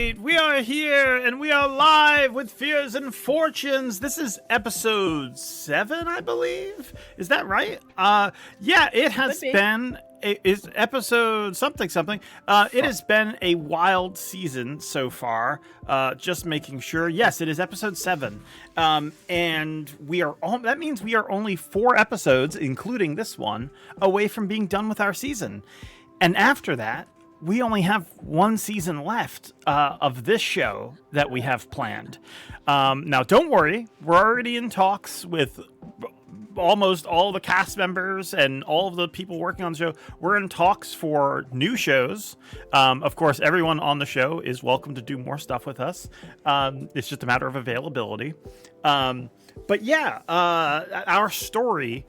right, we are here and we are live with Fears and Fortunes. This is episode 7, I believe. Is that right? Yeah, it has been. It's episode something. It has been a wild season so far. Just making sure. Yes, it is episode 7. And we are that means we are only 4 episodes, including this one, away from being done with our season. And after that, we only have 1 season left of this show that we have planned. Now, don't worry. We're already in talks with almost all the cast members and all of the people working on the show. We're in talks for new shows. Of course, everyone on the show is welcome to do more stuff with us. It's just a matter of availability. But yeah, our story,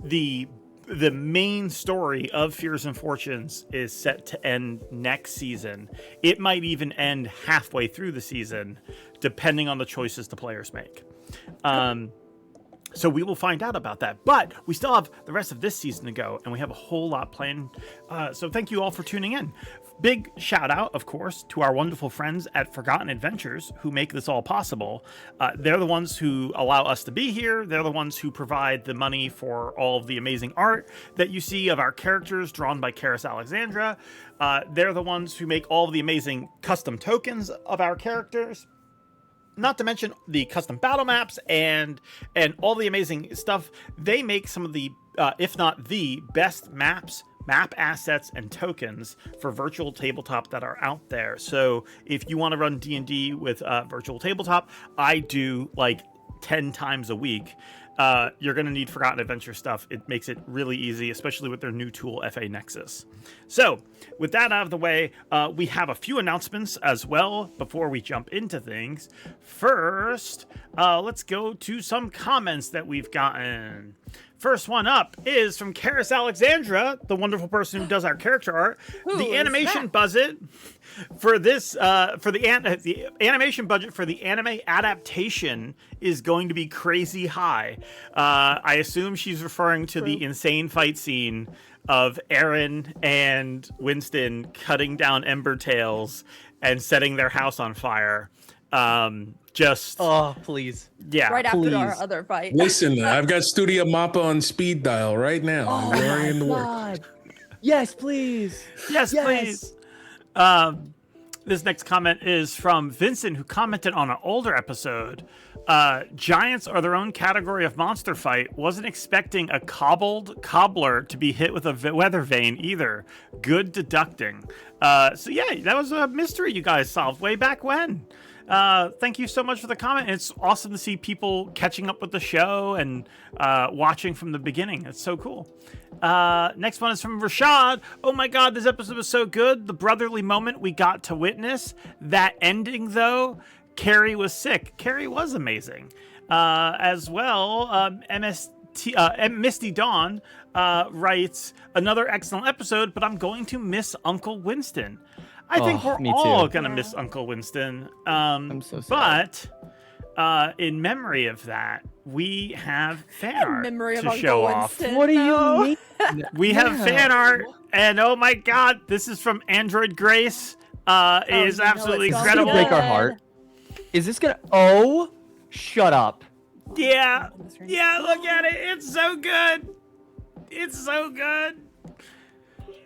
the main story of Fears and Fortunes is set to end next season. It might even end halfway through the season, depending on the choices the players make. So we will find out about that. But we still have the rest of this season to go, and we have a whole lot planned. So thank you all for tuning in. Big shout out, of course, to our wonderful friends at Forgotten Adventures who make this all possible. They're the ones who allow us to be here. They're the ones who provide the money for all of the amazing art that you see of our characters drawn by Karis Alexandra. They're the ones who make all of the amazing custom tokens of our characters. Not to mention the custom battle maps and all the amazing stuff. They make some of the, if not the best maps, map assets, and tokens for virtual tabletop that are out there. So if you want to run D&D with virtual tabletop, I do like 10 times a week. You're going to need Forgotten Adventure stuff. It makes it really easy, especially with their new tool, FA Nexus. So with that out of the way, we have a few announcements as well before we jump into things. First, let's go to some comments that we've gotten. First one up is from Karis Alexandra, the wonderful person who does our character art. The animation budget for this, the animation budget for the anime adaptation is going to be crazy high. I assume she's referring to the insane fight scene of Aaren and Winston cutting down ember tails and setting their house on fire. Please. Yeah. Right after our other fight. Listen, I've got Studio Mappa on speed dial right now. Oh I'm in the work. God. Yes, please. Yes, please. This next comment is from Vincent, who commented on an older episode. Giants are their own category of monster fight. Wasn't expecting a cobbled cobbler to be hit with a weather vane either. Good deducting. So yeah, that was a mystery you guys solved way back when. Thank you so much for the comment. It's awesome to see people catching up with the show and watching from the beginning. It's so cool. Next one is from Rashad. Oh my God, this episode was so good. The brotherly moment we got to witness. That ending, though, Carrie was sick. Carrie was amazing. As well, Misty Dawn writes, another excellent episode, but I'm going to miss Uncle Winston. I think we're all going to miss Uncle Winston. I'm so sad. But in memory of that, we have fan art to show off. What do you mean? We have fan art, and oh my God, this is from Android Grace. It is absolutely incredible. Break our heart. Is this gonna? Oh, shut up. Yeah, look at it. It's so good. It's so good.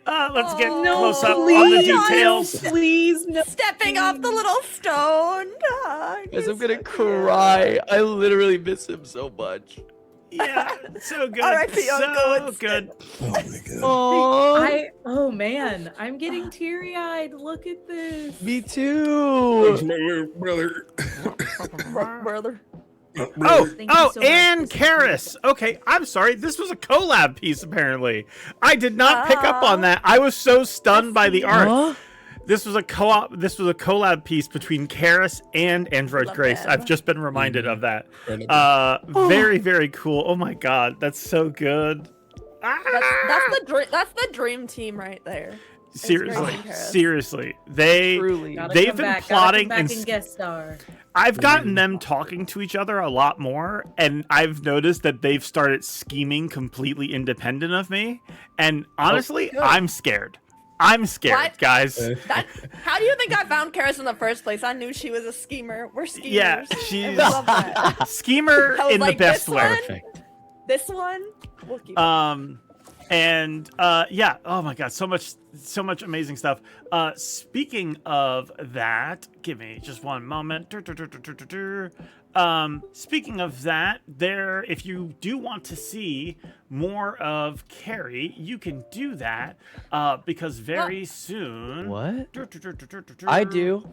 Let's get close up on the details. Please, no. Stepping off the little stone. Guys, I'm gonna cry. I literally miss him so much. Yeah, so good. R.I.P. So good. Oh my God. Oh man, I'm getting teary-eyed. Look at this. Me too. That's my brother. Brother. And Karis. Okay, I'm sorry. This was a collab piece, apparently. I did not pick up on that. I was so stunned by the art. Huh? This was a collab piece between Karis and Android Grace. I've just been reminded of that. Very, very cool. Oh my God, that's so good. That's the dream team right there. Seriously, they've been plotting and guest star. I've gotten them talking to each other a lot more, and I've noticed that they've started scheming completely independent of me. And honestly, I'm scared. I'm scared, What? guys. How do you think I found Karis in the first place? I knew she was a schemer. We're schemers. Yeah, And she's we love that. schemer I was in the like, best this way. one? Perfect. This one, we'll keep it. Yeah, oh my god, so much amazing stuff. Speaking of that, give me just one moment. Speaking of that, if you do want to see more of Carrie, you can do that because very soon. What? I do.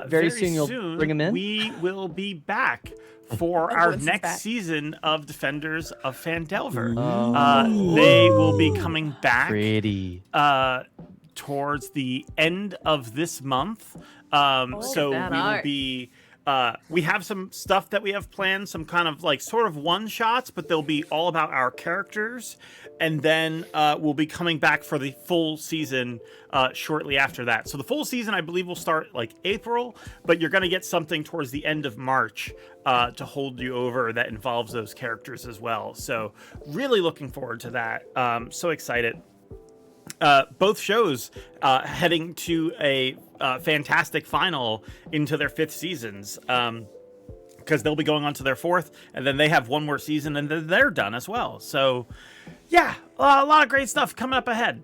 Very soon you'll bring him in? We will be back for Oh, our Winston's next back. season of Defenders of Phandelver. Oh. They will be coming back Pretty. towards the end of this month. So we that will art. be. We have some stuff that we have planned, some kind of like sort of one shots, but they'll be all about our characters. And then we'll be coming back for the full season shortly after that. So the full season, I believe, will start like April, but you're going to get something towards the end of March to hold you over that involves those characters as well. So really looking forward to that. So excited. Both shows heading to a fantastic final into their 5th seasons, because they'll be going on to their 4th, and then they have one more season, and then they're done as well. So, yeah, a lot of great stuff coming up ahead.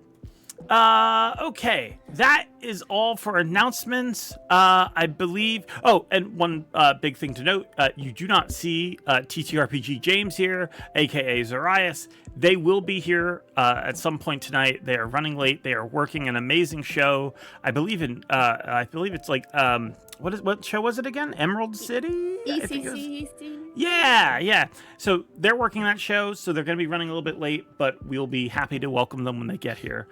Okay, that is all for announcements. I believe. Oh, and one big thing to note: you do not see TTRPGJames here, aka Zoraius. They will be here at some point tonight. They are running late. They are working an amazing show. I believe it's like what show was it again? Emerald City. I think it was. ECC. Yeah. So they're working that show, so they're going to be running a little bit late, but we'll be happy to welcome them when they get here.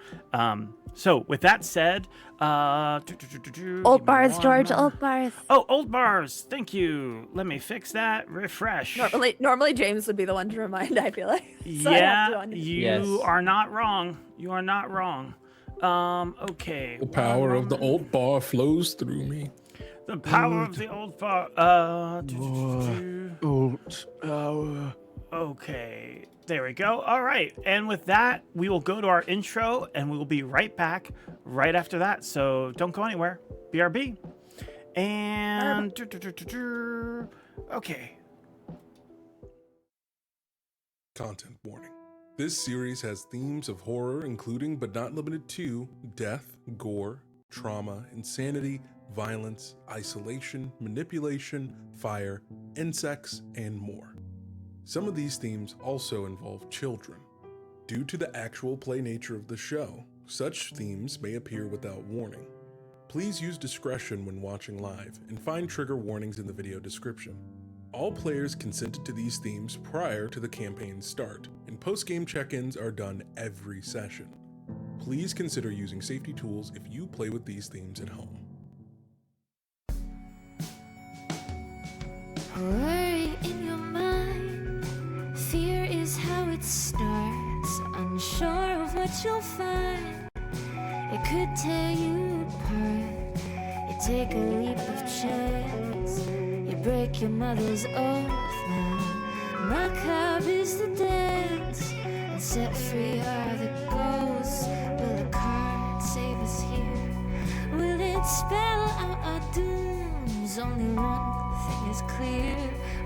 So with that said, Old bars, George. Old bars. Oh, old bars. Thank you. Let me fix that. Refresh. Normally James would be the one to remind. I feel like. So I have to on you. You are not wrong. You are not wrong. Okay. The power of the old bar flows through me. The power of the old bar. Okay. There we go. All right. And with that, we will go to our intro and we will be right back right after that. So don't go anywhere. BRB. And okay. Content warning. This series has themes of horror, including but not limited to death, gore, trauma, insanity, violence, isolation, manipulation, fire, insects, and more. Some of these themes also involve children. Due to the actual play nature of the show, such themes may appear without warning. Please use discretion when watching live and find trigger warnings in the video description. All players consented to these themes prior to the campaign's start, and post-game check-ins are done every session. Please consider using safety tools if you play with these themes at home. Worry in your mind, fear is how it starts. Unsure of what you'll find, it could tear you apart. You take a leap of chance, you break your mother's oath now. Macabre is the dance, and set free are the ghosts. Will a card save us here? Will it spell out our dooms? Only one thing is clear,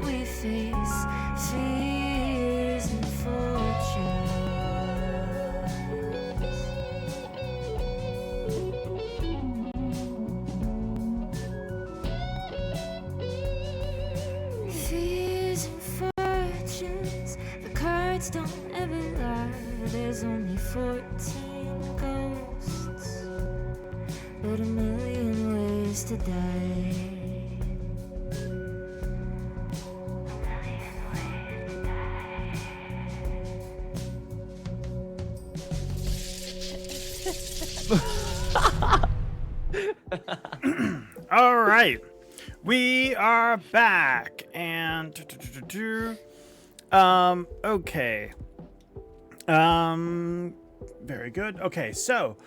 we face fears and fortunes. Fears and fortunes, the cards don't ever lie. There's only 14 ghosts, but a million ways to die. All right. We are back and okay. Very good. Okay, so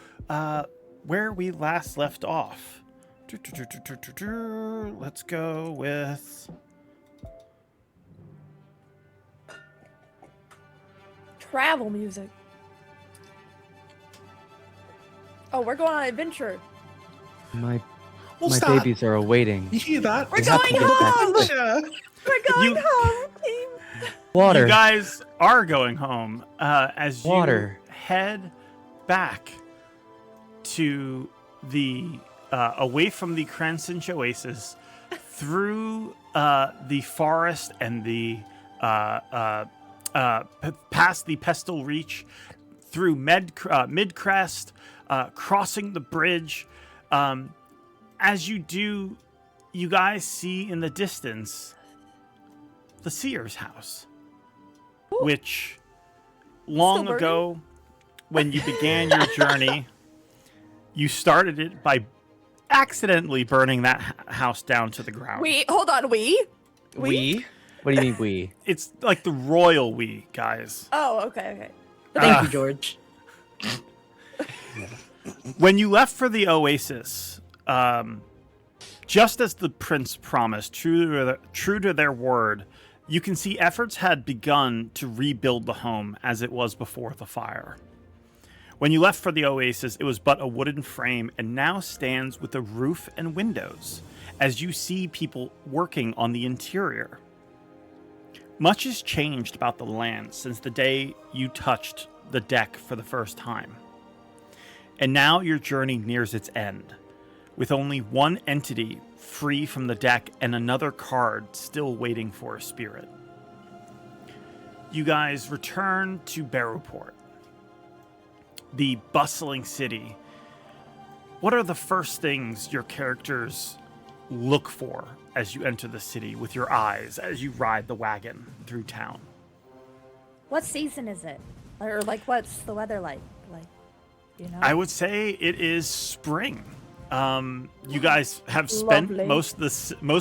where we last left off. Let's go with Travel music. Oh, we're going on an adventure. My Stop. babies are awaiting. You hear that? We're We have to going get back home. to We're going You- home, team. Water. You guys are going home as you Water. head back to the away from the Cranston Oasis, through the forest and the past the Pestle Reach, through Midcrest, crossing the bridge. As you do, you guys see in the distance the Seer's house, which long Still ago, when you began your journey, you started it by accidentally burning that house down to the ground. Hold on, we? We? What do you mean we? It's like the royal we, guys. Oh, okay. Thank you, George. When you left for the Oasis, just as the prince promised, true to their word, you can see efforts had begun to rebuild the home as it was before the fire. When you left for the Oasis, it was but a wooden frame and now stands with a roof and windows, as you see people working on the interior. Much has changed about the land since the day you touched the deck for the first time. And now your journey nears its end, with only one entity free from the deck and another card still waiting for a spirit. You guys return to Barrowport, the bustling city. What are the first things your characters look for as you enter the city with your eyes as you ride the wagon through town? What season is it? Or like, what's the weather like? Like, you know? I would say it is spring. You guys have spent Lovely. most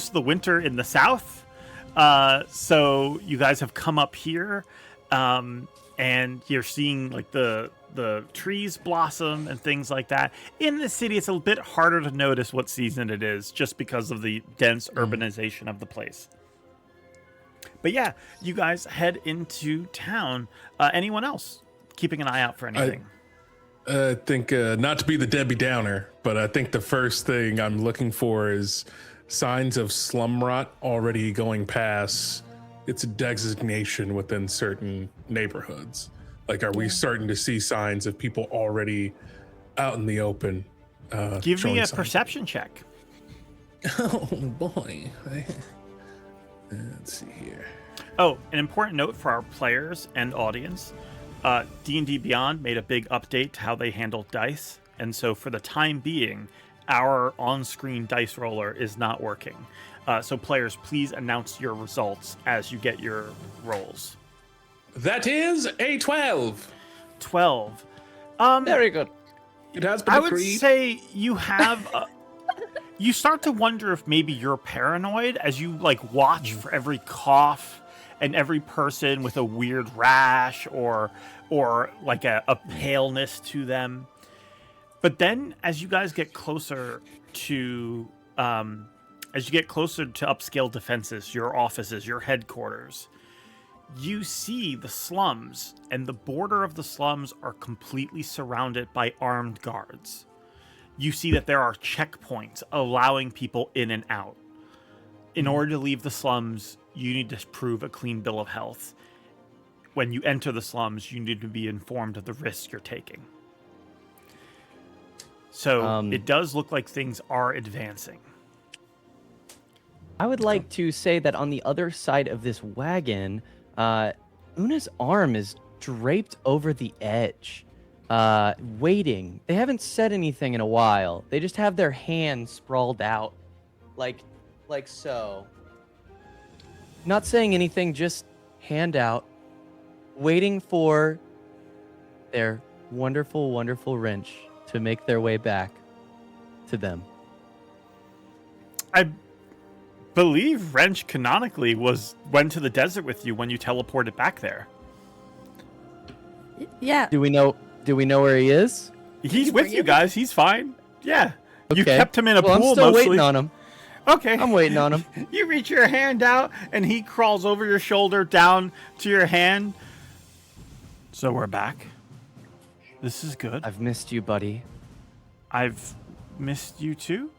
of the winter in the south, so you guys have come up here, and you're seeing like the trees blossom and things like that. In the city, it's a bit harder to notice what season it is, just because of the dense urbanization of the place. But yeah, you guys head into town. Anyone else keeping an eye out for anything? I think, not to be the Debbie Downer, but I think the first thing I'm looking for is signs of slum rot already going past its designation within certain neighborhoods. Like, are we starting to see signs of people already out in the open? Give me showing a signs? perception check. Oh boy. Let's see here. Oh, an important note for our players and audience. D&D Beyond made a big update to how they handle dice, and so for the time being, our on-screen dice roller is not working. So players, please announce your results as you get your rolls. That is a 12. 12. Very good. It has been I would agreed. say you have... you start to wonder if maybe you're paranoid as you like watch for every cough and every person with a weird rash or like a paleness to them. But then as you guys get closer to upscale defenses, your offices, your headquarters, you see the slums, and the border of the slums are completely surrounded by armed guards. You see that there are checkpoints allowing people in and out. In order to leave the slums, you need to prove a clean bill of health. When you enter the slums, you need to be informed of the risks you're taking. So it does look like things are advancing. I would like to say that on the other side of this wagon, Una's arm is draped over the edge, waiting. They haven't said anything in a while. They just have their hands sprawled out, like so. Not saying anything, just hand out, waiting for their wonderful, wonderful wrench to make their way back to them. I believe Wrench canonically went to the desert with you when you teleported back there. Yeah. Do we know where he is? He's with you guys. He's fine. Yeah. You Okay. kept him in a Well, pool I'm still mostly. waiting on him. Okay. I'm waiting on him. You reach your hand out, and he crawls over your shoulder down to your hand. So we're back. This is good. I've missed you, buddy. I've missed you too.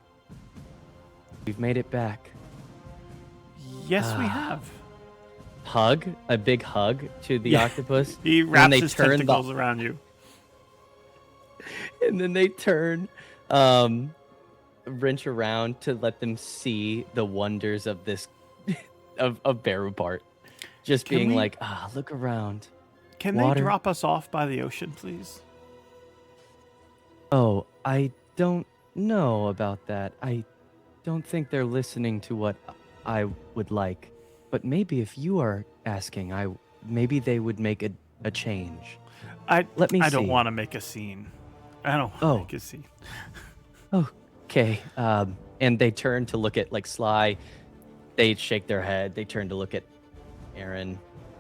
We've made it back. Yes, we have. Hug, a big hug to the octopus. He and wraps they his turn tentacles around you. And then they turn, wrench around to let them see the wonders of this, of Barubart. Just Can being we- like, look around. Can Water. they drop us off by the ocean, please? Oh, I don't know about that. I don't think they're listening to what I would like. But maybe if you are asking, maybe they would make a change. Let me I see. don't want to make a scene. I don't want to make a scene. Okay. And they turn to look at like Sly. They shake their head. They turn to look at Aaren,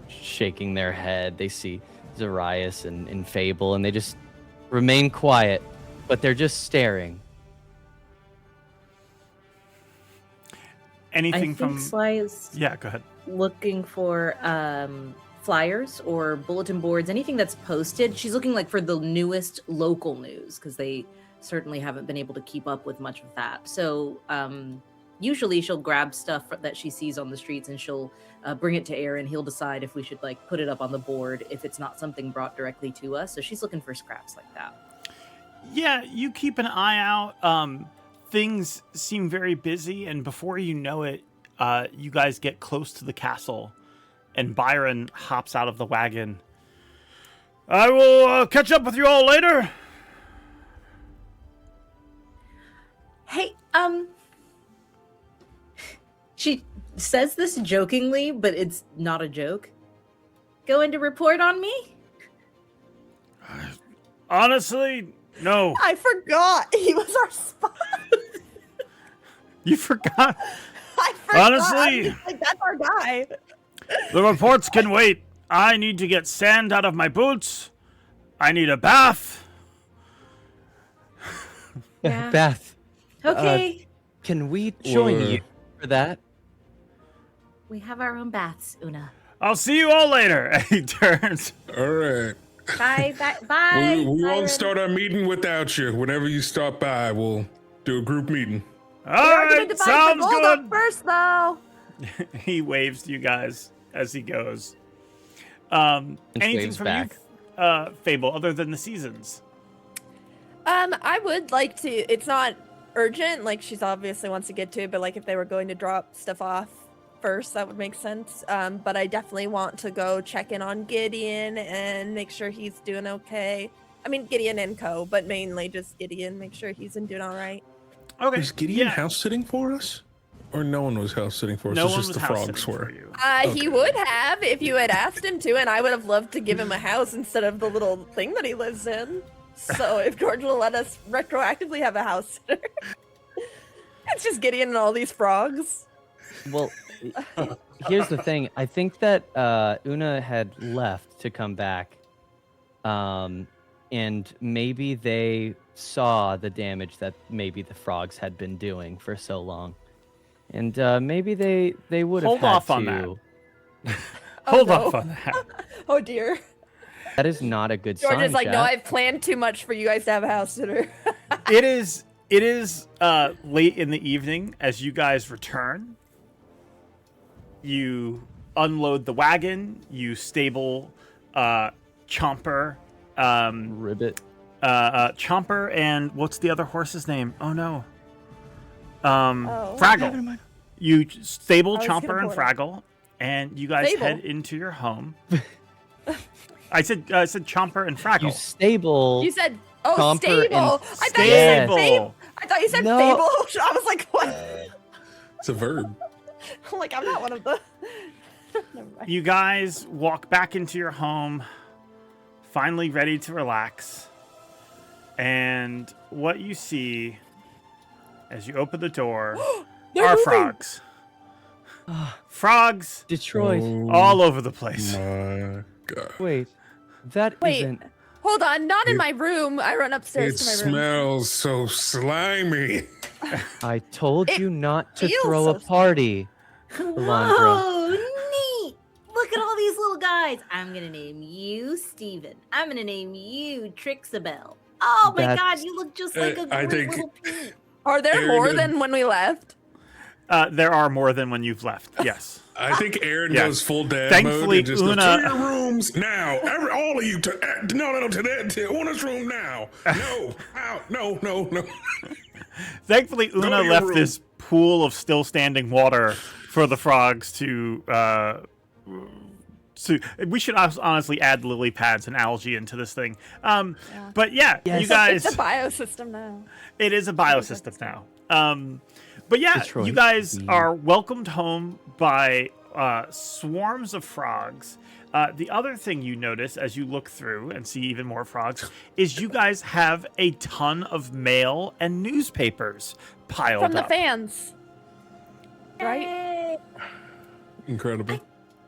shaking their head. They see Zoraius and Fable, and they just remain quiet, but they're just staring. Anything I from think Sly is Yeah, go ahead. looking for flyers or bulletin boards, anything that's posted. She's looking like for the newest local news because they certainly haven't been able to keep up with much of that. So usually she'll grab stuff that she sees on the streets and she'll bring it to Aaren. He'll decide if we should like put it up on the board if it's not something brought directly to us. So she's looking for scraps like that. Yeah, you keep an eye out. Things seem very busy, and before you know it, you guys get close to the castle, and Byron hops out of the wagon. I will catch up with you all later. Hey, she says this jokingly, but it's not a joke. Going to report on me? Honestly, no. I forgot he was our spy. You forgot? I forgot. Honestly. He's like, that's our guy. The reports can wait. I need to get sand out of my boots. I need a bath. Yeah. Beth, Okay. can we join Whoa. you for that? We have our own baths, Una. I'll see you all later. And he turns. All right. Bye. Bye. We Byron. won't start our meeting without you. Whenever you stop by, we'll do a group meeting. All We are gonna right, divide sounds the gold up good. first, though. He waves to you guys as he goes. Anything waves from back. you, Fable, other than the seasons? I would like to. It's not urgent. Like she's obviously wants to get to it, but like if they were going to drop stuff off first, that would make sense. But I definitely want to go check in on Gideon and make sure he's doing okay. I mean Gideon and Co, but mainly just Gideon. Make sure he's doing all right. Okay. Was Gideon yeah. house sitting for us? Or no one was house sitting for us? No It's one just was the house frogs sitting were. for you. He would have if you had asked him to, and I would have loved to give him a house instead of the little thing that he lives in. So if George will let us retroactively have a house sitter, it's just Gideon and all these frogs. Well, here's the thing. I think that Una had left to come back. And maybe they saw the damage that maybe the frogs had been doing for so long. And maybe they would have Hold had off on to... Hold no. off on that. Oh dear. That is not a good George sign, is like, no, chat. I've planned too much for you guys to have a house sitter. It is late in the evening as you guys return. You unload the wagon. You stable Chomper. Ribbit. Chomper and what's the other horse's name? Oh no. Fraggle. You stable I was Chomper gonna and pull it up. Fraggle, and you guys Fable. head into your home. I said Chomper and Fraggle. You stable... You said, oh, Chomper stable. and I thought you said Stable. Fable. I thought you said No. Fable. I was like, what? It's a verb. I'm like, I'm not one of the. Never mind. You guys walk back into your home, finally ready to relax. And what you see as you open the door They're are moving. frogs. Frogs Detroit. Oh all over the place. my God. Wait. That Wait, not hold on. Not in my room. I run upstairs It to my room. smells so slimy. I told It you not to feels throw so a party, Alondra. Oh, neat. Look at all these little guys. I'm going to name you Steven. I'm going to name you Trixabelle. Oh my That's- god, you look just like a I great think- little pig. Are there Aaron more did- than when we left? There are more than when you've left. Yes. I think Aaren Yeah. goes full dad Thankfully, mode and just Una- goes, to your rooms now. All of you to Una's room now. No, out, no. Thankfully, to Una your left room. this pool of still standing water for the frogs to. We should honestly add lily pads and algae into this thing. But yeah, Yes. you guys. It's a biosystem now. It is a biosystem now. But yeah, Detroit. you guys are welcomed home by swarms of frogs. The other thing you notice as you look through and see even more frogs is you guys have a ton of mail and newspapers piled From the up. fans. Right? Yay. Incredible.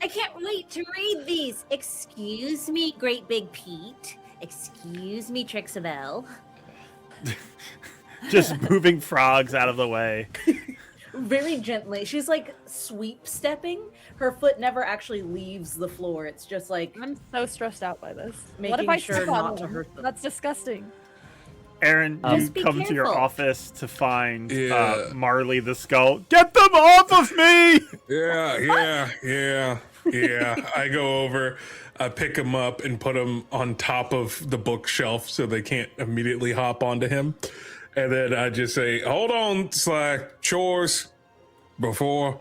I can't wait to read these. Excuse me, Great Big Pete. Excuse me, Trixabelle. Just moving frogs out of the way. Very gently. She's like sweep stepping. Her foot never actually leaves the floor. It's just like I'm so stressed out by this. What Making if I sure step on not to them? hurt them. That's disgusting. Aaron, you Just be come to your careful. office to find Yeah. Marley the skull. Get them off of me! Yeah. I go over, I pick him up and put him on top of the bookshelf so they can't immediately hop onto him. And then I just say, hold on, Sly, chores before.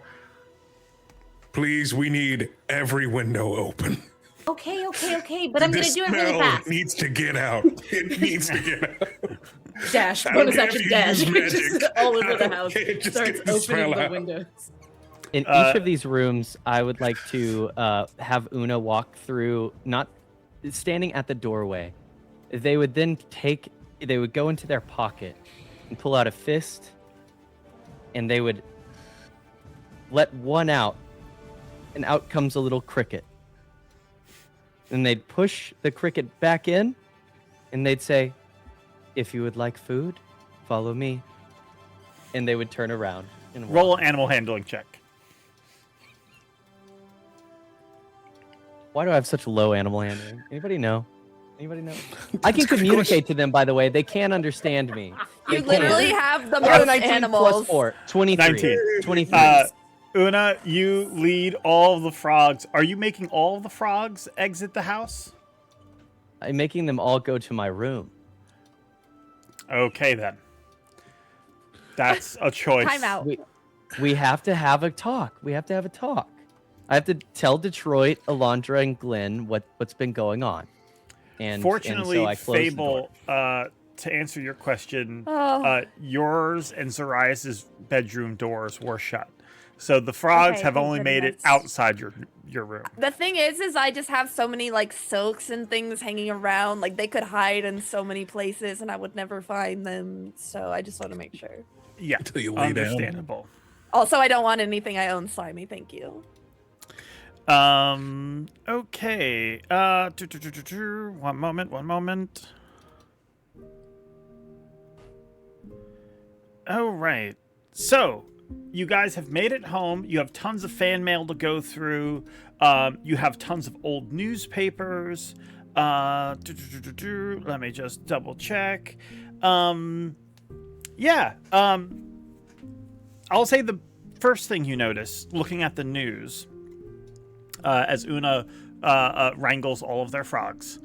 Please, we need every window open. okay, but I'm gonna This do it really smell fast. needs to get out. It needs to get out. Dash. I Bonus don't care action if you dash. use magic. Just all over I the don't house. care, just Starts get the opening smell the out. windows. In each of these rooms, I would like to have Una walk through, not standing at the doorway. They would then they would go into their pocket and pull out a fist, and they would let one out, and out comes a little cricket. And they'd push the cricket back in, and they'd say, "If you would like food, follow me." And they would turn around and walk. Roll an animal handling check. Why do I have such low animal handling? Anybody know? I can communicate to them, by the way. They can understand me. You They literally can. have the I got a most 19 animals. plus 4. 23. 19. 23. Una, you lead all of the frogs. Are you making all of the frogs exit the house? I'm making them all go to my room. Okay, then. That's a choice. Time out. We have to have a talk. I have to tell Detroit, Alondra, and Glenn what's been going on. And Fortunately, and so I closed the Fable, door. to answer your question, Oh. yours and Zoraius' bedroom doors were shut. So the frogs Okay, have thank only made it goodness. outside your room. The thing is I just have so many like silks and things hanging around. Like they could hide in so many places, and I would never find them. So I just want to make sure. Yeah, Until you lay down. understandable. Also, I don't want anything I own slimy. Thank you. Okay. One moment. All right. So, you guys have made it home. You have tons of fan mail to go through. You have tons of old newspapers. Let me just double check. Yeah. I'll say the first thing you notice looking at the news as Una wrangles all of their frogs.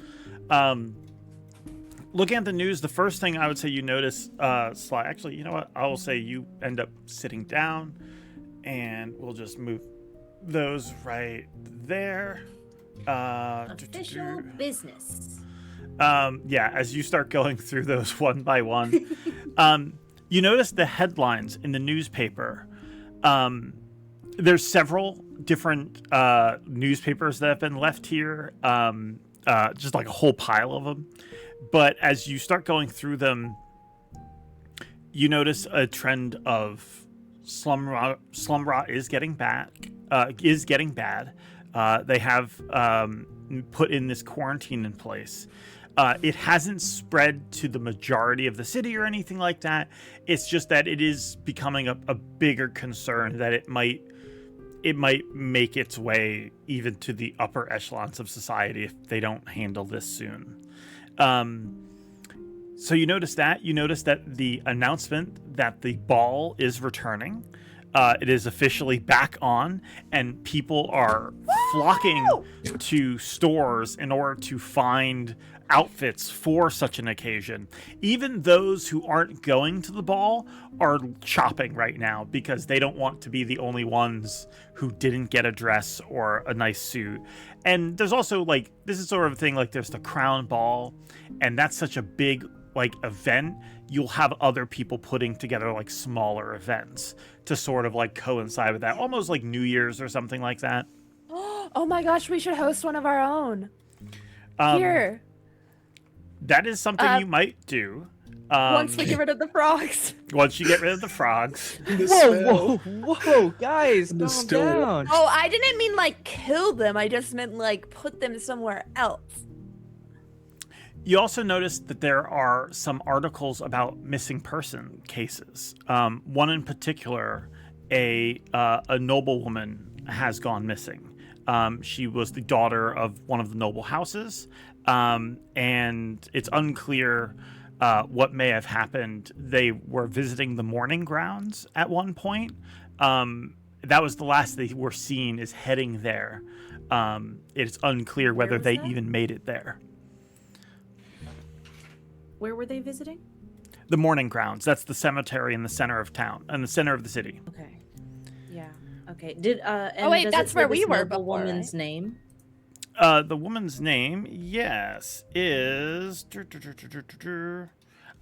Looking at the news, the first thing I would say you notice, Sly, actually, you know what? I will say you end up sitting down, and we'll just move those right there. Official business. Yeah, as you start going through those one by one, you notice the headlines in the newspaper. There's several different newspapers that have been left here, just like a whole pile of them. But as you start going through them, you notice a trend of slum rot is getting bad. They have put in this quarantine in place. It hasn't spread to the majority of the city or anything like that. It's just that it is becoming a bigger concern that it might make its way even to the upper echelons of society if they don't handle this soon. So you notice that the announcement that the ball is returning, it is officially back on, and people are flocking to stores in order to find outfits for such an occasion. Even those who aren't going to the ball are shopping right now because they don't want to be the only ones who didn't get a dress or a nice suit. And there's also like, this is sort of a thing, like there's the crown ball, and that's such a big like event. You'll have other people putting together like smaller events to sort of like coincide with that, almost like New Year's or something like that. Oh my gosh, we should host one of our own. Here. That is something you might do. Once we get rid of the frogs. Once you get rid of the frogs. Whoa, guys, calm down. Oh, I didn't mean like kill them. I just meant like put them somewhere else. You also notice that there are some articles about missing person cases. One in particular, a noblewoman has gone missing. She was the daughter of one of the noble houses, and it's unclear what may have happened. They were visiting the mourning grounds at one point. That was the last they were seen is heading there. It's unclear whether they even made it there. Where were they visiting? The mourning grounds. That's the cemetery in the center of town, in the center of the city. Okay. Yeah. Okay. Did oh wait, that's where we were before. Woman's name. The woman's name, yes, is.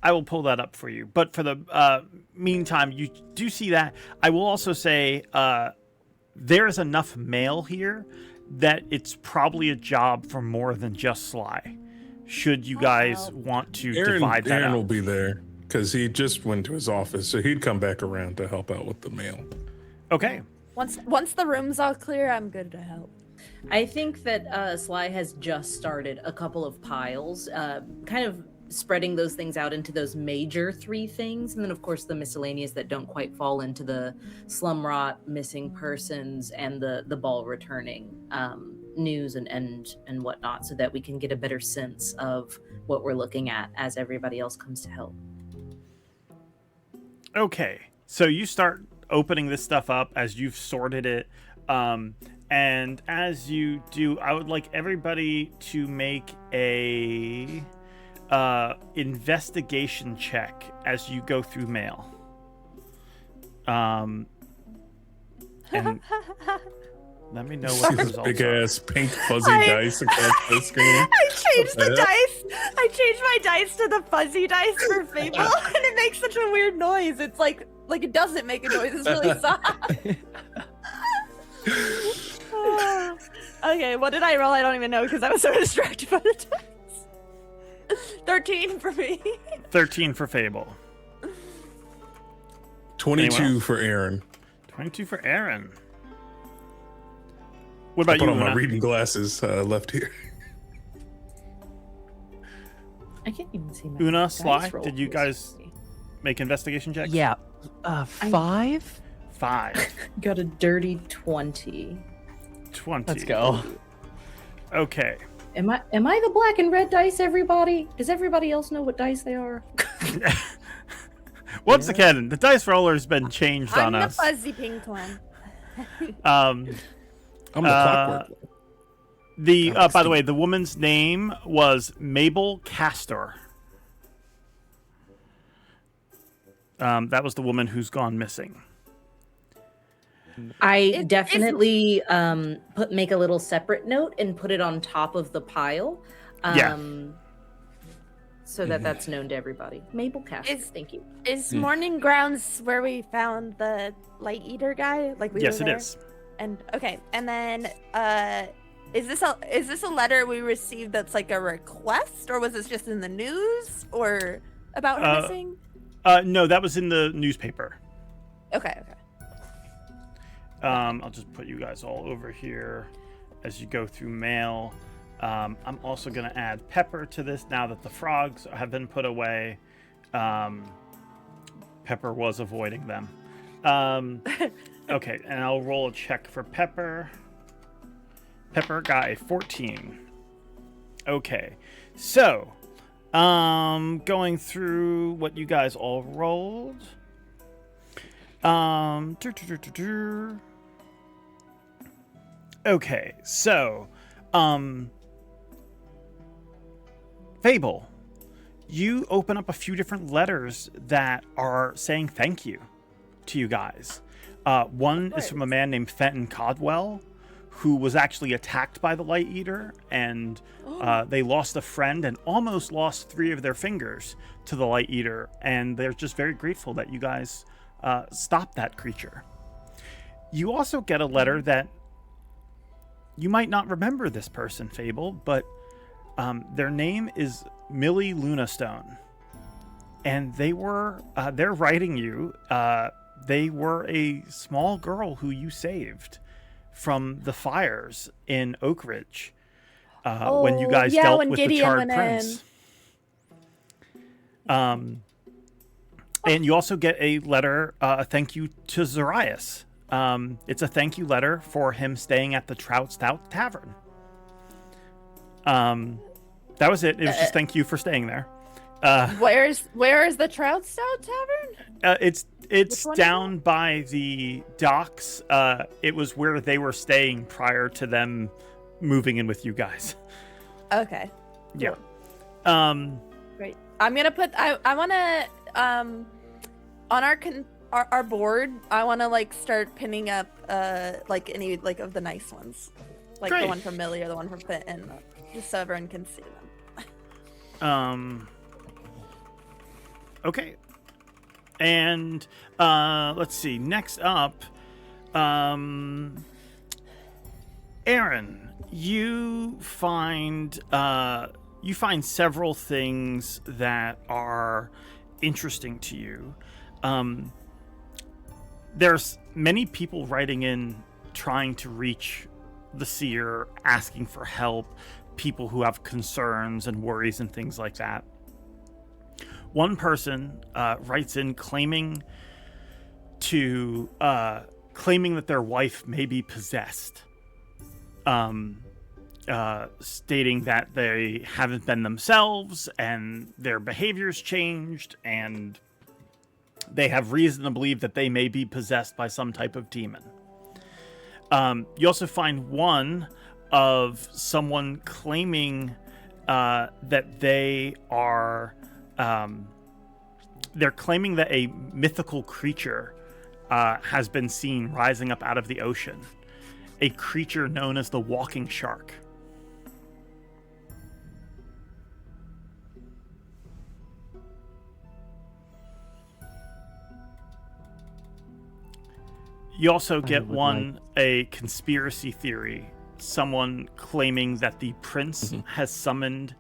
I will pull that up for you. But for the meantime, you do see that. I will also say there is enough mail here that it's probably a job for more than just Sly. Should you guys want to divide that Aaren up. will be there because he just went to his office, so he'd come back around to help out with the mail. Okay. Once the room's all clear, I'm good to help. I think that Sly has just started a couple of piles, kind of spreading those things out into those major 3 things, and then of course the miscellaneous that don't quite fall into the slum rot, missing persons, and the ball returning news and whatnot, so that we can get a better sense of what we're looking at as everybody else comes to help. Okay, so you start opening this stuff up as you've sorted it, and as you do, I would like everybody to make a investigation check as you go through mail. And let me know what the results Big are. ass pink fuzzy dice across the screen. I changed the dice. I changed my dice to the fuzzy dice for Fable, and it makes such a weird noise. It's like it doesn't make a noise. It's really soft. Okay, what did I roll? I don't even know because I was so distracted by the dice. 13 for me. 13 for Fable. 22 for Aaren. 22 for Aaren. What about I put you, on my Una? reading glasses left here. I can't even see my Una, dice Sly, roll did you guys make investigation checks? Yeah. 5? 5. Got a dirty 20. 20. Let's go. Okay. Am I the black and red dice, everybody? Does everybody else know what dice they are? Once again, the dice roller's been changed I'm on the us. fuzzy pink one. I'm the clockwork. By the way, the woman's name was Mabel Castor. That was the woman who's gone missing. I definitely make a little separate note and put it on top of the pile. So that that's known to everybody. Mabel Castor, thank you. Is Morning Grounds where we found the light eater guy? Like we Yes, were it there? is. And okay, and then is this a letter we received that's like a request, or was this just in the news or about her missing? No, that was in the newspaper. Okay. I'll just put you guys all over here as you go through mail. I'm also going to add Pepper to this now that the frogs have been put away. Pepper was avoiding them. Okay, and I'll roll a check for Pepper. Pepper got a 14. Okay, so Going through what you guys all rolled. Okay, so, Fable, you open up a few different letters that are saying thank you to you guys. One is from a man named Fenton Codwell, who was actually attacked by the Light Eater, and they lost a friend and almost lost 3 of their fingers to the Light Eater, and they're just very grateful that you guys stopped that creature. You also get a letter that you might not remember this person, Fable, but their name is Millie Lunastone, and they're writing you. They were a small girl who you saved from the fires in Oak Ridge when you guys dealt with the Charred Prince. And you also get a letter, a thank you to Zoraius. It's a thank you letter for him staying at the Trout Stout Tavern. That was it. It was just thank you for staying there. Where is the Trout Stout Tavern? It's down by the docks. It was where they were staying prior to them moving in with you guys. Okay. Yeah. Great. I'm gonna put. I wanna on our board. I wanna like start pinning up like any like of the nice ones, like Great. the one from Millie or the one from Fenton, just so everyone can see them. Okay. And let's see. Next up, Aaren, you find several things that are interesting to you. There's many people writing in trying to reach the Seer, asking for help, people who have concerns and worries and things like that. One person writes in claiming that their wife may be possessed, stating that they haven't been themselves and their behavior's changed and they have reason to believe that they may be possessed by some type of demon. You also find one of someone claiming that they are... they're claiming that a mythical creature has been seen rising up out of the ocean. A creature known as the Walking Shark. You also get a conspiracy theory. Someone claiming that the prince has summoned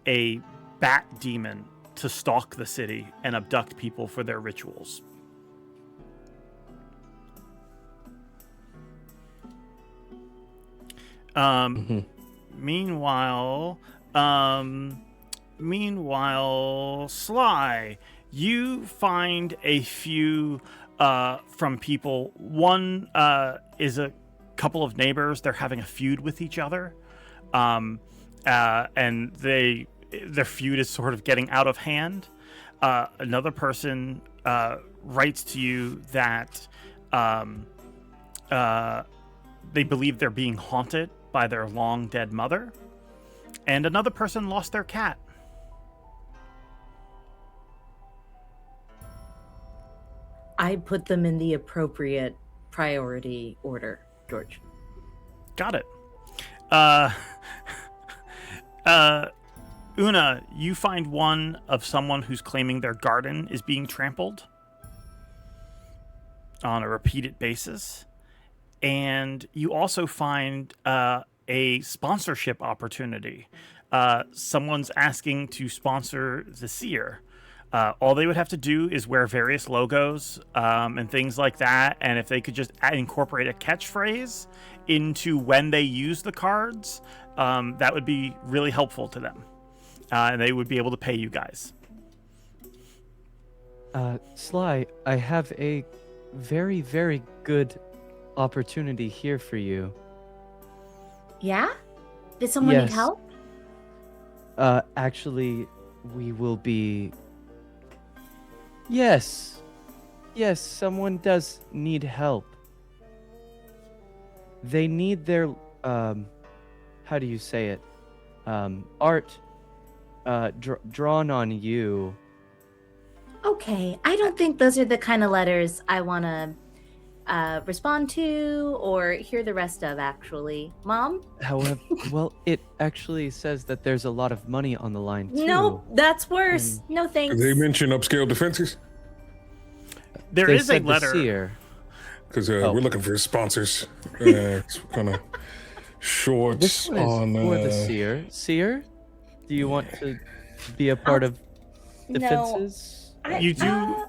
a bat demon to stalk the city and abduct people for their rituals. Meanwhile, Sly, you find a few from people. One is a couple of neighbors. They're having a feud with each other, and their feud is sort of getting out of hand. Another person writes to you that they believe they're being haunted by their long dead mother. And another person lost their cat. I put them in the appropriate priority order, George. Got it. Una, you find one of someone who's claiming their garden is being trampled on a repeated basis. And you also find a sponsorship opportunity. Someone's asking to sponsor the Seer. All they would have to do is wear various logos and things like that. And if they could just incorporate a catchphrase into when they use the cards, that would be really helpful to them. And they would be able to pay you guys. Sly, I have a very, very good opportunity here for you. Yeah? Did someone need Yes. help? Actually, we will be... Yes, someone does need help. They need their, how do you say it? Art drawn on you. Okay, I don't think those are the kind of letters I want to respond to or hear the rest of, actually. Mom? However, well, it actually says that there's a lot of money on the line, too. No, that's worse. No thanks. Did they mention upscale defenses? There They is a said the letter. Seer. Because we're looking for sponsors. It's kind of short This one is on for the Seer. Seer, do you want to be a part of defenses? You do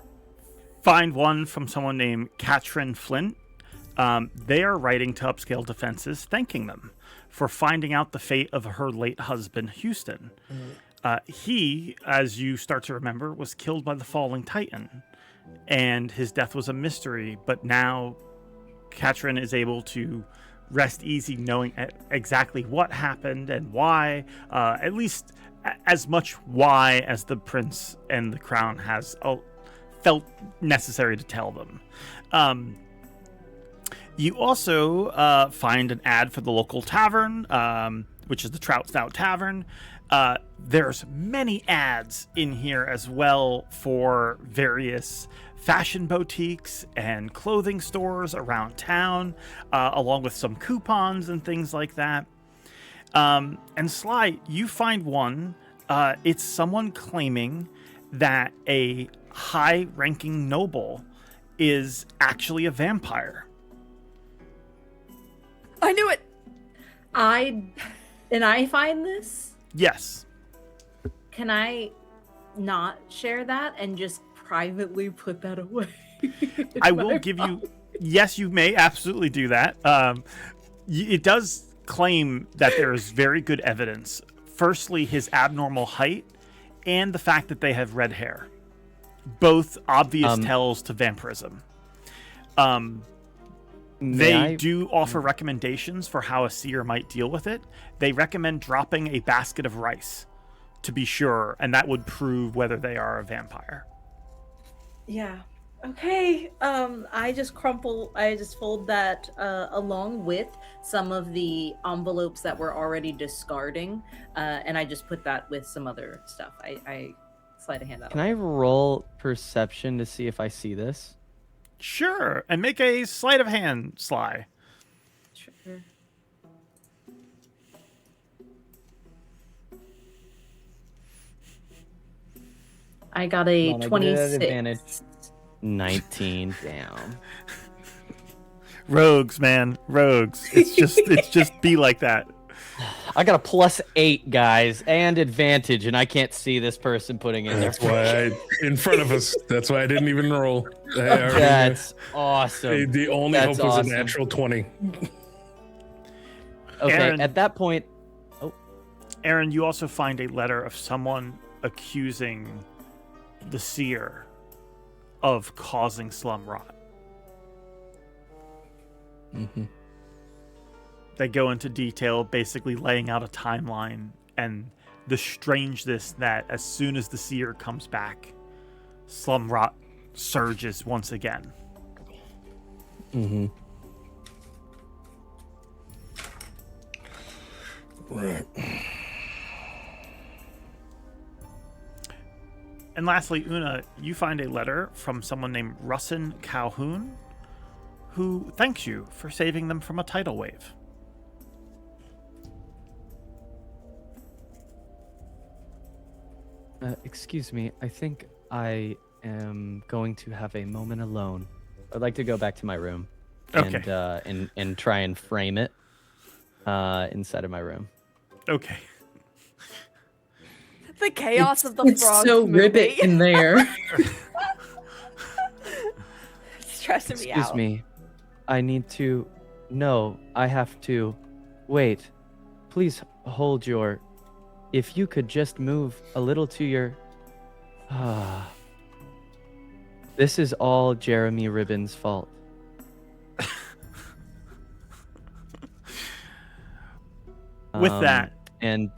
find one from someone named Katrin Flint. They are writing to Upscale Defenses, thanking them for finding out the fate of her late husband, Houston. He, as you start to remember, was killed by the falling Titan, and his death was a mystery. But now, Katrin is able to rest easy knowing exactly what happened and why, at least as much why as the prince and the crown has felt necessary to tell them. You also find an ad for the local tavern, which is the Trout Stout Tavern. There's many ads in here as well for various fashion boutiques and clothing stores around town, along with some coupons and things like that. And Sly, you find one. It's someone claiming that a high-ranking noble is actually a vampire. I knew it. I find this? Yes. Can I not share that and just privately put that away? I will give you... Yes, you may absolutely do that. It does claim that there is very good evidence. Firstly, his abnormal height and the fact that they have red hair. Both obvious tells to vampirism. They do offer recommendations for how a seer might deal with it. They recommend dropping a basket of rice to be sure, and that would prove whether they are a vampire. Yeah. Okay. I just fold that along with some of the envelopes that we're already discarding, and I just put that with some other stuff. I slide a hand out. Can I roll perception to see if I see this? Sure, and make a sleight of hand, Sly. Sure. I got a 26. 19 down. Rogues, man, rogues. It's just be like that. I got a +8, guys, and advantage, and I can't see this person putting in their. That's why in front of us. That's why I didn't even roll. That's awesome. The only That's hope was awesome. a natural 20. Okay, Aaren, at that point, Aaren, you also find a letter of someone accusing the Seer of causing slum rot. Mm-hmm. They go into detail, basically laying out a timeline and the strangeness that as soon as the Seer comes back, slum rot surges once again. mm-hmm. Right. And lastly, Una, you find a letter from someone named Russin Calhoun, who thanks you for saving them from a tidal wave. Excuse me, I think I am going to have a moment alone. I'd like to go back to my room and try and frame it inside of my room. Okay. The chaos of the It's frog so movie. ribbit in there. It's stressing me out. Excuse me. I need to... No, I have to... Wait. Please hold your... If you could just move a little to your... This is all Jeremy Ribbon's fault. With that... And,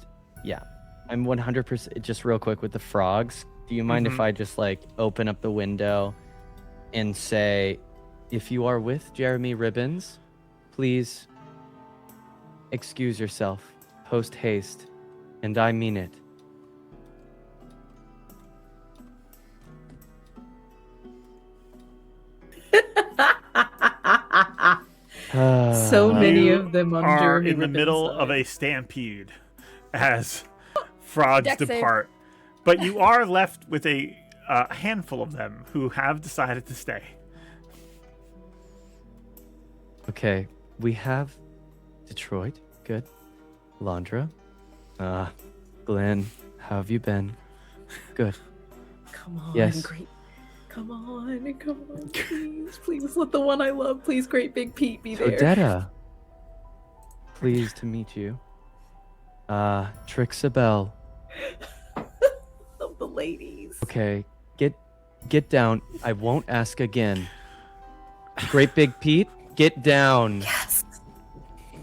yeah. I'm 100% just real quick with the frogs. Do you mind if I just like open up the window and say, if you are with Jeremy Ribbons, please excuse yourself post haste, and I mean it. So many of them on are Jeremy in the Ribbon's middle side. of a stampede as frogs Deck save. depart, but you are left with a handful of them who have decided to stay. Okay, we have Detroit. Good. Londra. Glenn, how have you been? Good. Come on, Yes. great. Come on, please let the one I love, please, Great Big Pete, be there. Odetta. Pleased to meet you. Trixabelle. Love the ladies. Okay, get down. I won't ask again. Great Big Pete, get down. Yes.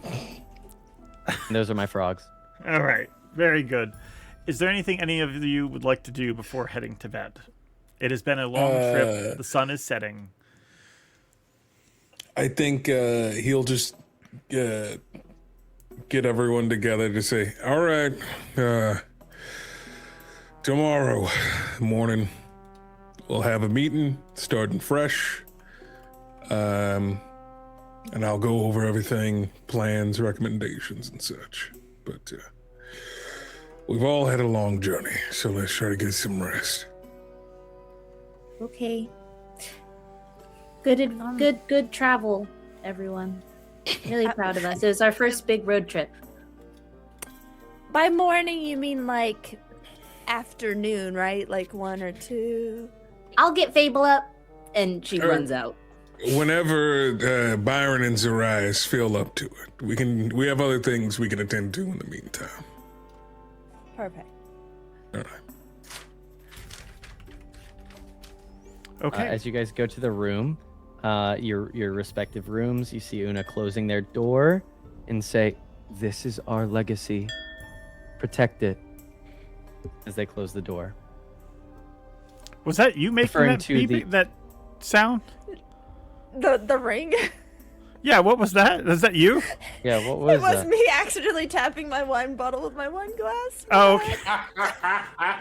And those are my frogs. All right, very good. Is there anything any of you would like to do before heading to bed? It has been a long trip. The sun is setting. I think he'll just get everyone together to say, all right, tomorrow morning we'll have a meeting starting fresh. And I'll go over everything, plans, recommendations, and such. But we've all had a long journey, so let's try to get some rest. Okay. Good travel, everyone. Really proud of us. It was our first big road trip. By morning, you mean like afternoon, right? Like 1 or 2? I'll get Fable up, and she runs out. Whenever Byron and Zoraius feel up to it, we have other things we can attend to in the meantime. Perfect. All right. Okay. As you guys go to the room, your respective rooms, you see Una closing their door and say, "This is our legacy. Protect it." As they close the door. Was that you making Referring that to beep, that sound? The ring? Yeah, what was that? Was that you? Yeah, what was It was that? me accidentally tapping my wine bottle with my wine glass. Oh, okay. I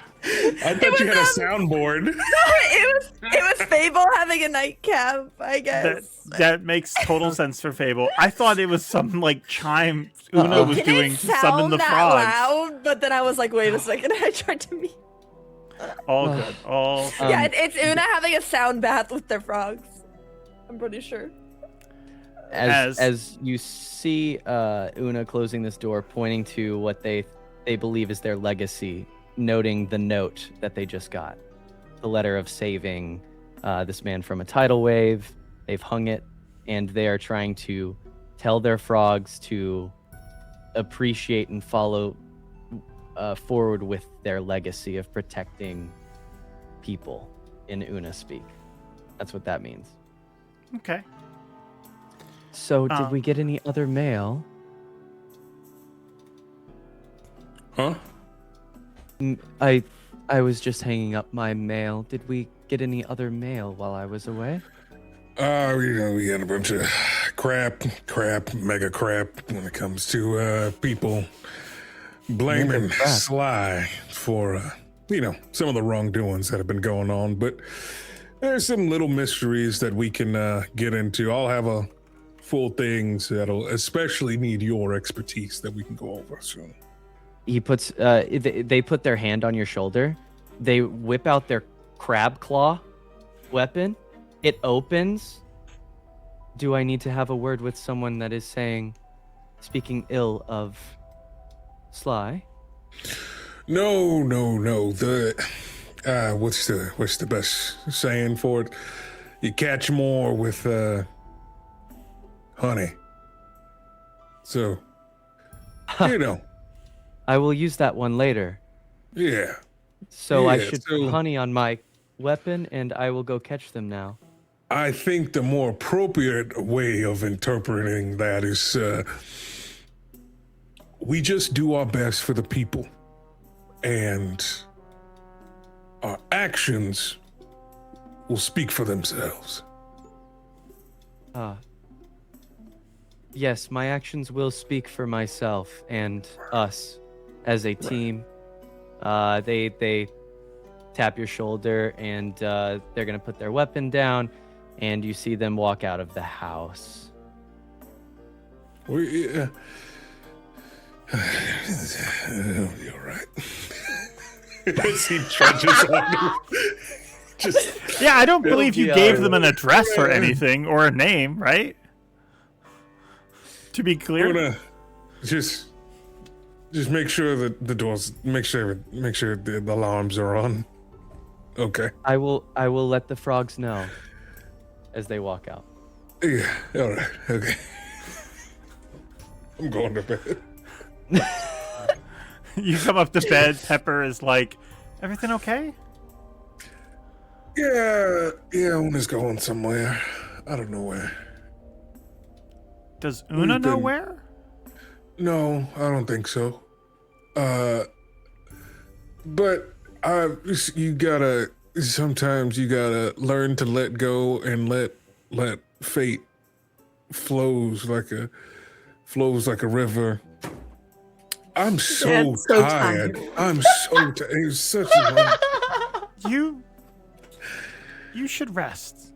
thought you had a soundboard. it was Fable having a nightcap, I guess. That makes total sense for Fable. I thought it was some like chime Una was It doing didn't to summon sound the that frogs. loud, but then I was like, wait a second. I tried to mute. All good. All Yeah, it's Una having a sound bath with their frogs. I'm pretty sure. As you see Una closing this door, pointing to what they believe is their legacy, noting the note that they just got, the letter of saving this man from a tidal wave. They've hung it, and they are trying to tell their frogs to appreciate and follow forward with their legacy of protecting people in Una speak. That's what that means. okay. So, did we get any other mail? Huh? I was just hanging up my mail. Did we get any other mail while I was away? We had a bunch of crap, mega crap when it comes to people blaming Mega crap. Sly for, some of the wrongdoings that have been going on. But there's some little mysteries that we can get into. I'll have a full things that'll especially need your expertise that we can go over soon. He puts they put their hand on your shoulder. They whip out their crab claw weapon. It opens. Do I need to have a word with someone that is speaking ill of Sly? No. The what's the best saying for it? You catch more with honey. So, I will use that one later. yeah. So I Yeah, should so- put honey on my weapon, and I will go catch them now. I think the more appropriate way of interpreting that is we just do our best for the people. and our actions will speak for themselves. Yes, my actions will speak for myself and us as a team. They tap your shoulder, and they're gonna put their weapon down, and you see them walk out of the house. It'll be all right. As he trudges on. Yeah, I don't believe you gave them an right. address or anything or a name, right? To be clear. I'm gonna just make sure that the doors, make sure the alarms are on. Okay. I will let the frogs know as they walk out. Yeah. All right. Okay. I'm going to bed. You come up to bed. Pepper is like, everything okay? Yeah. Una's going somewhere. I don't know where. Does Una know where? No, I don't think so. But sometimes you gotta learn to let go and let fate flows like a river. I'm so tired. I'm so tired. It was such a long... You should rest.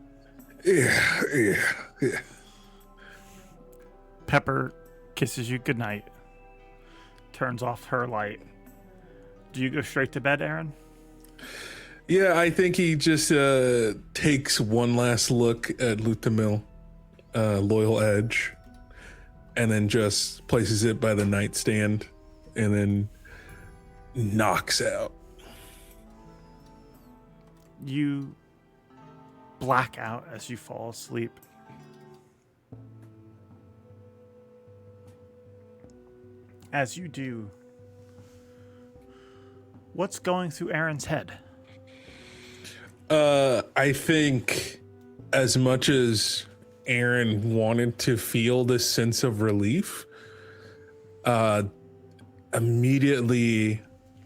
Yeah. Pepper kisses you goodnight. Turns off her light. Do you go straight to bed, Aaren? Yeah, I think he just takes one last look at Lutamil, Loyal Edge, and then just places it by the nightstand, and then knocks out. You black out as you fall asleep. As you do, what's going through Aaron's head? I think as much as Aaren wanted to feel this sense of relief, immediately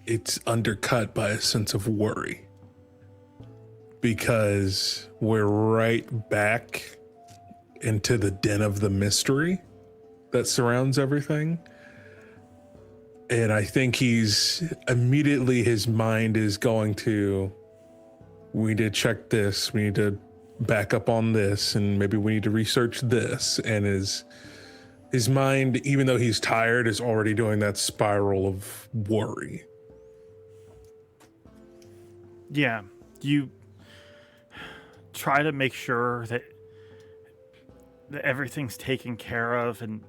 it's undercut by a sense of worry. Because we're right back into the den of the mystery that surrounds everything. And I think his mind is going to, we need to check this, we need to back up on this, and maybe we need to research this. And his mind, even though he's tired, is already doing that spiral of worry. Yeah, you try to make sure that everything's taken care of, and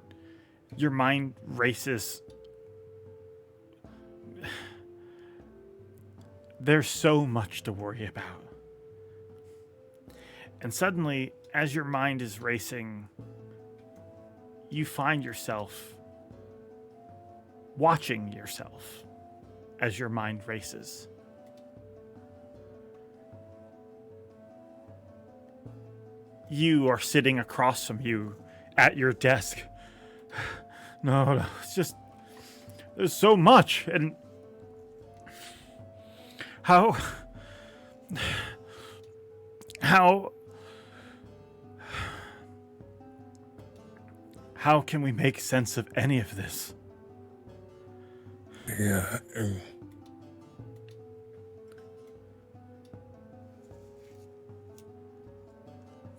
your mind races. There's so much to worry about. And suddenly, as your mind is racing, you find yourself watching yourself as your mind races. You are sitting across from you at your desk. No, it's just, there's so much. And how can we make sense of any of this? Yeah.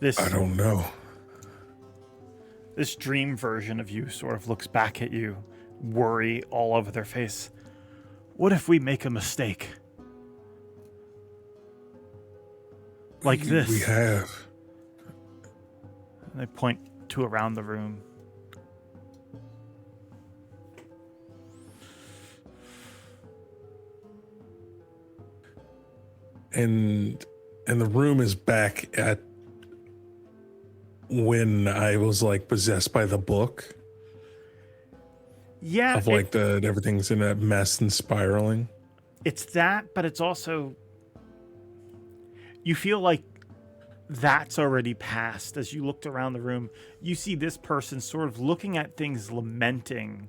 I don't know. This dream version of you sort of looks back at you, worry all over their face. What if we make a mistake? Like this. We have. And they point to around the room. And the room is back at when I was like possessed by the book. Yeah. Of like that everything's in a mess and spiraling. It's that, but it's also, you feel like that's already passed. As you looked around the room, you see this person sort of looking at things, lamenting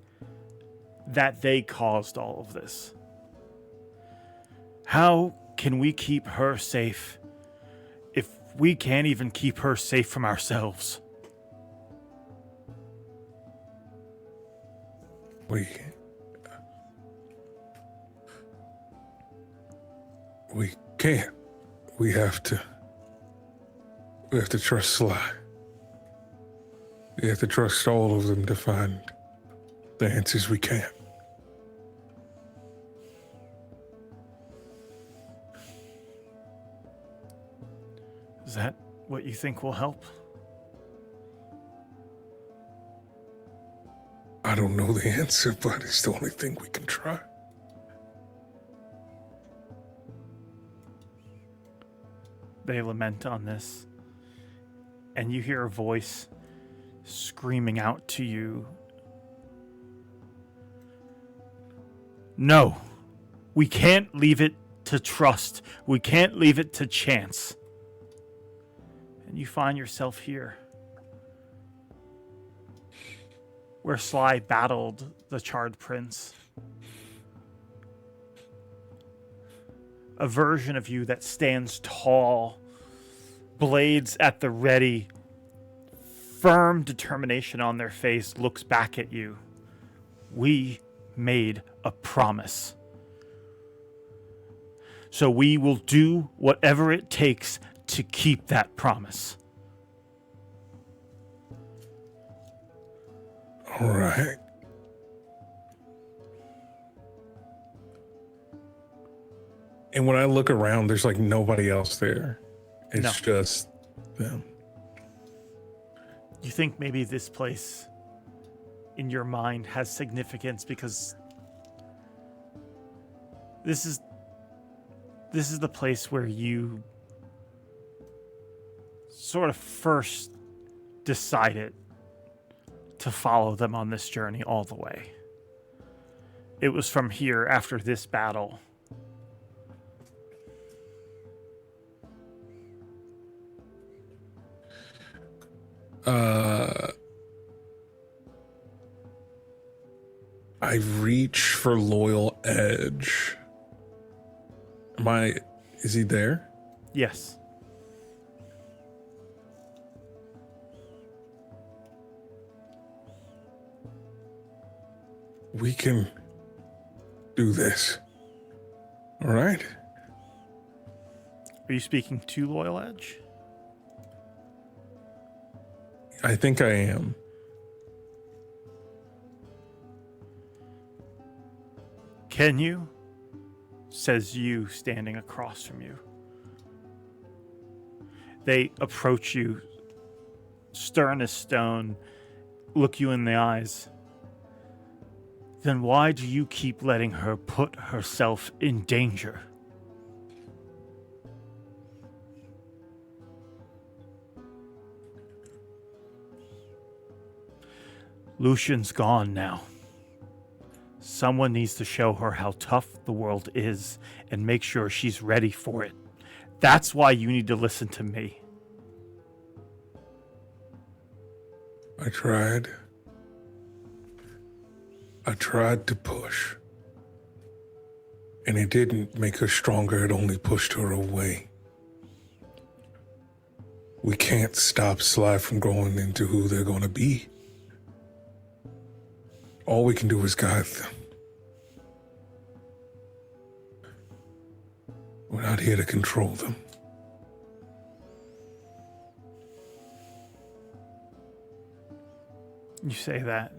that they caused all of this. How can we keep her safe if we can't even keep her safe from ourselves? We can't. We have to trust Sly. We have to trust all of them to find the answers we can. Is that what you think will help? I don't know the answer, but it's the only thing we can try. They lament on this, and you hear a voice screaming out to you. No, we can't leave it to trust. We can't leave it to chance. And you find yourself here, where Sly battled the Charred Prince. A version of you that stands tall, blades at the ready, firm determination on their face, looks back at you. We made a promise. So we will do whatever it takes to keep that promise. All right. And when I look around, there's like nobody else there. It's just them. You think maybe this place in your mind has significance because this is the place where you sort of first decided to follow them on this journey all the way. It was from here after this battle. I reach for Loyal Edge. Is he there? Yes. We can do this. All right? Are you speaking to Loyal Edge? I think I am. Can you? Says you standing across from you. They approach you, stern as stone, look you in the eyes. Then why do you keep letting her put herself in danger? Lucian's gone now. Someone needs to show her how tough the world is and make sure she's ready for it. That's why you need to listen to me. I tried to push. And it didn't make her stronger, it only pushed her away. We can't stop Sly from growing into who they're gonna be. All we can do is guide them. We're not here to control them. You say that.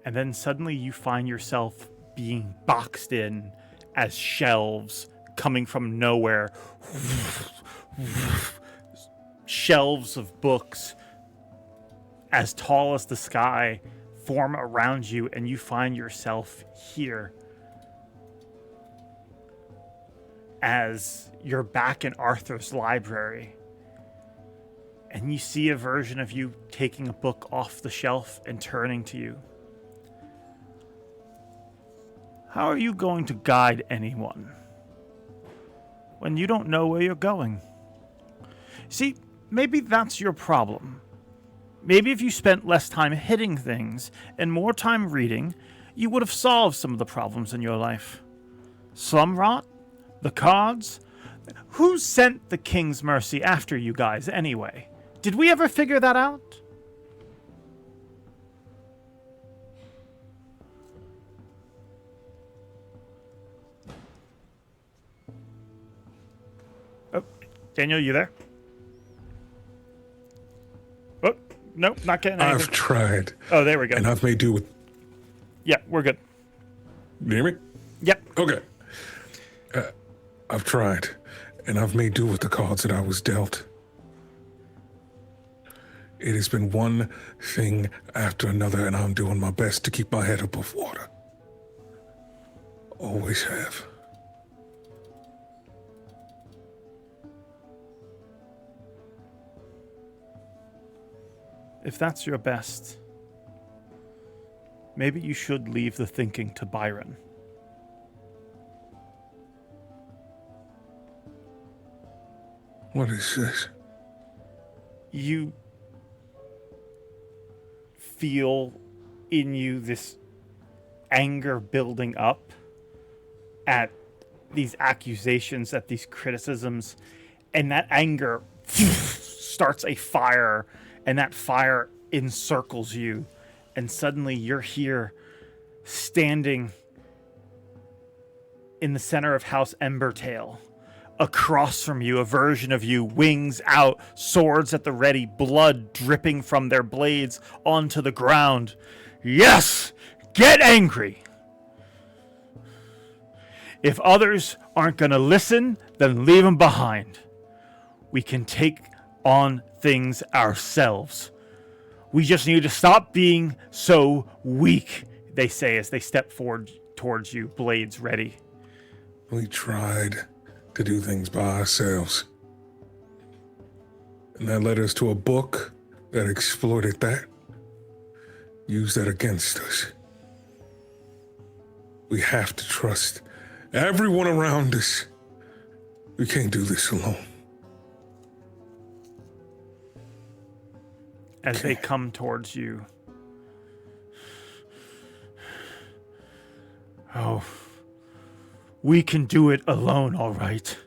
And then suddenly you find yourself being boxed in as shelves coming from nowhere. Shelves of books as tall as the sky form around you, and you find yourself here as you're back in Arthur's library. And you see a version of you taking a book off the shelf and turning to you. How are you going to guide anyone when you don't know where you're going? See, maybe that's your problem. Maybe if you spent less time hitting things and more time reading, you would have solved some of the problems in your life. Slumrot? The Cards? Who sent the King's Mercy after you guys, anyway? Did we ever figure that out? Oh, Daniel, you there? Oh, nope, not getting anything. I've tried. Oh, there we go. And I've made do with... Yeah, we're good. You hear me? Yep. Okay. I've tried, and I've made do with the cards that I was dealt. It has been one thing after another, and I'm doing my best to keep my head above water. Always have. If that's your best, maybe you should leave the thinking to Byron. What is this? You feel in you this anger building up at these accusations, at these criticisms, and that anger starts a fire, and that fire encircles you, and suddenly you're here standing in the center of House Embertail. Across from you, a version of you, wings out, swords at the ready, blood dripping from their blades onto the ground. Yes! Get angry! If others aren't going to listen, then leave them behind. We can take on things ourselves. We just need to stop being so weak, they say as they step forward towards you, blades ready. We tried to do things by ourselves. And that led us to a book that exploited that, used that against us. We have to trust everyone around us. We can't do this alone. As they come towards you. Oh, we can do it alone, all right.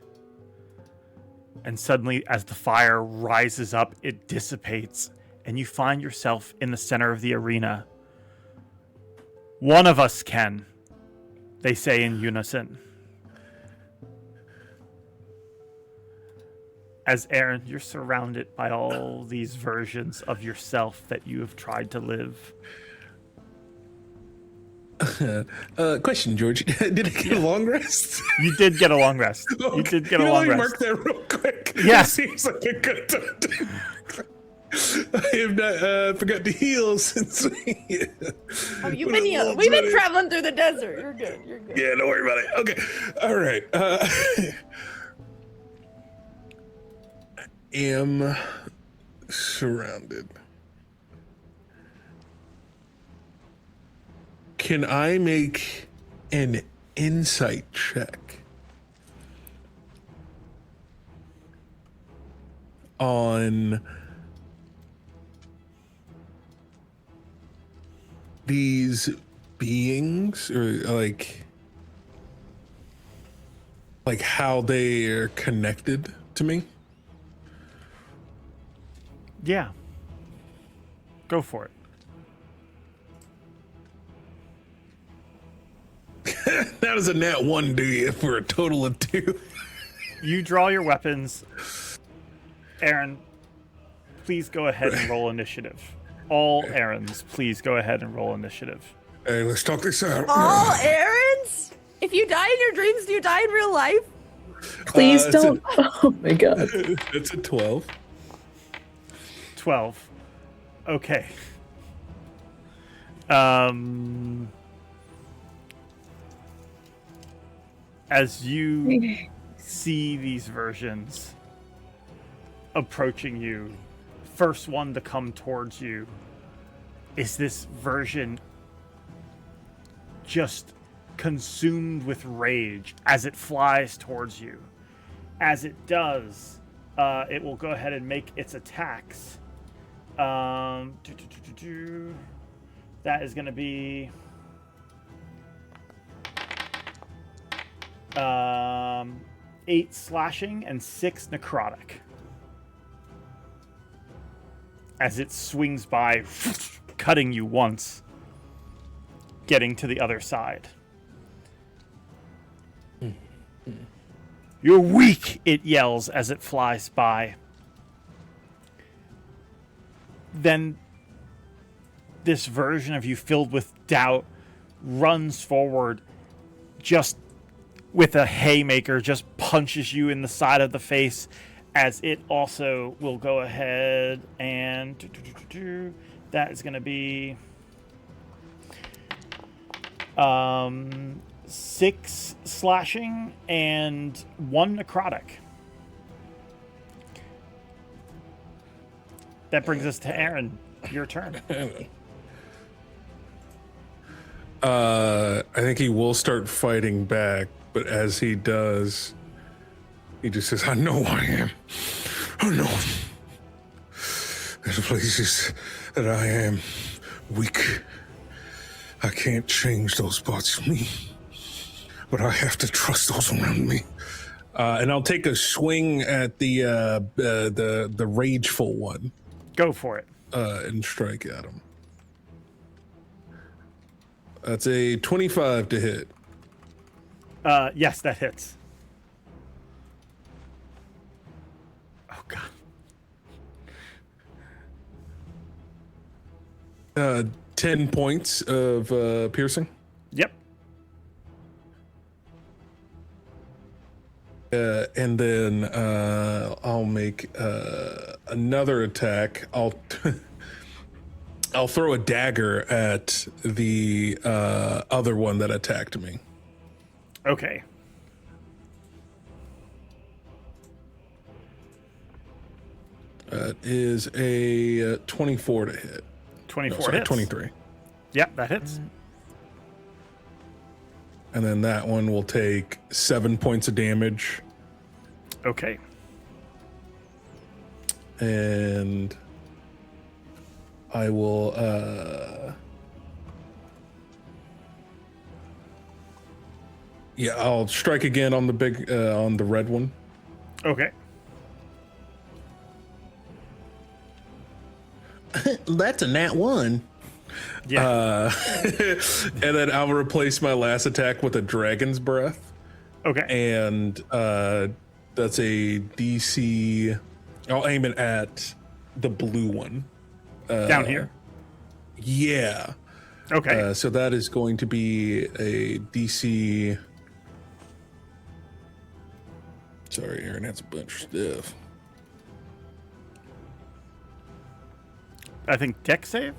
And suddenly, as the fire rises up, it dissipates, and you find yourself in the center of the arena. One of us can, they say in unison. As Aaren, you're surrounded by all these versions of yourself that you have tried to live. Question, George. Did I get a long rest? You did get a long rest. Okay. You did get a long Let me rest. mark that real quick. Yes. It seems like a good time to... I have not forgot to heal since we... Oh, you've been healing. We've been traveling through the desert. You're good. You're good. Yeah, don't worry about it. Okay. All right. I am surrounded. Can I make an insight check on these beings, or like how they are connected to me? Yeah. Go for it. That was a nat 1, do you, for a total of 2. You draw your weapons. Aaren, please go ahead and roll initiative. All Aarons, please go ahead and roll initiative. Hey, let's talk this out. All errands? If you die in your dreams, do you die in real life? Please don't. Oh my god. It's a 12. 12. Okay. As you see these versions approaching you, first one to come towards you is this version just consumed with rage as it flies towards you. As it does, it will go ahead and make its attacks. That is going to be 8 slashing and 6 necrotic. As it swings by, cutting you once, getting to the other side. You're weak, it yells as it flies by. Then this version of you filled with doubt runs forward, just with a haymaker, just punches you in the side of the face, as it also will go ahead and that is going to be 6 slashing and 1 necrotic. That brings us to Aaren. Your turn. I think he will start fighting back, but as he does, he just says, I know I am. I know. There's places that I am weak. I can't change those parts of me, but I have to trust those around me. And I'll take a swing at the rageful one. Go for it. And strike at him. That's a 25 to hit. Yes, that hits. Oh, God. 10 points of piercing. Yep. And then I'll make another attack. I'll throw a dagger at the other one that attacked me. Okay. That is a 24 to hit. 24 no, sorry, hits. 23. Yep, that hits. And then that one will take 7 points of damage. Okay. And I will I'll strike again on the big on the red one. Okay. That's a nat 1. Yeah. And then I'll replace my last attack with a dragon's breath. Okay. And that's a DC. I'll aim it at the blue one. Down here? Yeah. Okay. So that is going to be a DC. Sorry, Aaren, that's a bunch of stuff. I think deck save?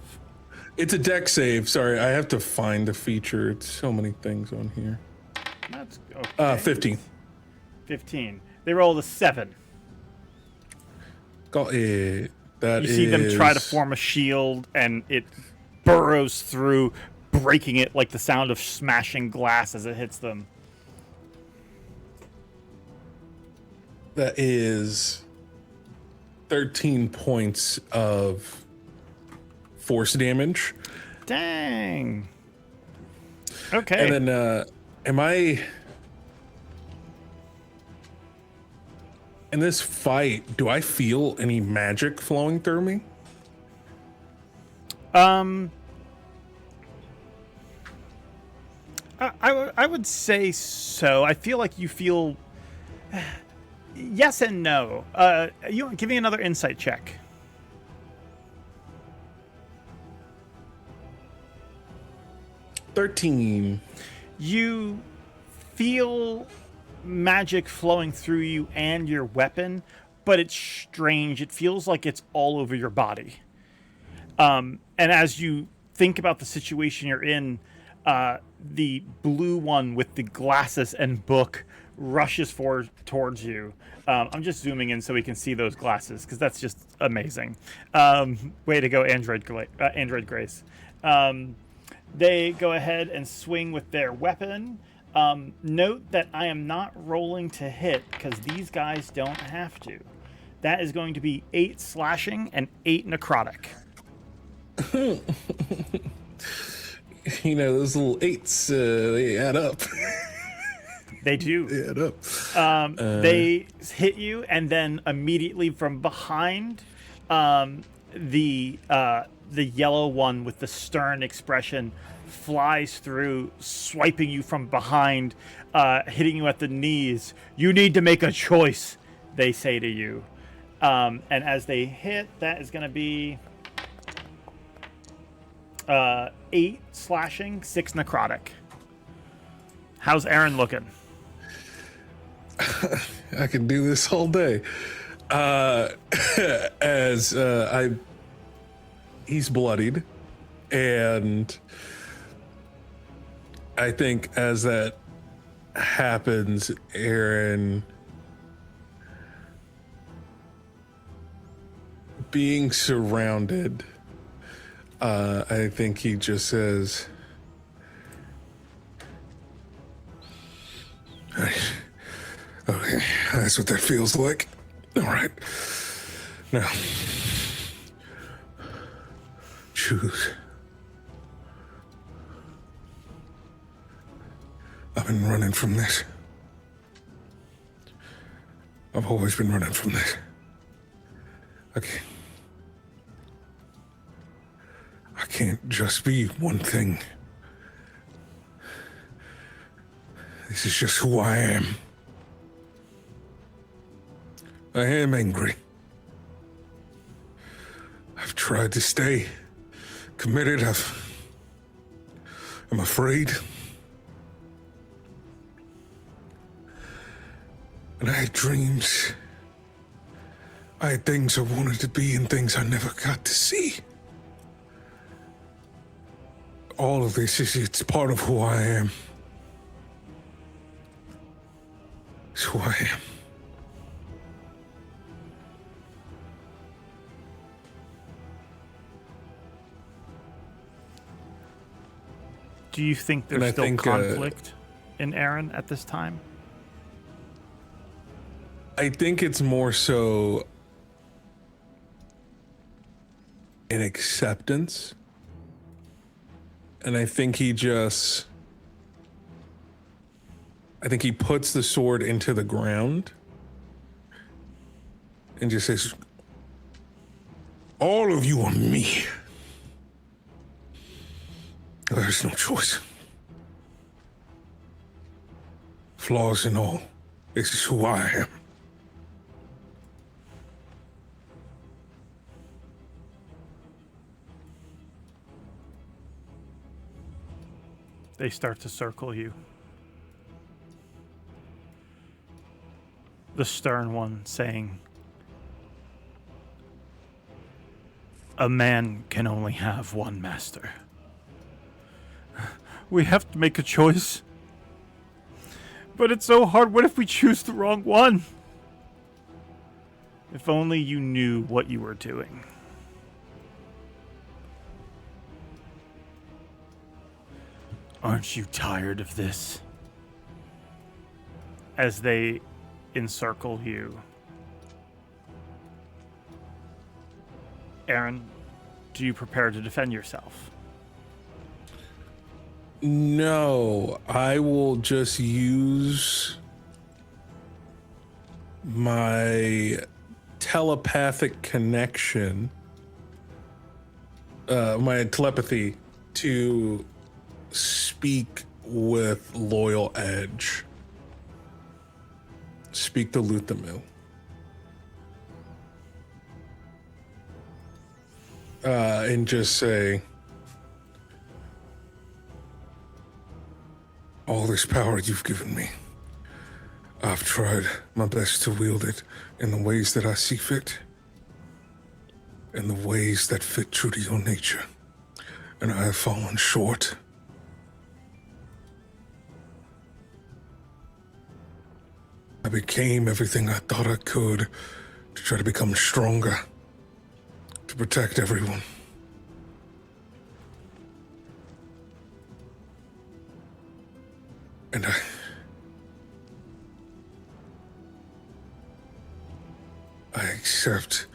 It's a deck save. Sorry, I have to find the feature. It's so many things on here. That's okay. 15. 15. They rolled a 7. That You see them try to form a shield, and it burrows through, breaking it like the sound of smashing glass as it hits them. That is 13 points of force damage. Dang. Okay. And then, am I... In this fight, do I feel any magic flowing through me? I would say so. I feel like you feel... Yes and no. You give me another insight check. 13. You feel magic flowing through you and your weapon, but it's strange. It feels like it's all over your body. And as you think about the situation you're in, the blue one with the glasses and book rushes forward towards you. I'm just zooming in so we can see those glasses, because that's just amazing. Way to go, Android Grace. They go ahead and swing with their weapon. Note that I am not rolling to hit, because these guys don't have to. That is going to be 8 slashing and 8 necrotic. You know, those little 8s, they add up. They do. Add up. They hit you, and then immediately from behind, the yellow one with the stern expression flies through, swiping you from behind, hitting you at the knees. You need to make a choice, they say to you. And as they hit, that is going to be 8 slashing, 6 necrotic. How's Aaren looking? I can do this all day. He's bloodied, and I think as that happens, Aaren, being surrounded, I think he just says, okay, that's what that feels like. All right. Now, choose. I've been running from this. I've always been running from this. Okay. I can't just be one thing. This is just who I am. I am angry. I've tried to stay committed. I'm afraid. And I had dreams. I had things I wanted to be and things I never got to see. All of this it's part of who I am. It's who I am. Do you think there's still conflict in Aaren at this time? I think it's more so an acceptance. And I think he puts the sword into the ground and just says, all of you are me. There's no choice. Flaws and all. This is who I am. They start to circle you. The stern one saying, a man can only have one master. We have to make a choice. But it's so hard. What if we choose the wrong one? If only you knew what you were doing. Aren't you tired of this? As they encircle you. Aaren, do you prepare to defend yourself? No, I will just use my telepathic connection, my telepathy, to speak with Loyal Edge. Speak to Luthamill. And just say, all this power you've given me, I've tried my best to wield it in the ways that I see fit, in the ways that fit true to your nature, and I have fallen short. I became everything I thought I could to try to become stronger, to protect everyone. And I accept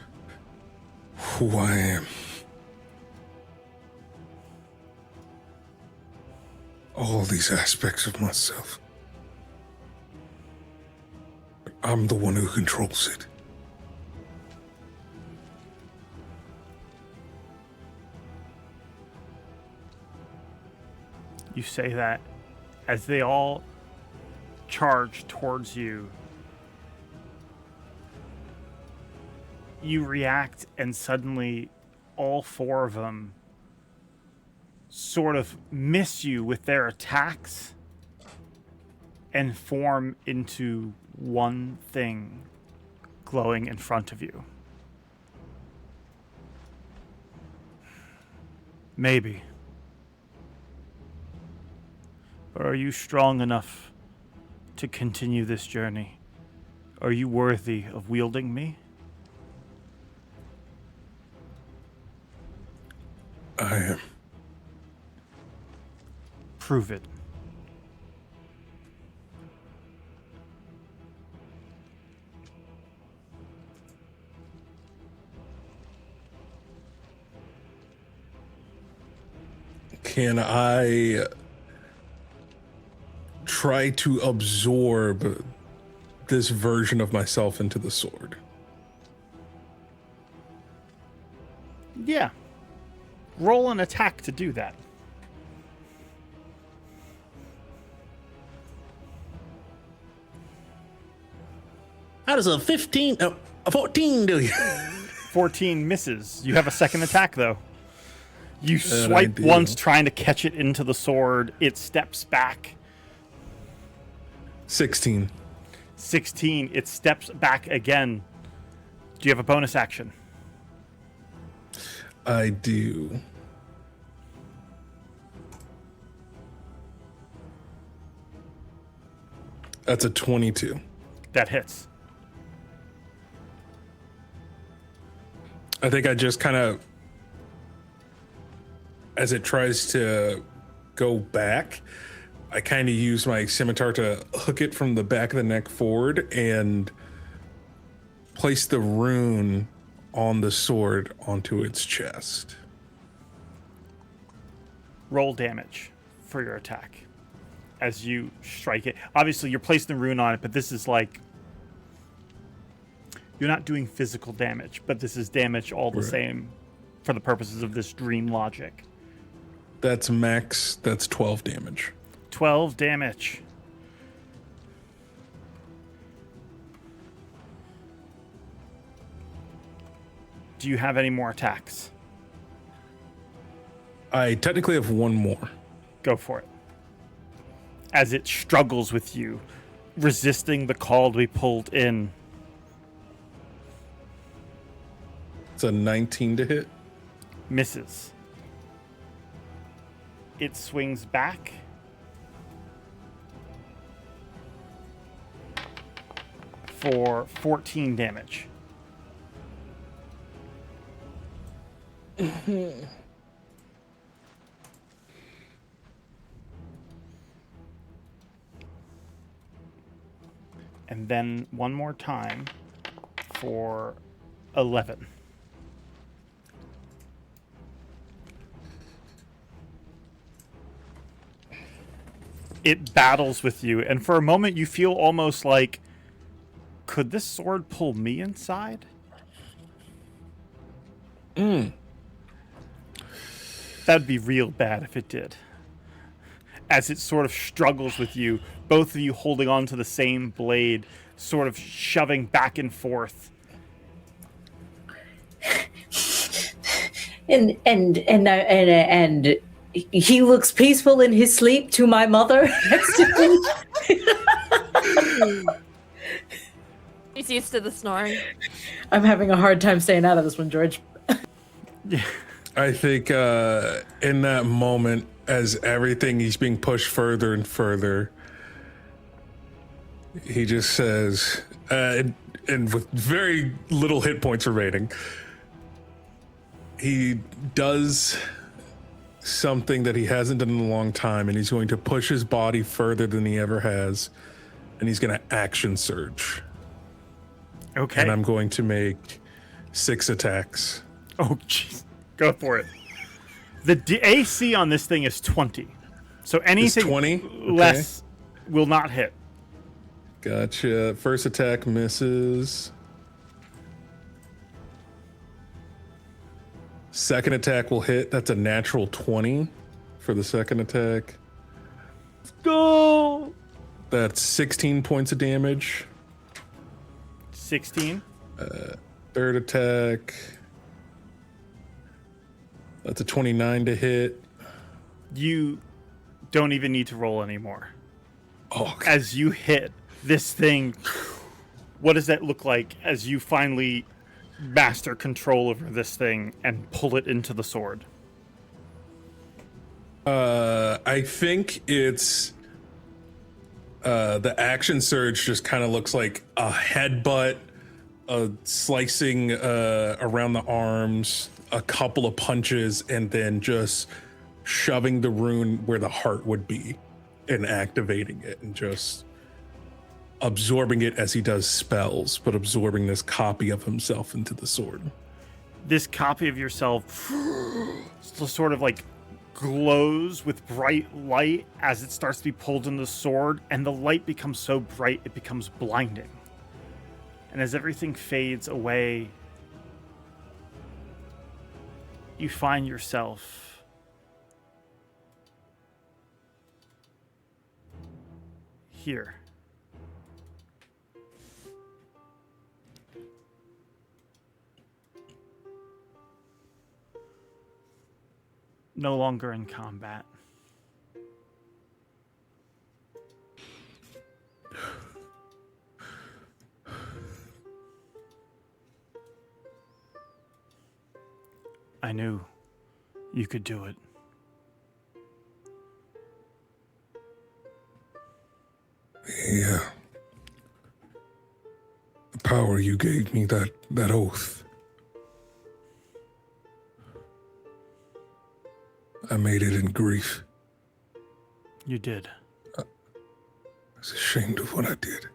who I am. All these aspects of myself. I'm the one who controls it. You say that as they all charge towards you. You react, and suddenly all four of them sort of miss you with their attacks and form into one thing glowing in front of you. Maybe. But are you strong enough to continue this journey? Are you worthy of wielding me? I am. Prove it. Can I try to absorb this version of myself into the sword? Yeah. Roll an attack to do that. How does a 14 do you? 14 misses. You have a second attack, though. You That swipe I do. once, trying to catch it into the sword. It steps back. 16. 16. It steps back again. Do you have a bonus action? I do. That's a 22. That hits. I think I just kind of, as it tries to go back, I kind of use my scimitar to hook it from the back of the neck forward and place the rune on the sword onto its chest. Roll damage for your attack as you strike it. Obviously, you're placing the rune on it, but this is like... You're not doing physical damage, but this is damage all the Right. same for the purposes of this dream logic. That's max, that's 12 damage. 12 damage. Do you have any more attacks? I technically have one more. Go for it. As it struggles with you, resisting the call to be pulled in. It's a 19 to hit. Misses. It swings back. For 14 damage. And then one more time for 11. It battles with you, and for a moment you feel almost like, could this sword pull me inside? That'd be real bad if it did. As it sort of struggles with you, both of you holding on to the same blade, sort of shoving back and forth. And he looks peaceful in his sleep to my mother next to me. He's used to the snoring. I'm having a hard time staying out of this one, George. I think in that moment, as everything, he's being pushed further and further, he just says, and with very little hit points remaining, he does something that he hasn't done in a long time, and he's going to push his body further than he ever has, and he's going to action surge. Okay. And I'm going to make 6 attacks. Oh, jeez. Go for it. The AC on this thing is 20. So anything 20? less will not hit. Gotcha. First attack misses. Second attack will hit. That's a natural 20 for the second attack. Let's go. That's 16 points of damage. 16. Third attack. That's a 29 to hit. You don't even need to roll anymore. Oh, As you hit this thing, what does that look like as you finally master control over this thing and pull it into the sword? I think it's the action surge just kind of looks like a headbutt, a slicing around the arms, a couple of punches, and then just shoving the rune where the heart would be and activating it and just absorbing it as he does spells, but absorbing this copy of himself into the sword. This copy of yourself sort of like glows with bright light as it starts to be pulled in the sword, and the light becomes so bright it becomes blinding. And as everything fades away, you find yourself here. No longer in combat. I knew you could do it. Yeah. The power you gave me, that oath. I made it in grief. You did. I was ashamed of what I did.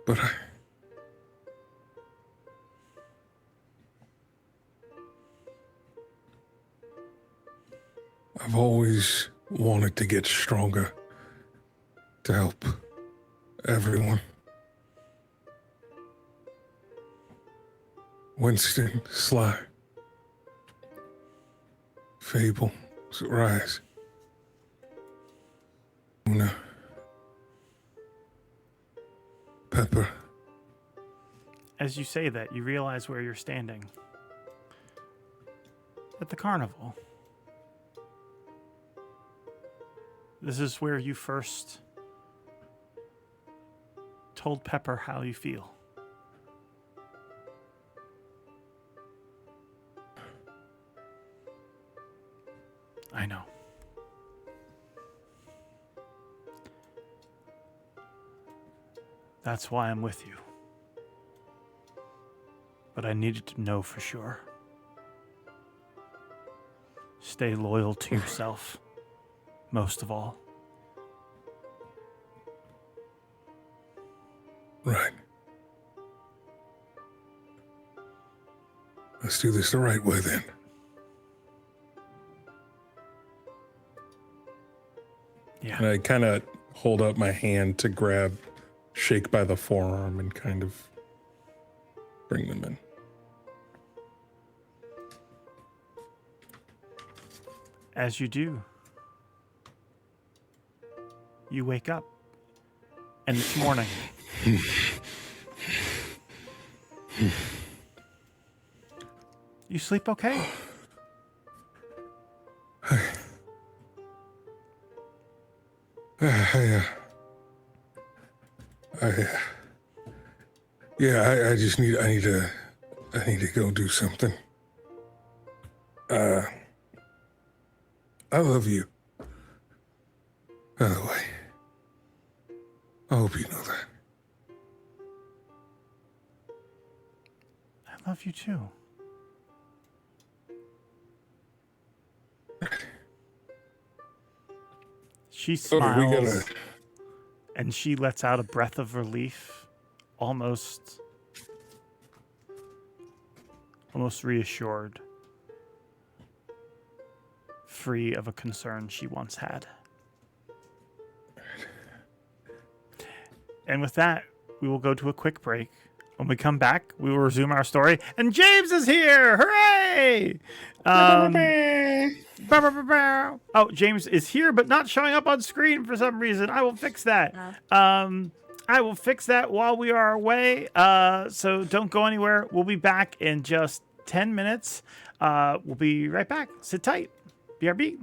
But I've always wanted to get stronger, to help everyone. Winston, Sly, Fable, Zoraius, Una, Pepper. As you say that, you realize where you're standing. At the carnival. This is where you first told Pepper how you feel. I know. That's why I'm with you. But I needed to know for sure. Stay loyal to yourself, most of all. Right. Let's do this the right way then. Yeah. And I kind of hold up my hand to grab Shake by the forearm and kind of bring them in. As you do, you wake up, and it's morning. You sleep okay? I just need to go do something. I love you. By the way, I hope you know that. I love you too. She smiles, and she lets out a breath of relief, almost reassured. free of a concern she once had. And with that, we will go to a quick break. When we come back, we will resume our story. And James is here! Hooray! Oh, James is here, but not showing up on screen for some reason. I will fix that. I will fix that while we are away. So don't go anywhere. We'll be back in just 10 minutes. We'll be right back. Sit tight. BRB.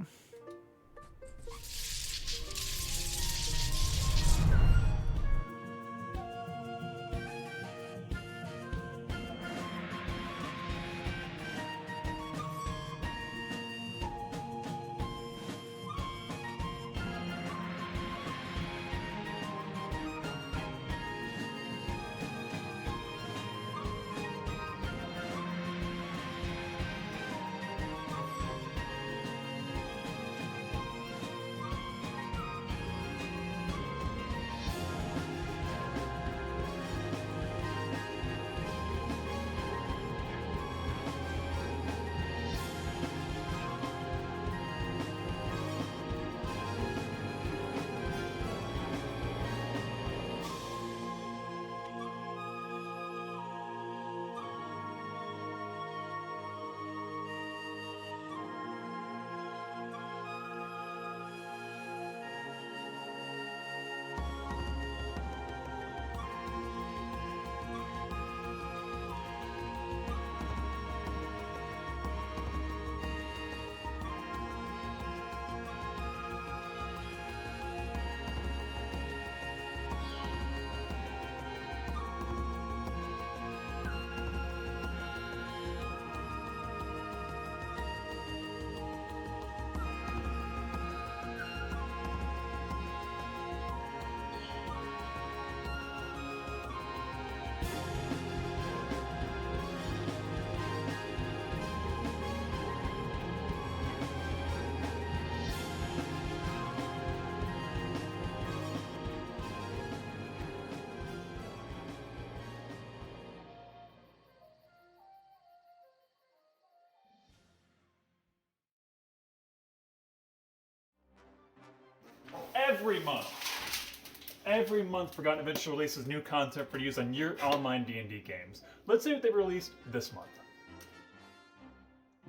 Every month, Forgotten Adventure releases new content for use on your online D&D games. Let's see what they released this month.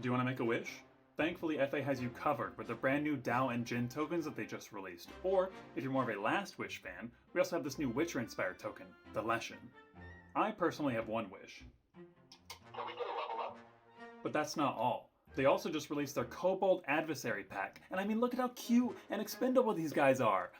Do you want to make a wish? Thankfully, FA has you covered with the brand new Dao and Jin tokens that they just released. Or, if you're more of a Last Wish fan, we also have this new Witcher-inspired token, the Leshen. I personally have one wish. Can we get a level up? But that's not all. They also just released their Kobold Adversary Pack, and I mean, look at how cute and expendable these guys are.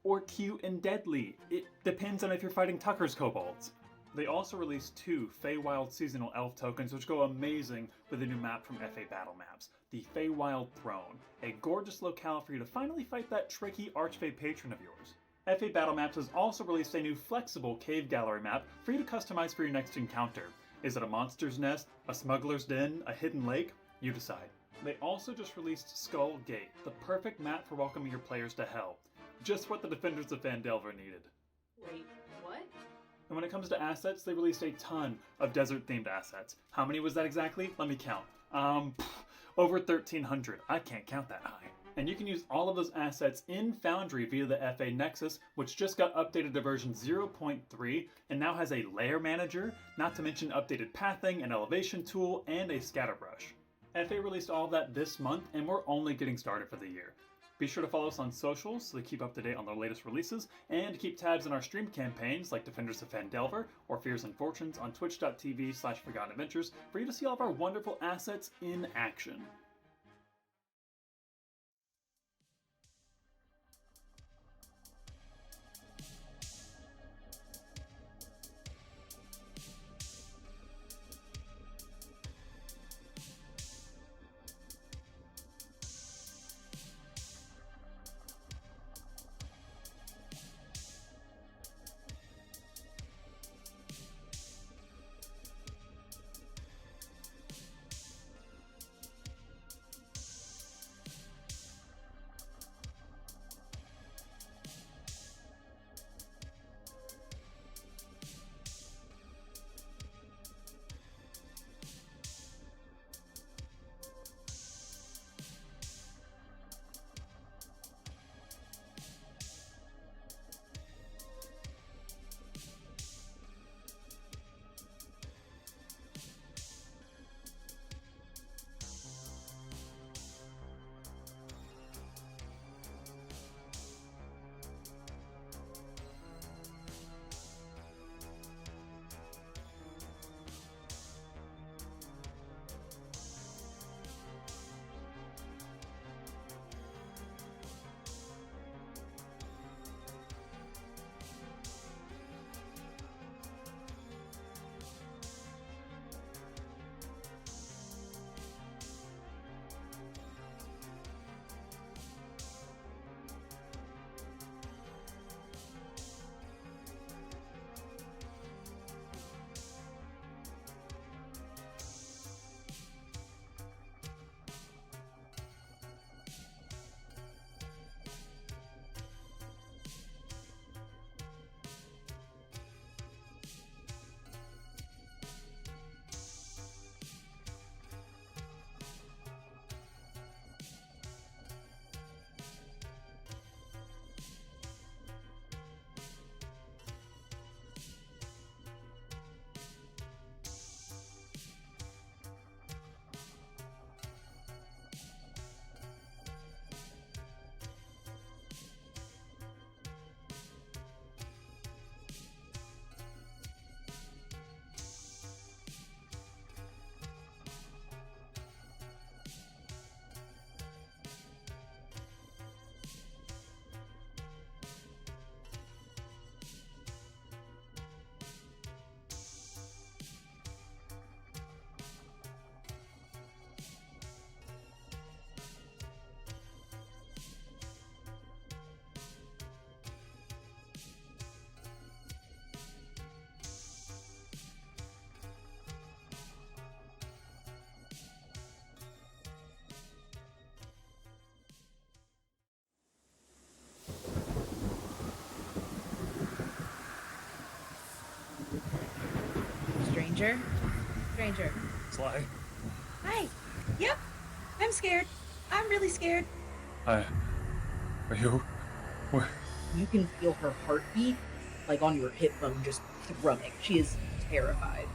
Or cute and deadly. It depends on if you're fighting Tucker's kobolds. They also released 2 Feywild Seasonal Elf tokens, which go amazing with a new map from FA Battle Maps, the Feywild Throne, a gorgeous locale for you to finally fight that tricky Archfey patron of yours. FA Battle Maps has also released a new flexible cave gallery map for you to customize for your next encounter. Is it a monster's nest, a smuggler's den, a hidden lake? You decide. They also just released Skull Gate, the perfect map for welcoming your players to hell. Just what the Defenders of Phandelver needed. Wait, what? And when it comes to assets, they released a ton of desert-themed assets. How many was that exactly? Let me count. Over 1,300. I can't count that high. And you can use all of those assets in Foundry via the FA Nexus, which just got updated to version 0.3 and now has a layer manager, not to mention updated pathing, an elevation tool, and a scatterbrush. FA released all of that this month, and we're only getting started for the year. Be sure to follow us on socials so to keep up to date on their latest releases, and keep tabs on our stream campaigns like Defenders of Phandelver or Fears and Fortunes on twitch.tv/Forgotten Adventures for you to see all of our wonderful assets in action. stranger. Stranger. Sly. Hi. Yep. I'm scared. I'm really scared. Are you? Where? You can feel her heartbeat, like on your hip bone, just thrumming. She is terrified.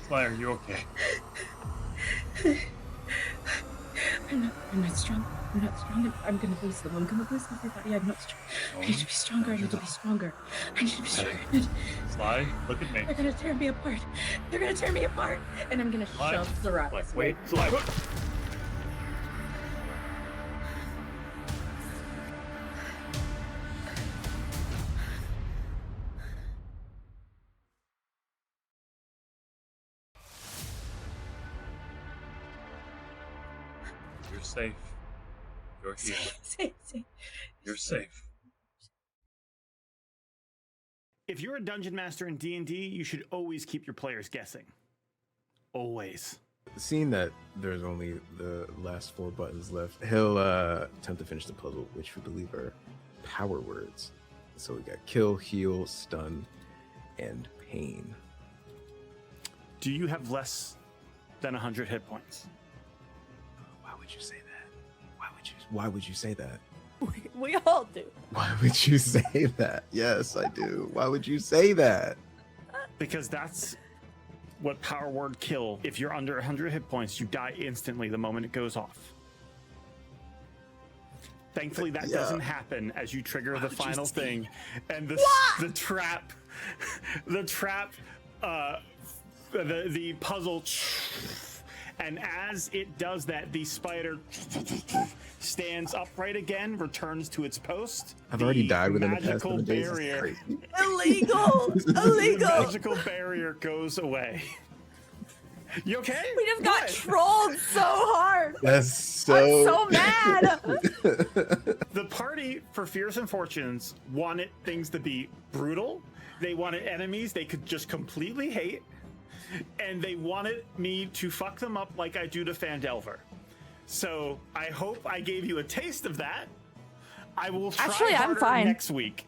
Sly, are you okay? I'm not strong. I'm not strong. I'm gonna lose them. I'm gonna lose everybody. I'm not strong. I need to be stronger. I need to be stronger. I need to be stronger. Sly, look at me. They're gonna tear me apart. They're gonna tear me apart. And I'm gonna Sly. shove Zoraius. Wait, Sly. You're safe. You're here. Safe. You're safe. If you're a dungeon master in D&D, you should always keep your players guessing. Always. Seeing that there's only the last 4 buttons left, he'll attempt to finish the puzzle, which we believe are power words. So we got kill, heal, stun, and pain. Do you have less than 100 hit points? Why would you say that? Why would you say that? We all do. Why would you say that? Yes, I do. Why would you say that? Because that's what power word kill. If you're under 100 hit points, you die instantly the moment it goes off. Thankfully, that doesn't happen as you trigger the final thing, and the trap, the puzzle. And as it does that, the spider stands upright again, returns to its post. I've already died within the past 7 days. Barrier, Illegal! the magical barrier goes away. You okay? We just got What? trolled so hard. That's so. I'm so mad. The party, for Fears and Fortunes, wanted things to be brutal. They wanted enemies they could just completely hate. And they wanted me to fuck them up like I do to Fandelver. So I hope I gave you a taste of that. I will try Actually, I'm harder fine. next week.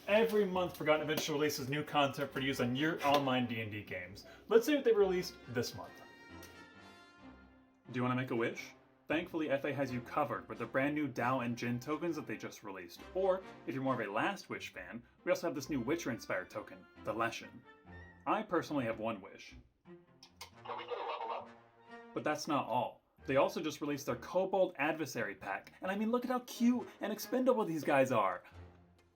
every month Forgotten Adventure releases new content for use on your online D&D games. Let's see what they released this month. Do you want to make a wish? Thankfully, FA has you covered with the brand new Dao and Jin tokens that they just released. Or, if you're more of a Last Wish fan, we also have this new Witcher-inspired token, the Leshen. I personally have one wish. Can we get a level up? But that's not all. They also just released their Kobold Adversary pack, and I mean, look at how cute and expendable these guys are.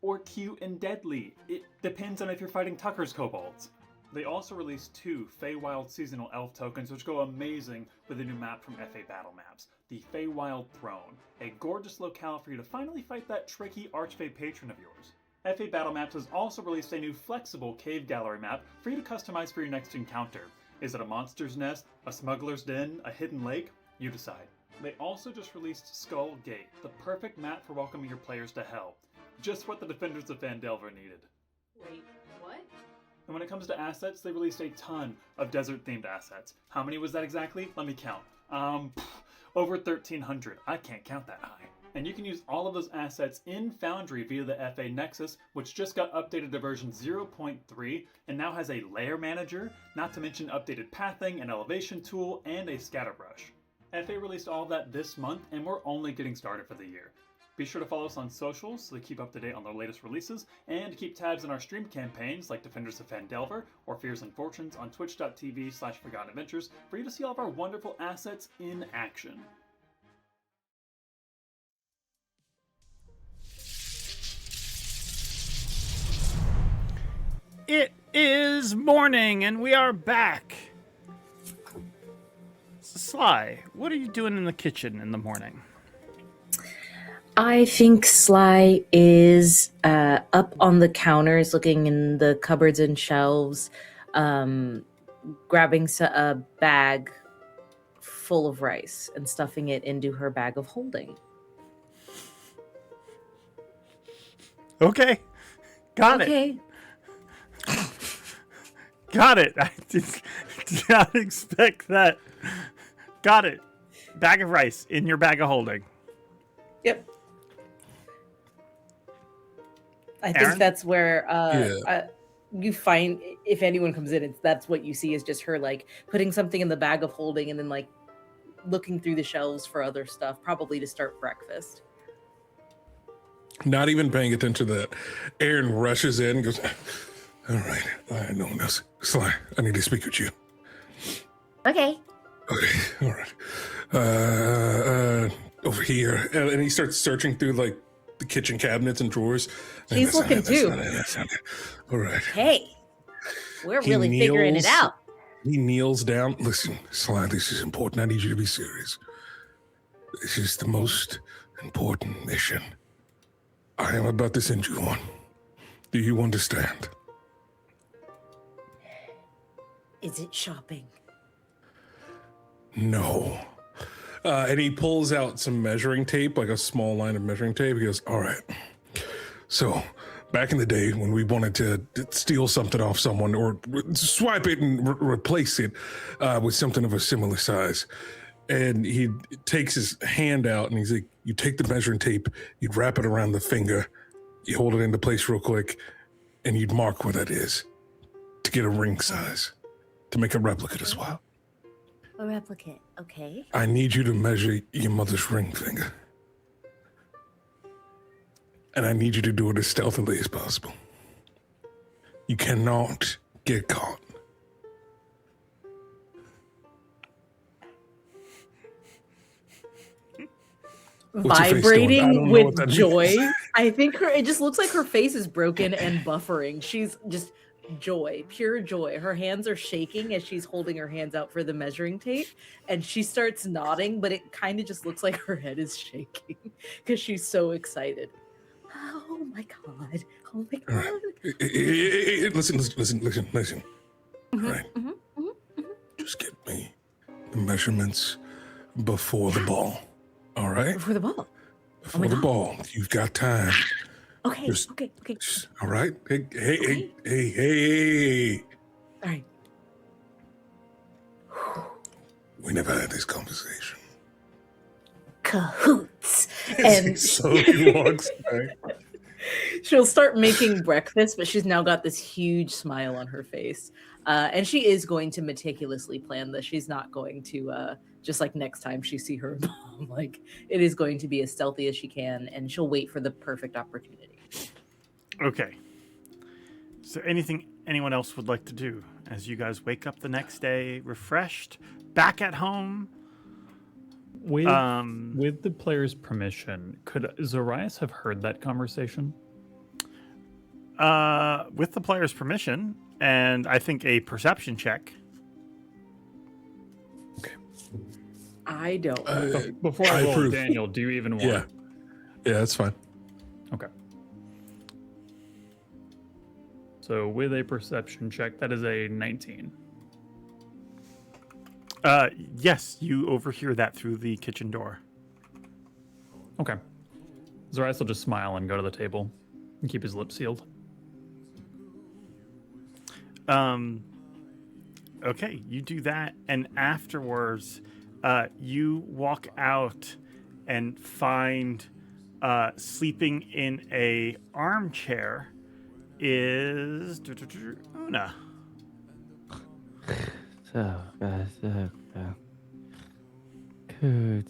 Or cute and deadly. It depends on if you're fighting Tucker's kobolds. They also released 2 Feywild Seasonal Elf tokens, which go amazing with a new map from FA Battle Maps, the Feywild Throne, a gorgeous locale for you to finally fight that tricky Archfey patron of yours. FA Battle Maps has also released a new flexible cave gallery map for you to customize for your next encounter. Is it a monster's nest, a smuggler's den, a hidden lake? You decide. They also just released Skull Gate, the perfect map for welcoming your players to hell. Just what the Defenders of Phandelver needed. Wait, what? And when it comes to assets, they released a ton of desert-themed assets. How many was that exactly? Let me count. Over 1,300. I can't count that high. And you can use all of those assets in Foundry via the FA Nexus, which just got updated to version 0.3 and now has a layer manager, not to mention updated pathing, an elevation tool, and a scatterbrush. FA released all of that this month, and we're only getting started for the year. Be sure to follow us on socials so to keep up to date on their latest releases, and keep tabs on our stream campaigns like Defenders of Phandelver or Fears and Fortunes on twitch.tv/Forgotten Adventures for you to see all of our wonderful assets in action. It is morning, and we are back. Sly, what are you doing in the kitchen in the morning? I think Sly is up on the counters, looking in the cupboards and shelves, grabbing a bag full of rice and stuffing it into her bag of holding. Okay. Got it. Got it. I did not expect that. Got it. Bag of rice in your bag of holding. Yep. I Aaren? think that's where you find, if anyone comes in, that's what you see is just her like putting something in the bag of holding and then like looking through the shelves for other stuff, probably to start breakfast. Not even paying attention to that. Aaren rushes in and goes, all right, I know this. Sly, I need to speak with you. Okay. Okay, all right. Over here. And he starts searching through like the kitchen cabinets and drawers. He's looking too. All right. Hey, we're really figuring it out. He kneels down. Listen, Sly, this is important. I need you to be serious. This is the most important mission I am about to send you on. Do you understand? Is it shopping? No. And he pulls out some measuring tape, like a small line of measuring tape. He goes, all right. So back in the day when we wanted to steal something off someone or swipe it and replace it with something of a similar size. And he takes his hand out and he's like, you take the measuring tape, you'd wrap it around the finger, you hold it into place real quick, and you'd mark where that is to get a ring size, to make a replicate as well. A replicate, okay. I need you to measure your mother's ring finger. And I need you to do it as stealthily as possible. You cannot get caught. Vibrating with joy. I think it just looks like her face is broken and buffering. She's just joy, pure joy. Her hands are shaking as she's holding her hands out for the measuring tape, and she starts nodding, but it kind of just looks like her head is shaking because she's so excited. Oh my god. Oh my god. Right. Listen. Mm-hmm, All right. Just get me the measurements before the ball. All right? Before the ball. Before the ball. You've got time. Okay. Okay. All right? Hey. All right. We never had this conversation. Cahoots. And so he walks back. She'll start making breakfast, but she's now got this huge smile on her face. And she is going to meticulously plan this. She's not going to just like next time she see her mom. Like it is going to be as stealthy as she can, and she'll wait for the perfect opportunity. Okay. So anything anyone else would like to do as you guys wake up the next day refreshed, back at home? With the player's permission, could Zoraius have heard that conversation? With the player's permission, and I think a perception check. Okay. I don't. Before I roll, approve. Daniel, do you even want? Yeah, that's fine. Okay. So with a perception check, that is a 19. Yes, you overhear that through the kitchen door. Okay. Zoraius will just smile and go to the table and keep his lips sealed. Okay, you do that, and afterwards, you walk out and find sleeping in a armchair is Una. So, good.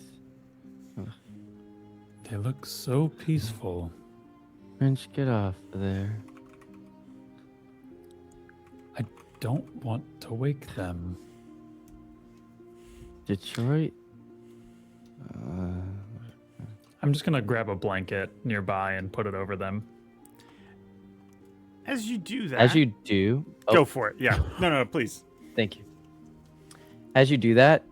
They look so peaceful. French, get off there. I don't want to wake them. Detroit. I'm just gonna grab a blanket nearby and put it over them. As you do that, As you do, go for it. Yeah, no, please. Thank you. As you do that,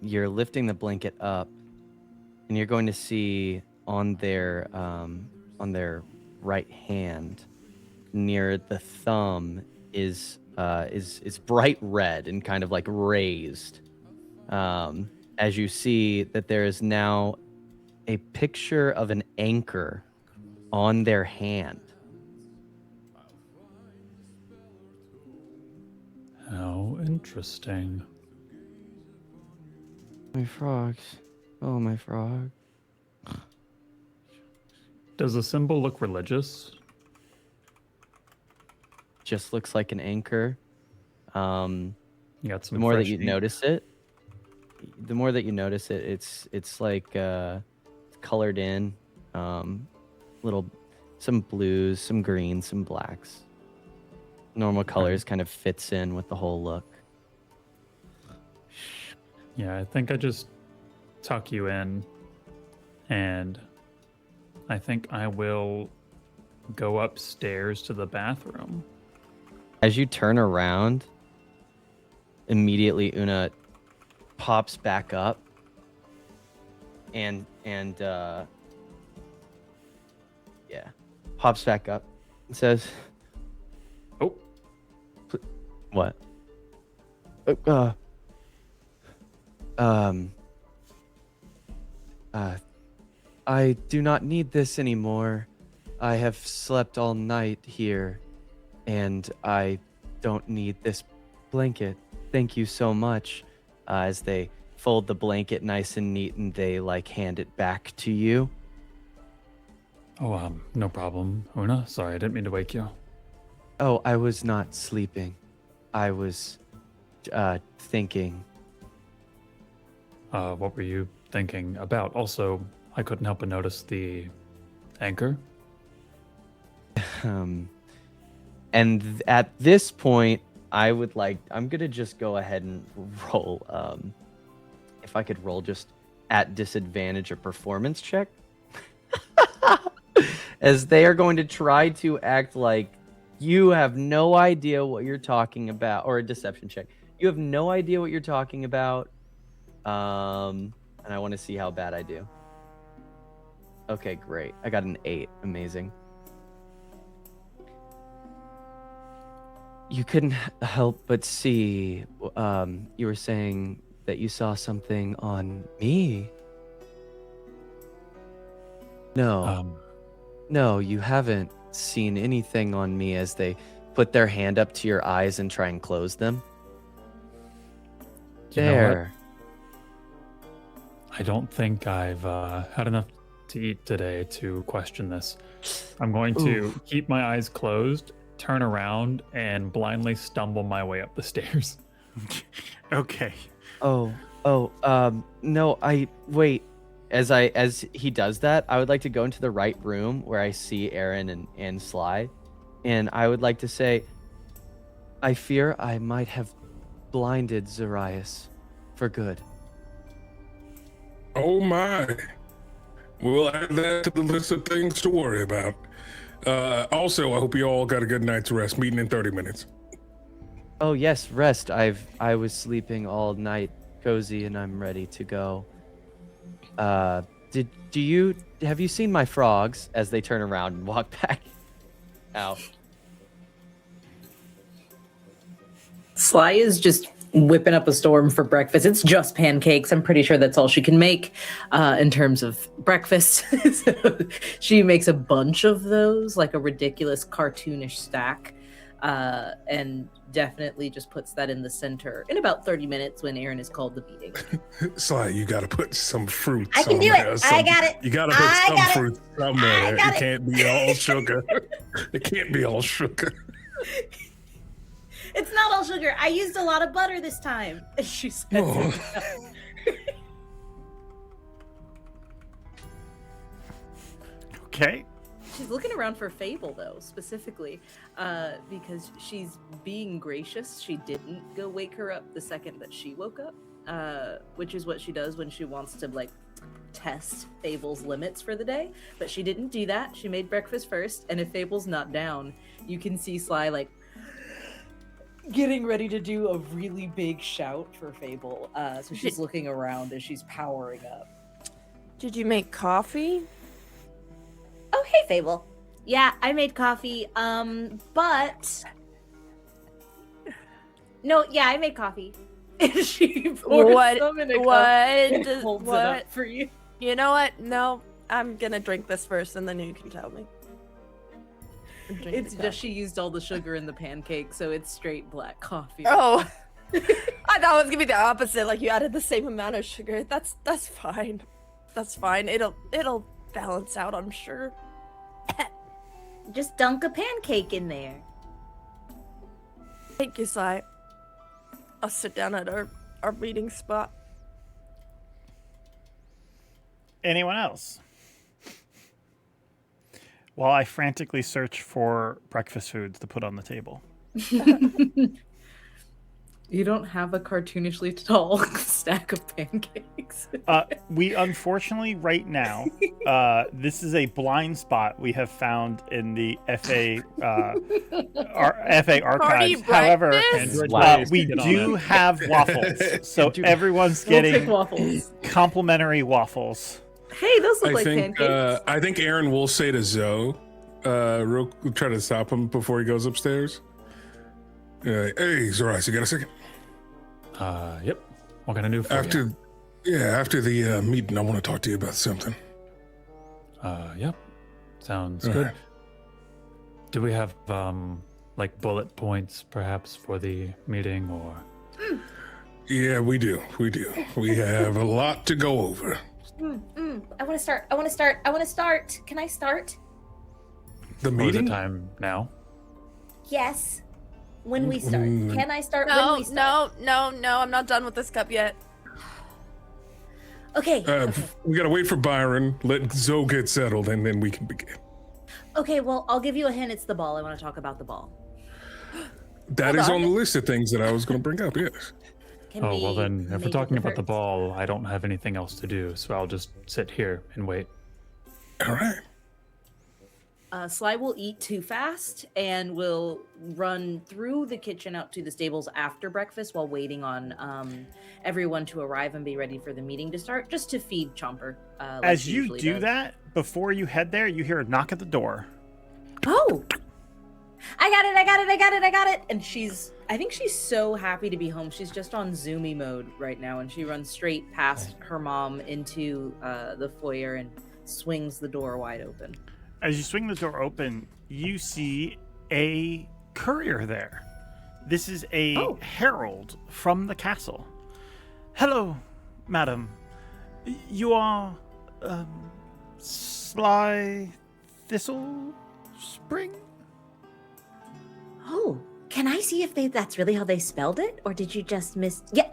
you're lifting the blanket up, and you're going to see on their right hand, near the thumb, is bright red and kind of like raised. As you see that there is now a picture of an anchor on their hand. How interesting. My frogs. Oh, my frog. Does the symbol look religious? Just looks like an anchor. You got some The more that fresh you meat? notice it, it's like colored in, some blues, some greens, some blacks. Normal colors kind of fits in with the whole look. Yeah, I think I just tuck you in, and I think I will go upstairs to the bathroom. As you turn around, immediately Una pops back up and pops back up and says, Oh, "What? I do not need this anymore. I have slept all night here, and I don't need this blanket. Thank you so much." As they fold the blanket nice and neat, and they like hand it back to you. No problem, Una. Sorry, I didn't mean to wake you. Oh, I was not sleeping. I was thinking. What were you thinking about? Also, I couldn't help but notice the anchor. And at this point, I'm gonna just go ahead and roll. If I could roll just at disadvantage a performance check, as they are going to try to act like you have no idea what you're talking about, or a deception check. You have no idea what you're talking about, and I want to see how bad I do. Okay, great. I got an 8. Amazing. You couldn't help but see, you were saying that you saw something on me. No. No, you haven't seen anything on me, as they put their hand up to your eyes and try and close them. You know what? There. I don't think I've had enough to eat today to question this. I'm going to keep my eyes closed, turn around, and blindly stumble my way up the stairs. Okay. No, wait. As he does that, I would like to go into the right room where I see Aaren and Sly, and I would like to say, I fear I might have blinded Zoraius for good. Oh my. We'll add that to the list of things to worry about. Also, I hope you all got a good night's rest. Meeting in 30 minutes. Oh yes, rest. I was sleeping all night, cozy, and I'm ready to go. Have you seen my frogs as they turn around and walk back out? Sly is just whipping up a storm for breakfast. It's just pancakes. I'm pretty sure that's all she can make in terms of breakfast. So she makes a bunch of those, like a ridiculous cartoonish stack, and definitely just puts that in the center in about 30 minutes when Aaren is called the meeting. Sly, you gotta put some fruit. I can do it. I got it. You gotta put some fruit somewhere. It can't be all sugar. It can't be all sugar. It's not all sugar. I used a lot of butter this time. She says Okay. She's looking around for Fable, though, specifically, because she's being gracious. She didn't go wake her up the second that she woke up, which is what she does when she wants to, like, test Fable's limits for the day. But she didn't do that. She made breakfast first, and if Fable's not down, you can see Sly, like, getting ready to do a really big shout for Fable. So she's looking around as she's powering up. Did you make coffee? Oh, hey, Fable. Yeah, I made coffee. But no, yeah, I made coffee. She pours some in a cup and What? holds it What? up for you. You know what? No, I'm gonna drink this first, and then you can tell me. It's just she used all the sugar in the pancake, so it's straight black coffee. Oh, I thought it was gonna be the opposite. Like you added the same amount of sugar. That's fine. That's fine. It'll balance out, I'm sure. Just dunk a pancake in there. Thank you, Sai. I'll sit down at our meeting spot. Anyone else? While I frantically search for breakfast foods to put on the table. You don't have a cartoonishly tall stack of pancakes. We unfortunately, right now, this is a blind spot we have found in the FA FA archives. However, we do have waffles, so everyone's getting waffles. complimentary waffles. Hey, those look like pancakes. I think Aaren will say to Zoe, try to stop him before he goes upstairs. Hey, Zoraius, you got a second? Yep. What can I do for you? After the meeting, I want to talk to you about something. Yep. Sounds All good. right. Do we have, like bullet points perhaps for the meeting or? Yeah, we do. We have a lot to go over. I want to start. Can I start? The Or is meeting? it time now? Yes. When we start. Can I start No, when we start? no, I'm not done with this cup yet. Okay. We gotta wait for Byron, let Zoe get settled, and then we can begin. Okay, well, I'll give you a hint. It's the ball. I want to talk about the ball. That is on the list of things that I was gonna bring up, yes. Can Oh, we well then, if make we're talking it about the first? ball, I don't have anything else to do, so I'll just sit here and wait. All right. Sly will eat too fast and will run through the kitchen out to the stables after breakfast while waiting on everyone to arrive and be ready for the meeting to start, just to feed Chomper. Like As he you usually do does. that, before you head there, you hear a knock at the door. Oh! I got it! And I think she's so happy to be home. She's just on Zoomy mode right now, and she runs straight past her mom into the foyer and swings the door wide open. As you swing the door open, you see a courier there. This is a herald from the castle. Hello, madam. You are Sly Thistle Spring? Oh, can I see if that's really how they spelled it, or did you just miss? Yeah,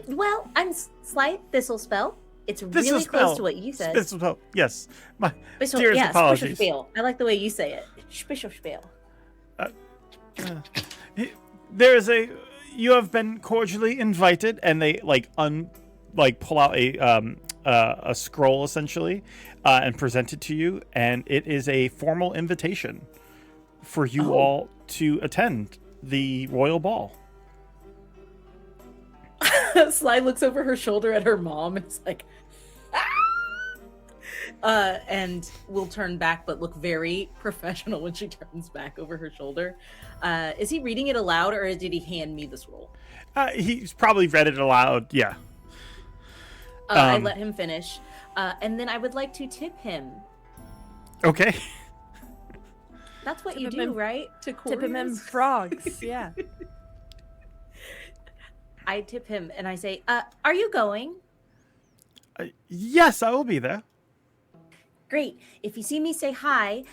well, I'm Sly Thistle Spell. It's really close to what you said. Thistle Spell, yes. My Spell, dearest apologies. Spell. I like the way you say it. Spell. You have been cordially invited, and they pull out a scroll essentially, and present it to you, and it is a formal invitation for you all to attend the royal ball. Sly looks over her shoulder at her mom and is like, and will turn back but look very professional when she turns back over her shoulder. Is he reading it aloud, or did he hand me the scroll? He's probably read it aloud, yeah. I let him finish, and then I would like to tip him. Okay. That's what you do, right? Tip him in frogs, yeah. I tip him and I say, are you going? Yes, I will be there. Great. If you see me, say hi.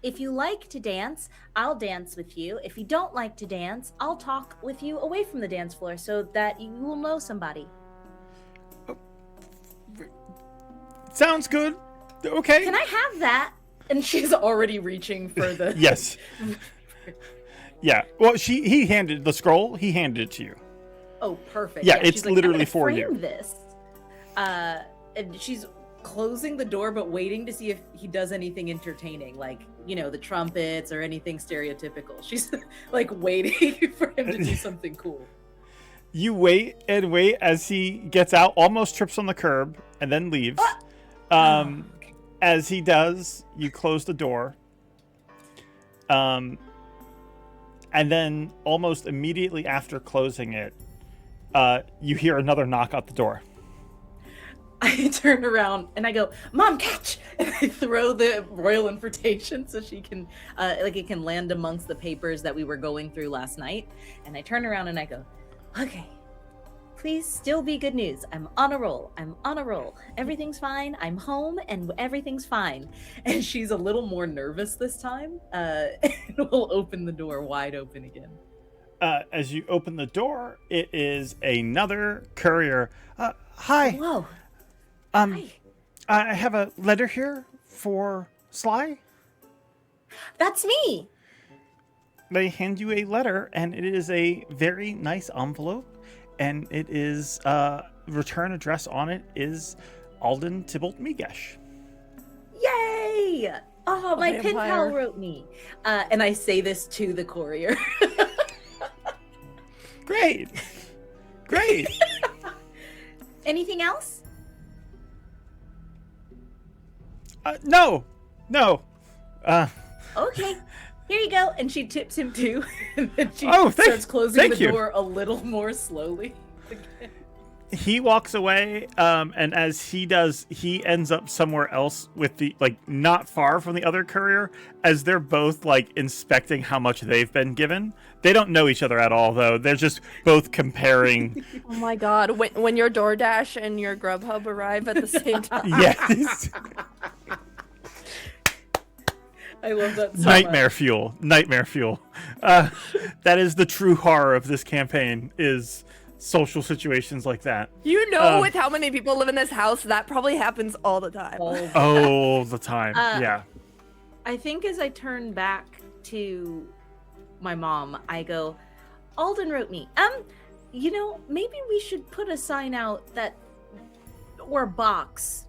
If you like to dance, I'll dance with you. If you don't like to dance, I'll talk with you away from the dance floor so that you will know somebody. Sounds good. Okay. Can I have that? And she's already reaching for the... Yes. Yeah. Well, he handed the scroll. He handed it to you. Oh, perfect. Yeah, it's she's like, literally I'm for frame you. This. And she's closing the door, but waiting to see if he does anything entertaining, like, the trumpets or anything stereotypical. She's like waiting for him to do something cool. You wait and wait as he gets out, almost trips on the curb, and then leaves. As he does, you close the door. And then almost immediately after closing it, you hear another knock at the door. I turn around and I go, Mom, catch! And I throw the royal invitation so she can, it can land amongst the papers that we were going through last night. And I turn around and I go, okay, please still be good news. I'm on a roll. Everything's fine. I'm home and everything's fine. And she's a little more nervous this time. And we'll open the door wide open again. As you open the door, it is another courier. Hi. Whoa. Hi. I have a letter here for Sly. That's me. They hand you a letter, and it is a very nice envelope, and it is return address on it is Alden Tybalt Migesh. Yay! Oh, my pen pal wrote me. And I say this to the courier. Great. Anything else? No. Okay. Here you go. And she tips him too. And then she starts closing the door a little more slowly. He walks away, and as he does, he ends up somewhere else with the, not far from the other courier, as they're both, inspecting how much they've been given. They don't know each other at all, though. They're just both comparing. Oh my god, when your DoorDash and your Grubhub arrive at the same time. Yes. I love that so Nightmare fuel. That is the true horror of this campaign, is social situations like that. With how many people live in this house, that probably happens all the time. All the time. Yeah. I think as I turn back to my mom, I go, Alden wrote me. Maybe we should put a sign out or a box.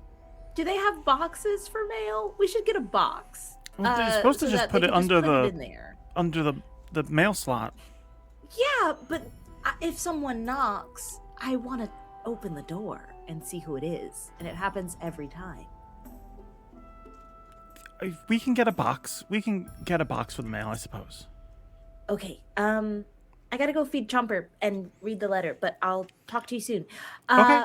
Do they have boxes for mail? We should get a box. Well, they're supposed to just put it under the mail slot. Yeah, but if someone knocks, I want to open the door and see who it is, and it happens every time. We can get a box. We can get a box for the mail, I suppose. Okay. I gotta go feed Chomper and read the letter, but I'll talk to you soon. Okay.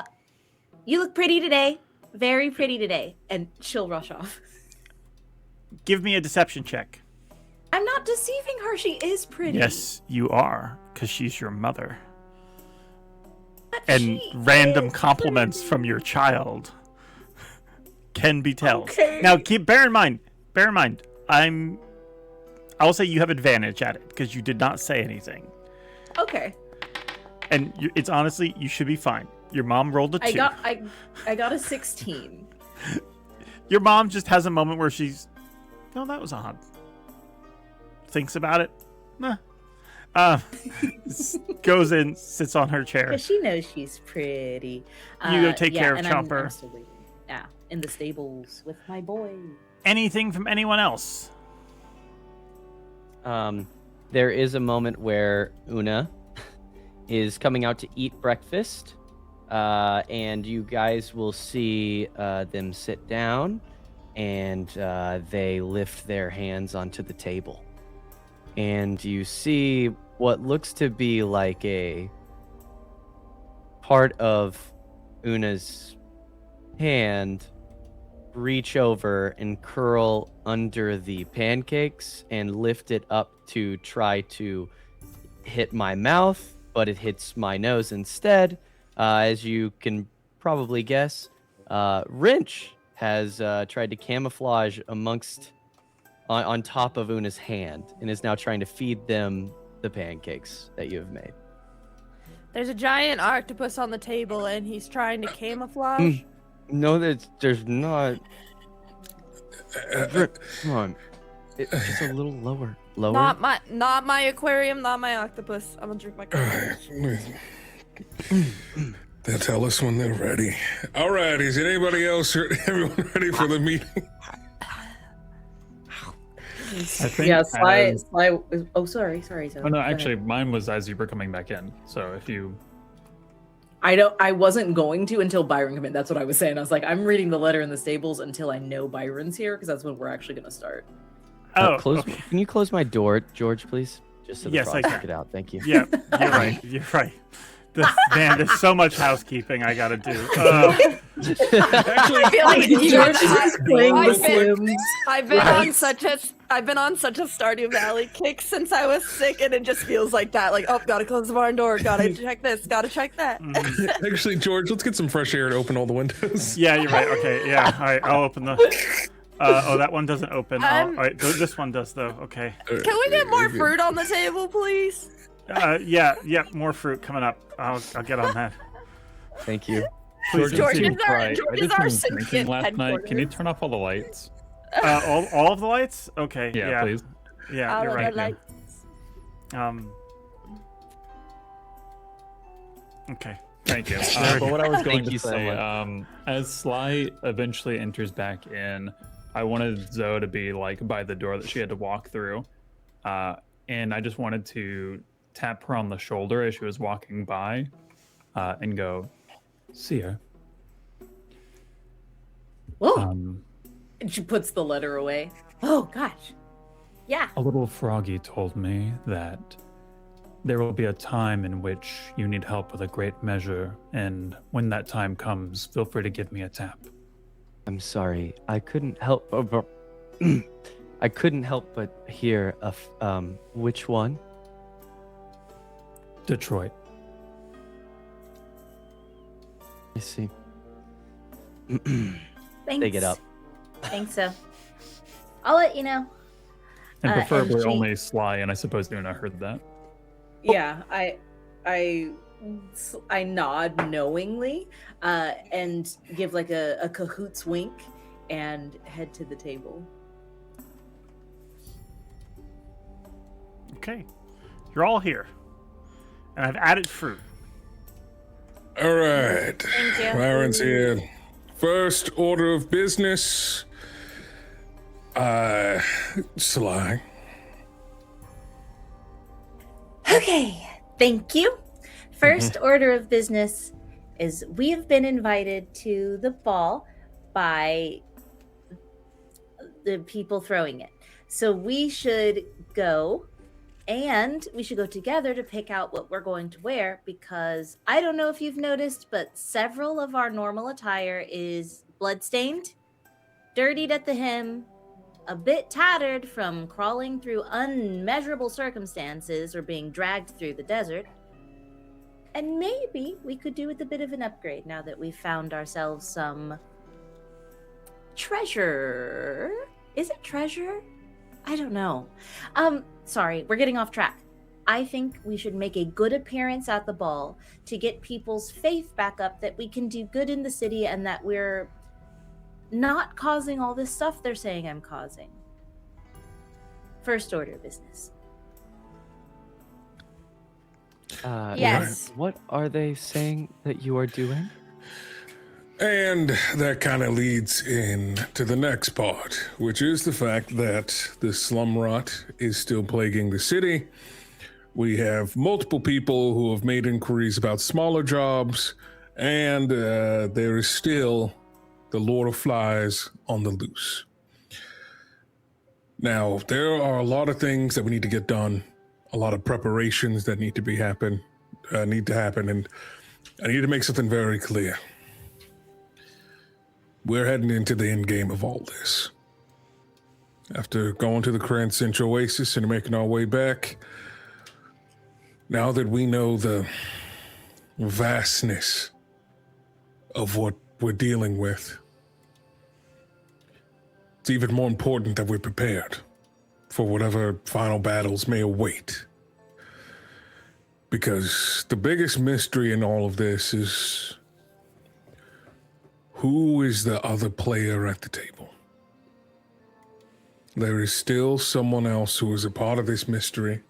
You look pretty today. Very pretty today. And she'll rush off. Give me a deception check. I'm not deceiving her. She is pretty. Yes, you are, because she's your mother. But And random compliments from your child can be tells. Okay. Now, bear in mind, I'll say you have advantage at it because you did not say anything. Okay. And it's honestly, you should be fine. Your mom rolled a 2. I got a 16. Your mom just has a moment where she's, no, that was odd. Thinks about it. Nah. Goes in, sits on her chair. Because she knows she's pretty. You go take care of and Chomper. I'm still waiting. Yeah, in the stables with my boy. Anything from anyone else? There is a moment where Una is coming out to eat breakfast, and you guys will see them sit down, and they lift their hands onto the table. And you see what looks to be like a part of Una's hand reach over and curl under the pancakes and lift it up to try to hit my mouth, but it hits my nose instead. As you can probably guess, Wrench has tried to camouflage amongst on top of Una's hand and is now trying to feed them the pancakes that you have made. There's a giant octopus on the table, and he's trying to camouflage. No, there's not. Come on, just a little lower. Not my aquarium, not my octopus. I'm gonna drink my coffee. They'll tell us when they're ready. All right, is it anybody else or everyone ready for the meeting? I think Yeah, Sly. Oh, sorry. So Oh no, actually, mine was as you were coming back in. So if you, I wasn't going to until Byron came in. That's what I was saying. I was like, I'm reading the letter in the stables until I know Byron's here, because that's when we're actually gonna start. Okay. Can you close my door, George, please? Just so the Yes, I frogs can. get out. Thank you. Yeah, you're right. You're right. Man, there's so much housekeeping I gotta do. Actually, I feel like George is playing The I've Sims. I've been on such a Stardew Valley kick since I was sick, and it just feels like that. Like, oh, gotta close the barn door, gotta check this, gotta check that. Actually, George, let's get some fresh air and open all the windows. Yeah, you're right. Okay, yeah. All right, I'll open the. Oh, that one doesn't open. All right, this one does though. Okay. Can we get more fruit on the table, please? Yeah. More fruit coming up. I'll get on that. Thank you. Please George continue. is our- I George did is our some drinking significant last night. Can you headquarters. turn off all the lights? All of the lights? Okay. Yeah, please. Yeah, All you're of right. the lights. Okay. Thank you. But what I was going Thank to you so say, much. as Sly eventually enters back in, I wanted Zoe to be like by the door that she had to walk through, and I just wanted to tap her on the shoulder as she was walking by, and go, "Seer." Whoa! Um, And she puts the letter away. Oh gosh. Yeah. A little froggy told me that there will be a time in which you need help with a great measure, and when that time comes, feel free to give me a tap. I'm sorry. I couldn't help. I couldn't help but hear which one? Detroit. I see. Thanks. Take it up. Thanks, so. I'll let you know. And preferably she- only Sly, and I suppose Una heard that. Yeah. I nod knowingly, and give like a cahoots wink, and head to the table. Okay. You're all here, and I've added fruit. All right. Thank you. Byron's here. First order of business. Sly. Okay, thank you. First order of business is we have been invited to the ball by the people throwing it. So we should go, and we should go together to pick out what we're going to wear, because I don't know if you've noticed, but several of our normal attire is bloodstained, dirtied at the hem, a bit tattered from crawling through unmeasurable circumstances or being dragged through the desert. And maybe we could do with a bit of an upgrade now that we've found ourselves some treasure. Is it treasure? I don't know. Sorry, we're getting off track. I think we should make a good appearance at the ball to get people's faith back up that we can do good in the city and that we're not causing all this stuff they're saying I'm causing. First order business. Yes. What are they saying that you are doing? And that kind of leads in to the next part, which is the fact that the slum rot is still plaguing the city. We have multiple people who have made inquiries about smaller jobs, and there is still the Lord of Flies on the loose. Now, there are a lot of things that we need to get done, a lot of preparations that need to happen, and I need to make something very clear. We're heading into the end game of all this. After going to the Grand Central Oasis and making our way back, now that we know the vastness of what we're dealing with, it's even more important that we're prepared for whatever final battles may await. Because the biggest mystery in all of this is, who is the other player at the table? There is still someone else who is a part of this mystery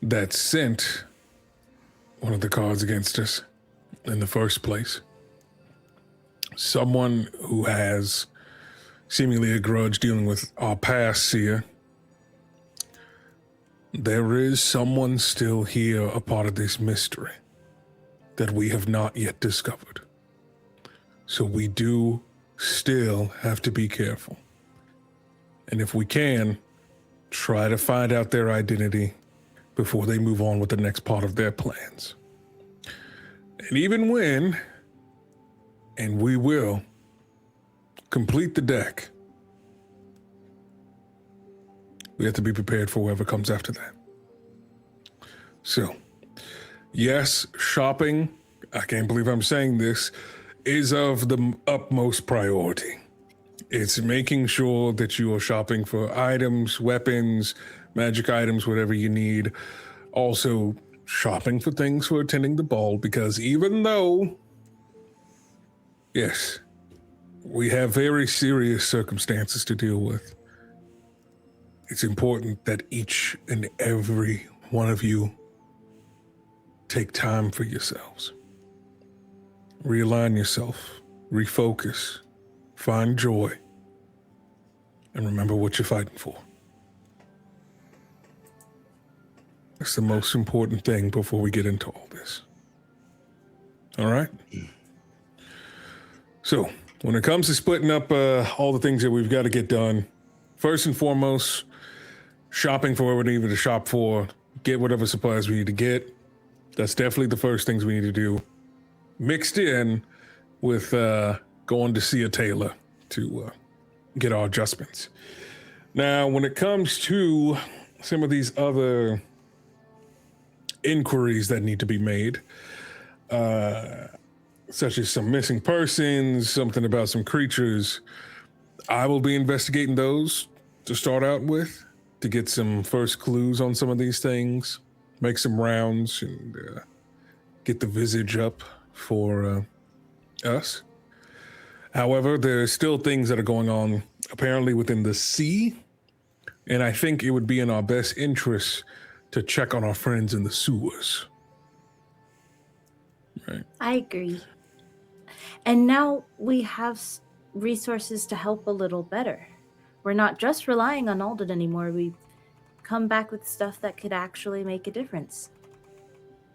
that sent one of the cards against us in the first place. Someone who has seemingly a grudge dealing with our past, Seer. There is someone still here, a part of this mystery that we have not yet discovered. So we do still have to be careful. And if we can, try to find out their identity before they move on with the next part of their plans. And even when, and we will, complete the deck, we have to be prepared for whoever comes after that. So, yes, shopping, I can't believe I'm saying this, is of the utmost priority. It's making sure that you are shopping for items, weapons, magic items, whatever you need. Also, shopping for things for attending the ball, because even though, yes, we have very serious circumstances to deal with, it's important that each and every one of you take time for yourselves. Realign yourself, refocus, find joy, and remember what you're fighting for. That's the most important thing before we get into all this. All right? So, when it comes to splitting up all the things that we've got to get done, first and foremost, shopping for what we need to shop for, get whatever supplies we need to get. That's definitely the first things we need to do. Mixed in with going to see a tailor to get our adjustments. Now, when it comes to some of these other inquiries that need to be made, such as some missing persons, something about some creatures, I will be investigating those to start out with, to get some first clues on some of these things, make some rounds, and get the visage up for us. However, there's still things that are going on apparently within the sea, and I think it would be in our best interest to check on our friends in the sewers. Right. I agree. And now we have resources to help a little better. We're not just relying on Alden anymore. We come back with stuff that could actually make a difference.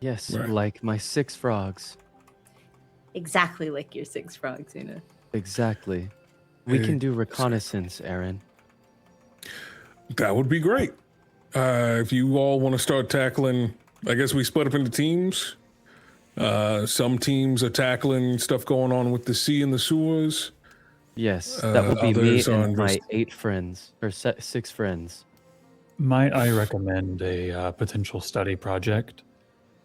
Yes, Right. like my 6 frogs. Exactly like your 6 frogs, you know. Exactly. We can do reconnaissance, Aaren. That would be great. If you all want to start tackling, I guess we split up into teams. Some teams are tackling stuff going on with the sea and the sewers. Yes, that will be me others are and my invest- 8 friends, or 6 friends. Might I recommend a potential study project?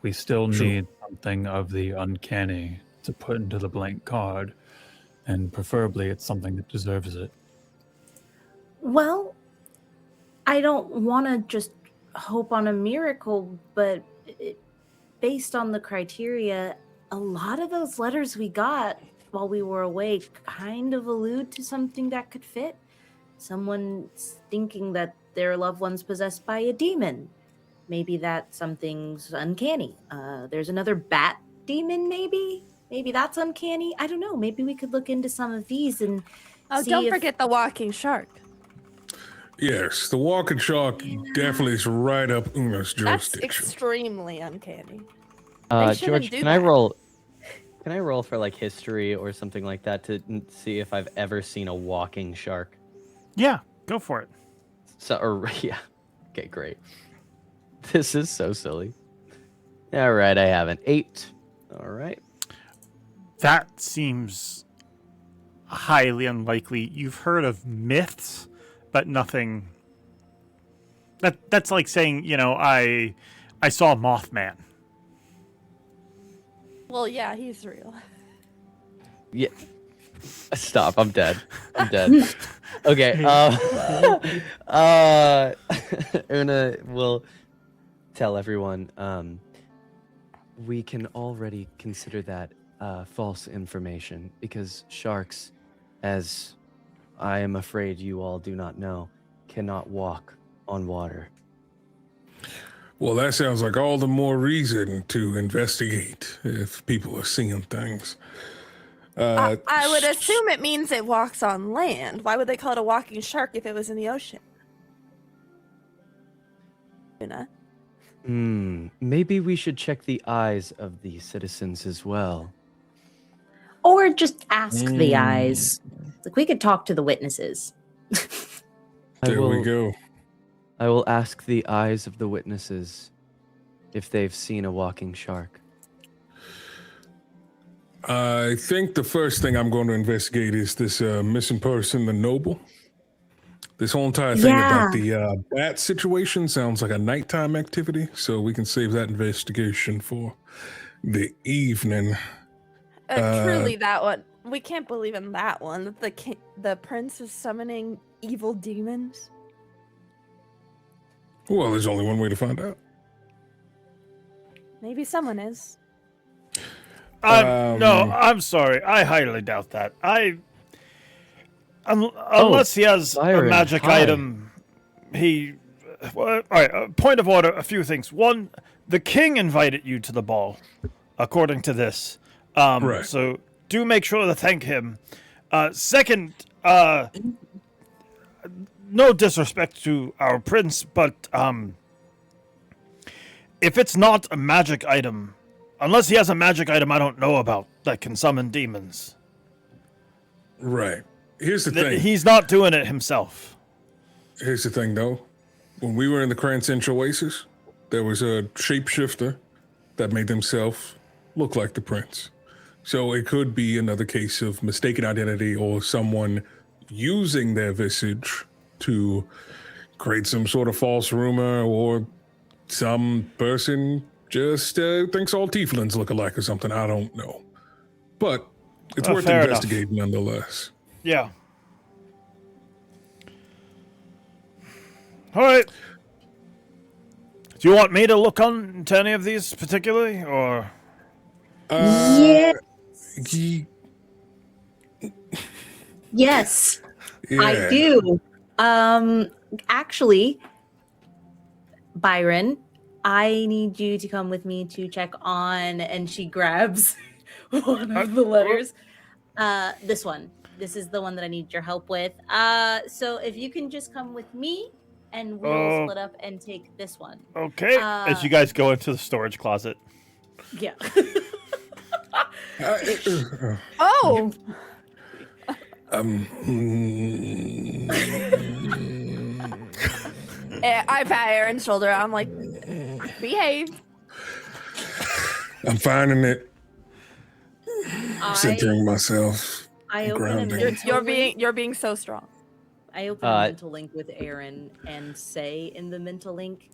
We still Sure. need something of the uncanny to put into the blank card. and preferably it's something that deserves it. Well, I don't want to just hope on a miracle, but based on the criteria, a lot of those letters we got while we were away kind of allude to something that could fit. Someone thinking that their loved one's possessed by a demon. Maybe that something's uncanny. There's another bat demon, maybe? Maybe that's uncanny. I don't know. Maybe we could look into some of these and see don't if... forget the walking shark. Yes, the walking shark definitely is right up Una's That's jurisdiction. extremely uncanny. George, can I roll? Can I roll for like history or something like that to see if I've ever seen a walking shark? Yeah, go for it. Yeah. Okay, great. This is so silly. All right, I have an 8. All right. That seems highly unlikely. You've heard of myths, but nothing. That's like saying, I saw Mothman. Well, yeah, he's real. Yeah. Stop. I'm dead. I'm dead. Okay. Una will tell everyone we can already consider that false information because sharks, as I am afraid you all do not know, cannot walk on water. Well, that sounds like all the more reason to investigate if people are seeing things. I would assume it means it walks on land. Why would they call it a walking shark if it was in the ocean? Maybe we should check the eyes of the citizens as well. Or just ask the eyes. Like, we could talk to the witnesses. There we go. I will ask the eyes of the witnesses if they've seen a walking shark. I think the first thing I'm going to investigate is this missing person, the noble. This whole entire thing about the bat situation sounds like a nighttime activity, so we can save that investigation for the evening. Truly, that one. We can't believe in that one. The prince is summoning evil demons. Well, there's only one way to find out. Maybe someone is. No, I'm sorry. I highly doubt that. Unless he has Byron, a magic item, all right, point of order, a few things. One, the king invited you to the ball, according to this. Right. So do make sure to thank him. Second, no disrespect to our prince, but if it's not a magic item, unless he has a magic item I don't know about that can summon demons. Right. Here's the thing. He's not doing it himself. Here's the thing, though. When we were in the Cranston Oasis, there was a shapeshifter that made himself look like the prince. So it could be another case of mistaken identity or someone using their visage to create some sort of false rumor, or some person just thinks all tieflings look alike or something. I don't know. But it's worth investigating nonetheless. Yeah. All right. Do you want me to look on to any of these particularly, or? Yes. Yes, Yeah. I do. Actually, Byron, I need you to come with me to check on, and she grabs one of the letters. This one. This is the one that I need your help with. So if you can just come with me, and we'll split up and take this one. Okay. As you guys go into the storage closet. Yeah. Oh! I pat Aaron's shoulder. I'm like, behave. I'm finding it. Centering myself. I open a grounding. mental link. You're being so strong. I open a mental link with Aaren and say in the mental link,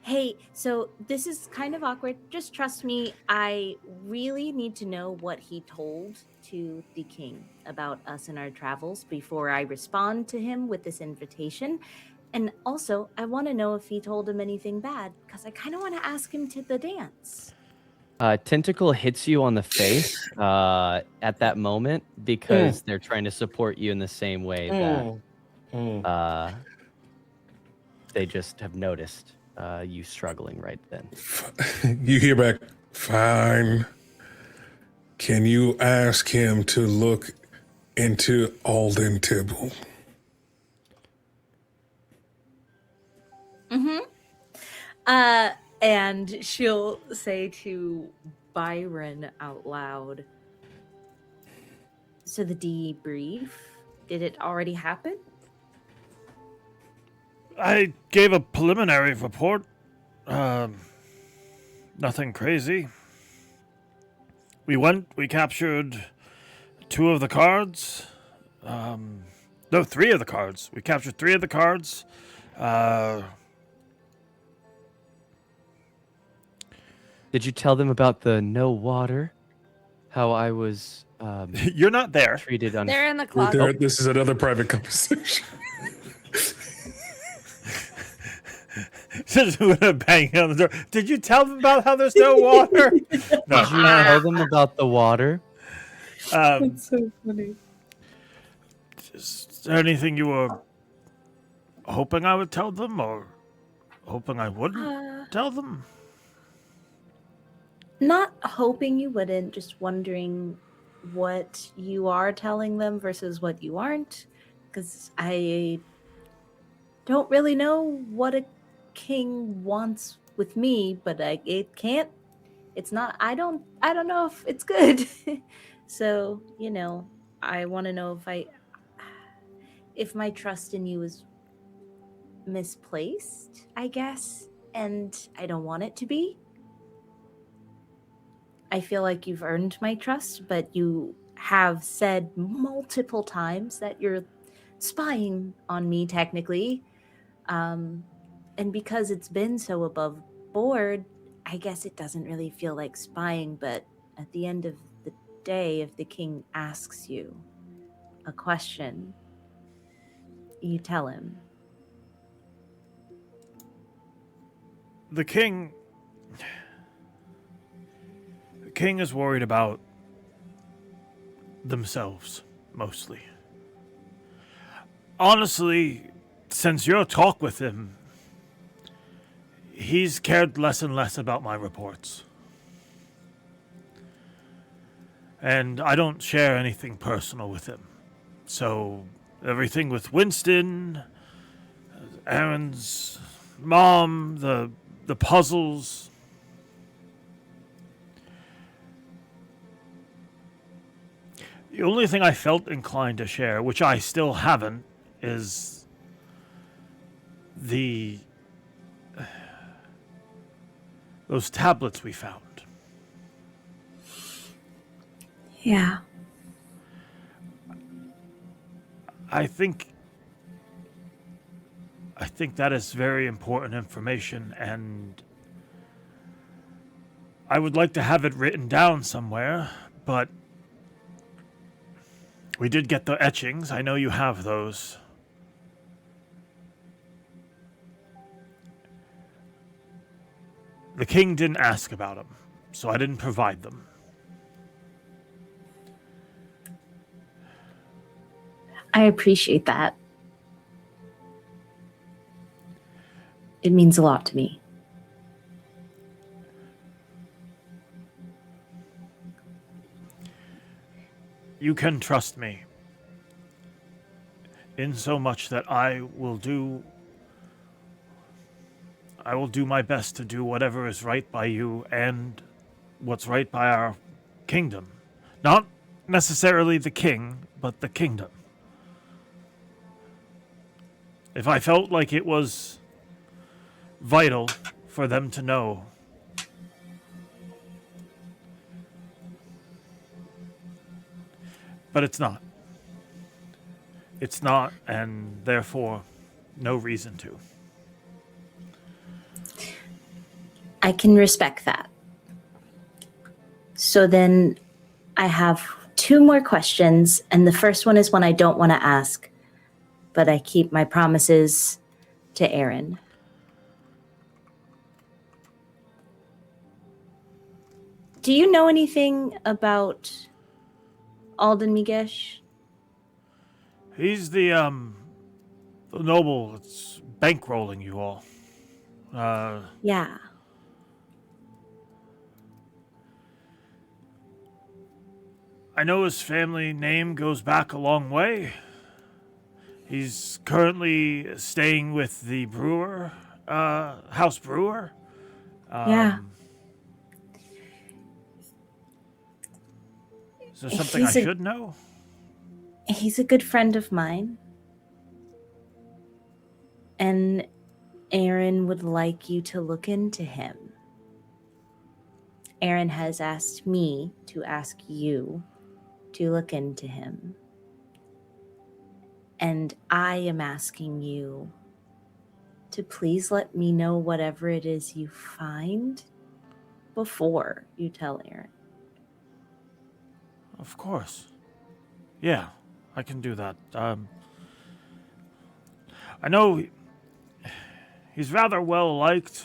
Hey, so this is kind of awkward. Just trust me. I really need to know what he told to the king about us and our travels before I respond to him with this invitation. And also, I want to know if he told him anything bad, because I kind of want to ask him to the dance. Tentacle hits you on the face at that moment because they're trying to support you in the same way that they just have noticed you struggling right then. You hear back, fine. Can you ask him to look into Alden Tibble? And she'll say to Byron out loud, so the debrief, did it already happen? I gave a preliminary report. Nothing crazy. We captured 2 of the cards. No, 3 of the cards. We captured 3 of the cards. Did you tell them about the no water? How I was You're not there. treated on. They're in the Right closet. there, this is another private conversation. Just gonna bang on the door. Did you tell them about how there's no water? Did you tell them about the water? That's so funny. Is there anything you were hoping I would tell them, or hoping I wouldn't tell them? Not hoping you wouldn't, just wondering what you are telling them versus what you aren't. Because I don't really know what a king wants with me, but it can't. It's not. I don't know if it's good. So, I want to know if my trust in you is misplaced, I guess, and I don't want it to be. I feel like you've earned my trust, but you have said multiple times that you're spying on me, technically. And because it's been so above board, I guess it doesn't really feel like spying, but at the end of the day, if the king asks you a question, you tell him. The king is worried about themselves, mostly. Honestly, since your talk with him, he's cared less and less about my reports. And I don't share anything personal with him. So everything with Winston, Aaron's mom, the puzzles. The only thing I felt inclined to share, which I still haven't, is those tablets we found. Yeah. I think that is very important information, and I would like to have it written down somewhere, but we did get the etchings. I know you have those. The king didn't ask about them, so I didn't provide them. I appreciate that. It means a lot to me. You can trust me in so much that I will do my best to do whatever is right by you and what's right by our kingdom. Not necessarily the king, but the kingdom. If I felt like it was vital for them to know, but it's not. It's not, and therefore, no reason to. I can respect that. So then I have 2 more questions, and the first one is one I don't want to ask, but I keep my promises to Aaren. Do you know anything about Alden Migesh? He's the noble that's bankrolling you all. Yeah. I know his family name goes back a long way. He's currently staying with the brewer, house brewer. Yeah. Is there something I should know? He's a good friend of mine. And Aaren would like you to look into him. Aaren has asked me to ask you to look into him. And I am asking you to please let me know whatever it is you find before you tell Aaren. Of course. Yeah, I can do that. I know he's rather well liked.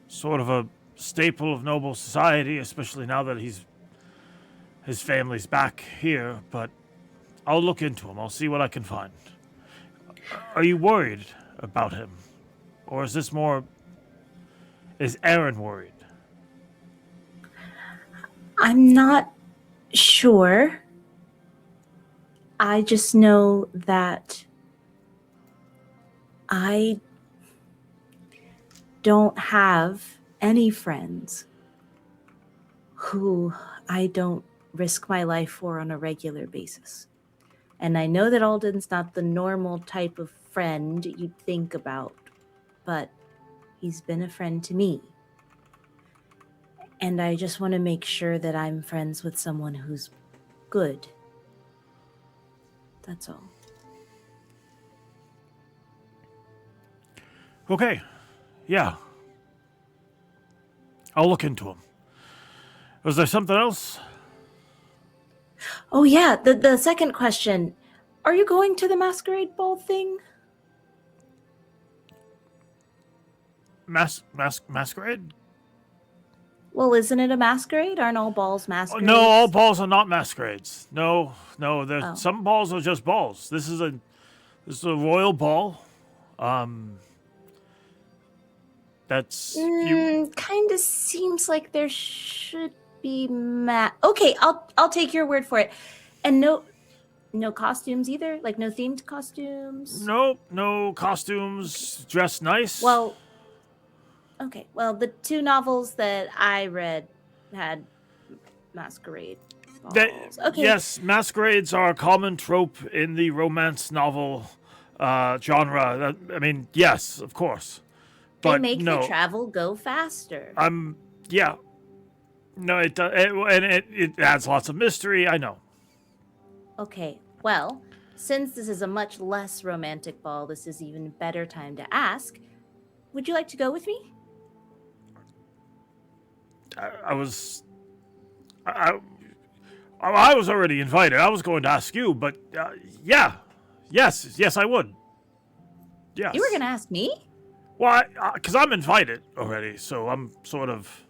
Sort of a staple of noble society, especially now that his family's back here, but I'll look into him. I'll see what I can find. Are you worried about him? Or is this more... Is Aaren worried? I'm not sure. I just know that I don't have any friends who I don't risk my life for on a regular basis. And I know that Alden's not the normal type of friend you'd think about, but he's been a friend to me. And I just want to make sure that I'm friends with someone who's good. That's all. Okay. Yeah. I'll look into him. Was there something else? Oh yeah, the second question. Are you going to the masquerade ball thing? Masquerade? Well, isn't it a masquerade? Aren't all balls masquerades? No, all balls are not masquerades. No. Oh. Some balls are just balls. This is a royal ball. That's kind of seems like there should be Okay, I'll take your word for it. And no costumes either? Like no themed costumes? Nope, no costumes. Dress nice. Well, okay. Well, the 2 novels that I read had masquerade balls. Okay. Yes, masquerades are a common trope in the romance novel genre. I mean, yes, of course. But they make no, the travel go faster. Yeah. No, it does, and it adds lots of mystery. I know. Okay, well, since this is a much less romantic ball, this is even a better time to ask. Would you like to go with me? I was already invited. I was going to ask you, but yeah, yes, I would. Yes. You were going to ask me? Well, because I'm invited already, so I'm sort of.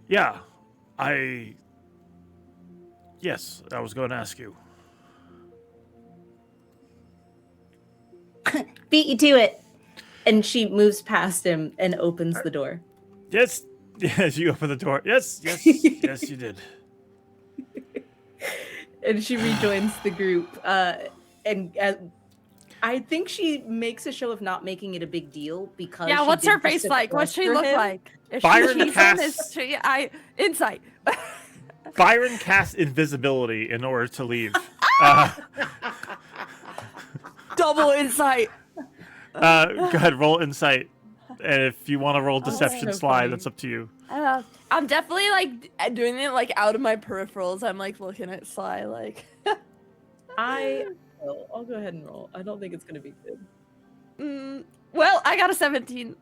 Yeah, Yes, I was going to ask you. Beat you to it. And she moves past him and opens the door. Yes, you open the door. Yes, yes, you did. And she rejoins the group. And I think she makes a show of not making it a big deal because. Yeah, what's her face like? What's she look like? Is Byron casts insight. Byron casts invisibility in order to leave. Double insight. Go ahead, roll insight, and if you want to roll deception slide, that's up to you. I'm definitely like doing it like out of my peripherals. I'm like looking at Sly like. I'll go ahead and roll. I don't think it's gonna be good. Well, I got a 17.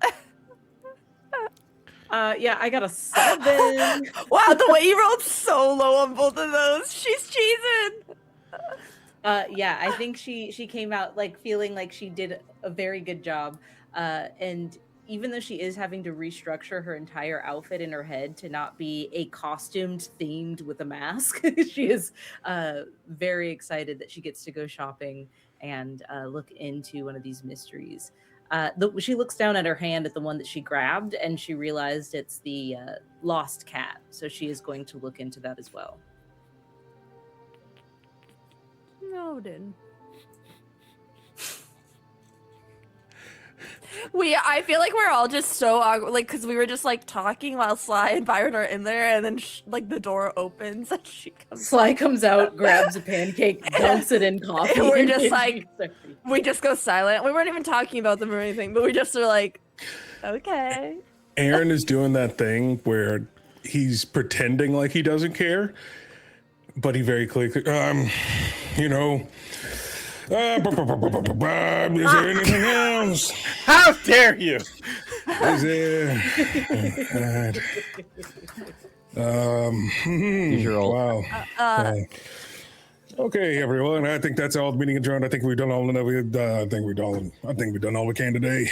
Yeah, I got a 7. Wow, the way you rolled so low on both of those. She's cheesing. Yeah, I think she came out like feeling like she did a very good job. And even though she is having to restructure her entire outfit in her head to not be a costumed themed with a mask, she is very excited that she gets to go shopping and look into one of these mysteries. She looks down at her hand at the one that she grabbed, and she realized it's the lost cat. So she is going to look into that as well. Noted. I feel like we're all just so awkward, like, because we were just like talking while Sly and Byron are in there, and then like the door opens and she comes. Sly comes out, grabs a pancake, dunks it in coffee. And we're just like, we just go silent. We weren't even talking about them or anything, but we just are like, okay. Aaren is doing that thing where he's pretending like he doesn't care, but he very clearly, you know, is there anything else? How dare you? Is there? Usual. Wow. Okay, everyone. I think that's all the meeting adjourned. I think we've done all we've done all we can today.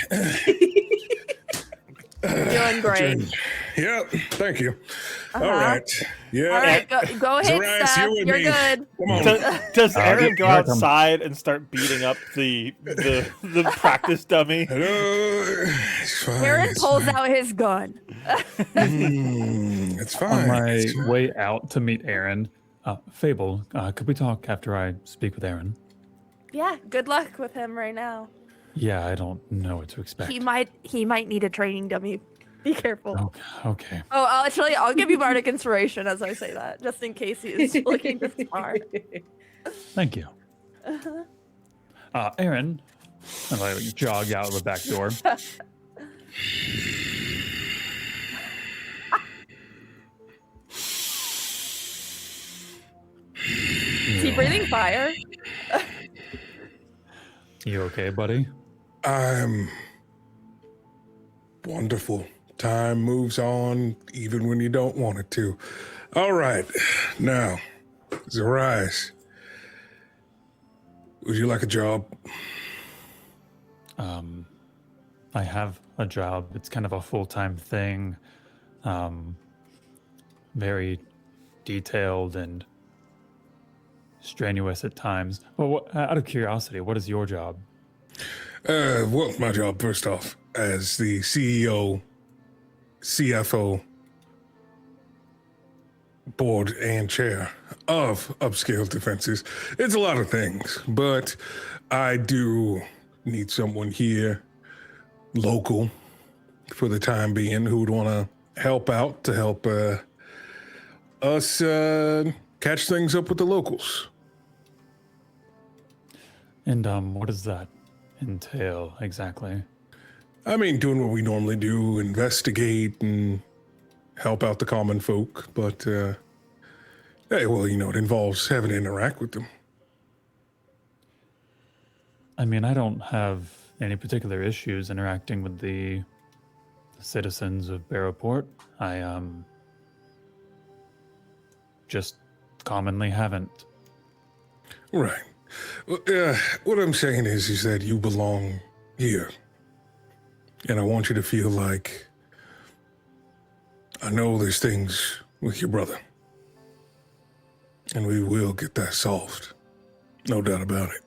Doing great. Yeah, thank you. All right. Yeah. All right, go ahead, Zoraius, Steph. with You're me. good. Come on. Does Aaren go here I come. outside and start beating up the practice dummy? Hello. It's fine. Aaron It's pulls fine. out his gun. It's fine. On my It's fine. way out to meet Aaren, Fable, could we talk after I speak with Aaren? Yeah, good luck with him right now. Yeah, I don't know what to expect. He might need a training dummy. Be careful. Okay. Oh, I'll give you bardic inspiration as I say that, just in case he's looking this smart. Thank you. Aaren, and I jog out of the back door. Is he breathing fire? You okay, buddy? I'm wonderful. Time moves on even when you don't want it to. All right. Now, Zoraius, would you like a job? I have a job. It's kind of a full-time thing. Very detailed and strenuous at times. Well, out of curiosity, what is your job? Well, my job, first off, as the CEO, CFO, board and chair of Upscale Defenses. It's a lot of things, but I do need someone here, local, for the time being, who would want to help out to help us catch things up with the locals. And what does that entail exactly? I mean, doing what we normally do, investigate and help out the common folk, but, hey, well, you know, it involves having to interact with them. I mean, I don't have any particular issues interacting with the citizens of Barrowport. I, just commonly haven't. Right. Well, what I'm saying is that you belong here. And I want you to feel like I know there's things with your brother. And we will get that solved. No doubt about it.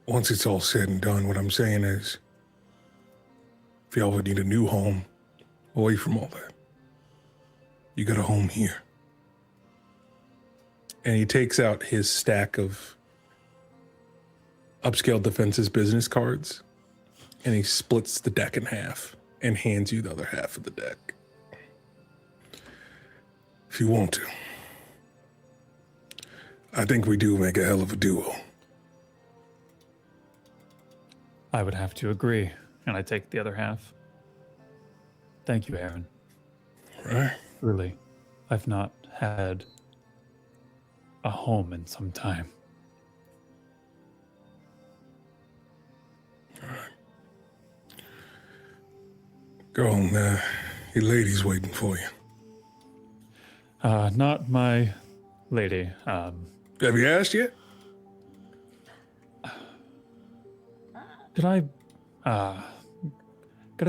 Once it's all said and done, what I'm saying is, if y'all would need a new home away from all that, you got a home here. And he takes out his stack of Upscale Defenses business cards, and he splits the deck in half and hands you the other half of the deck. If you want to. I think we do make a hell of a duo. I would have to agree, and I take the other half. Thank you, Aaren. Right? Really, I've not had a home in some time. Go on, your lady's waiting for you. Not my lady. Have you asked yet? Could I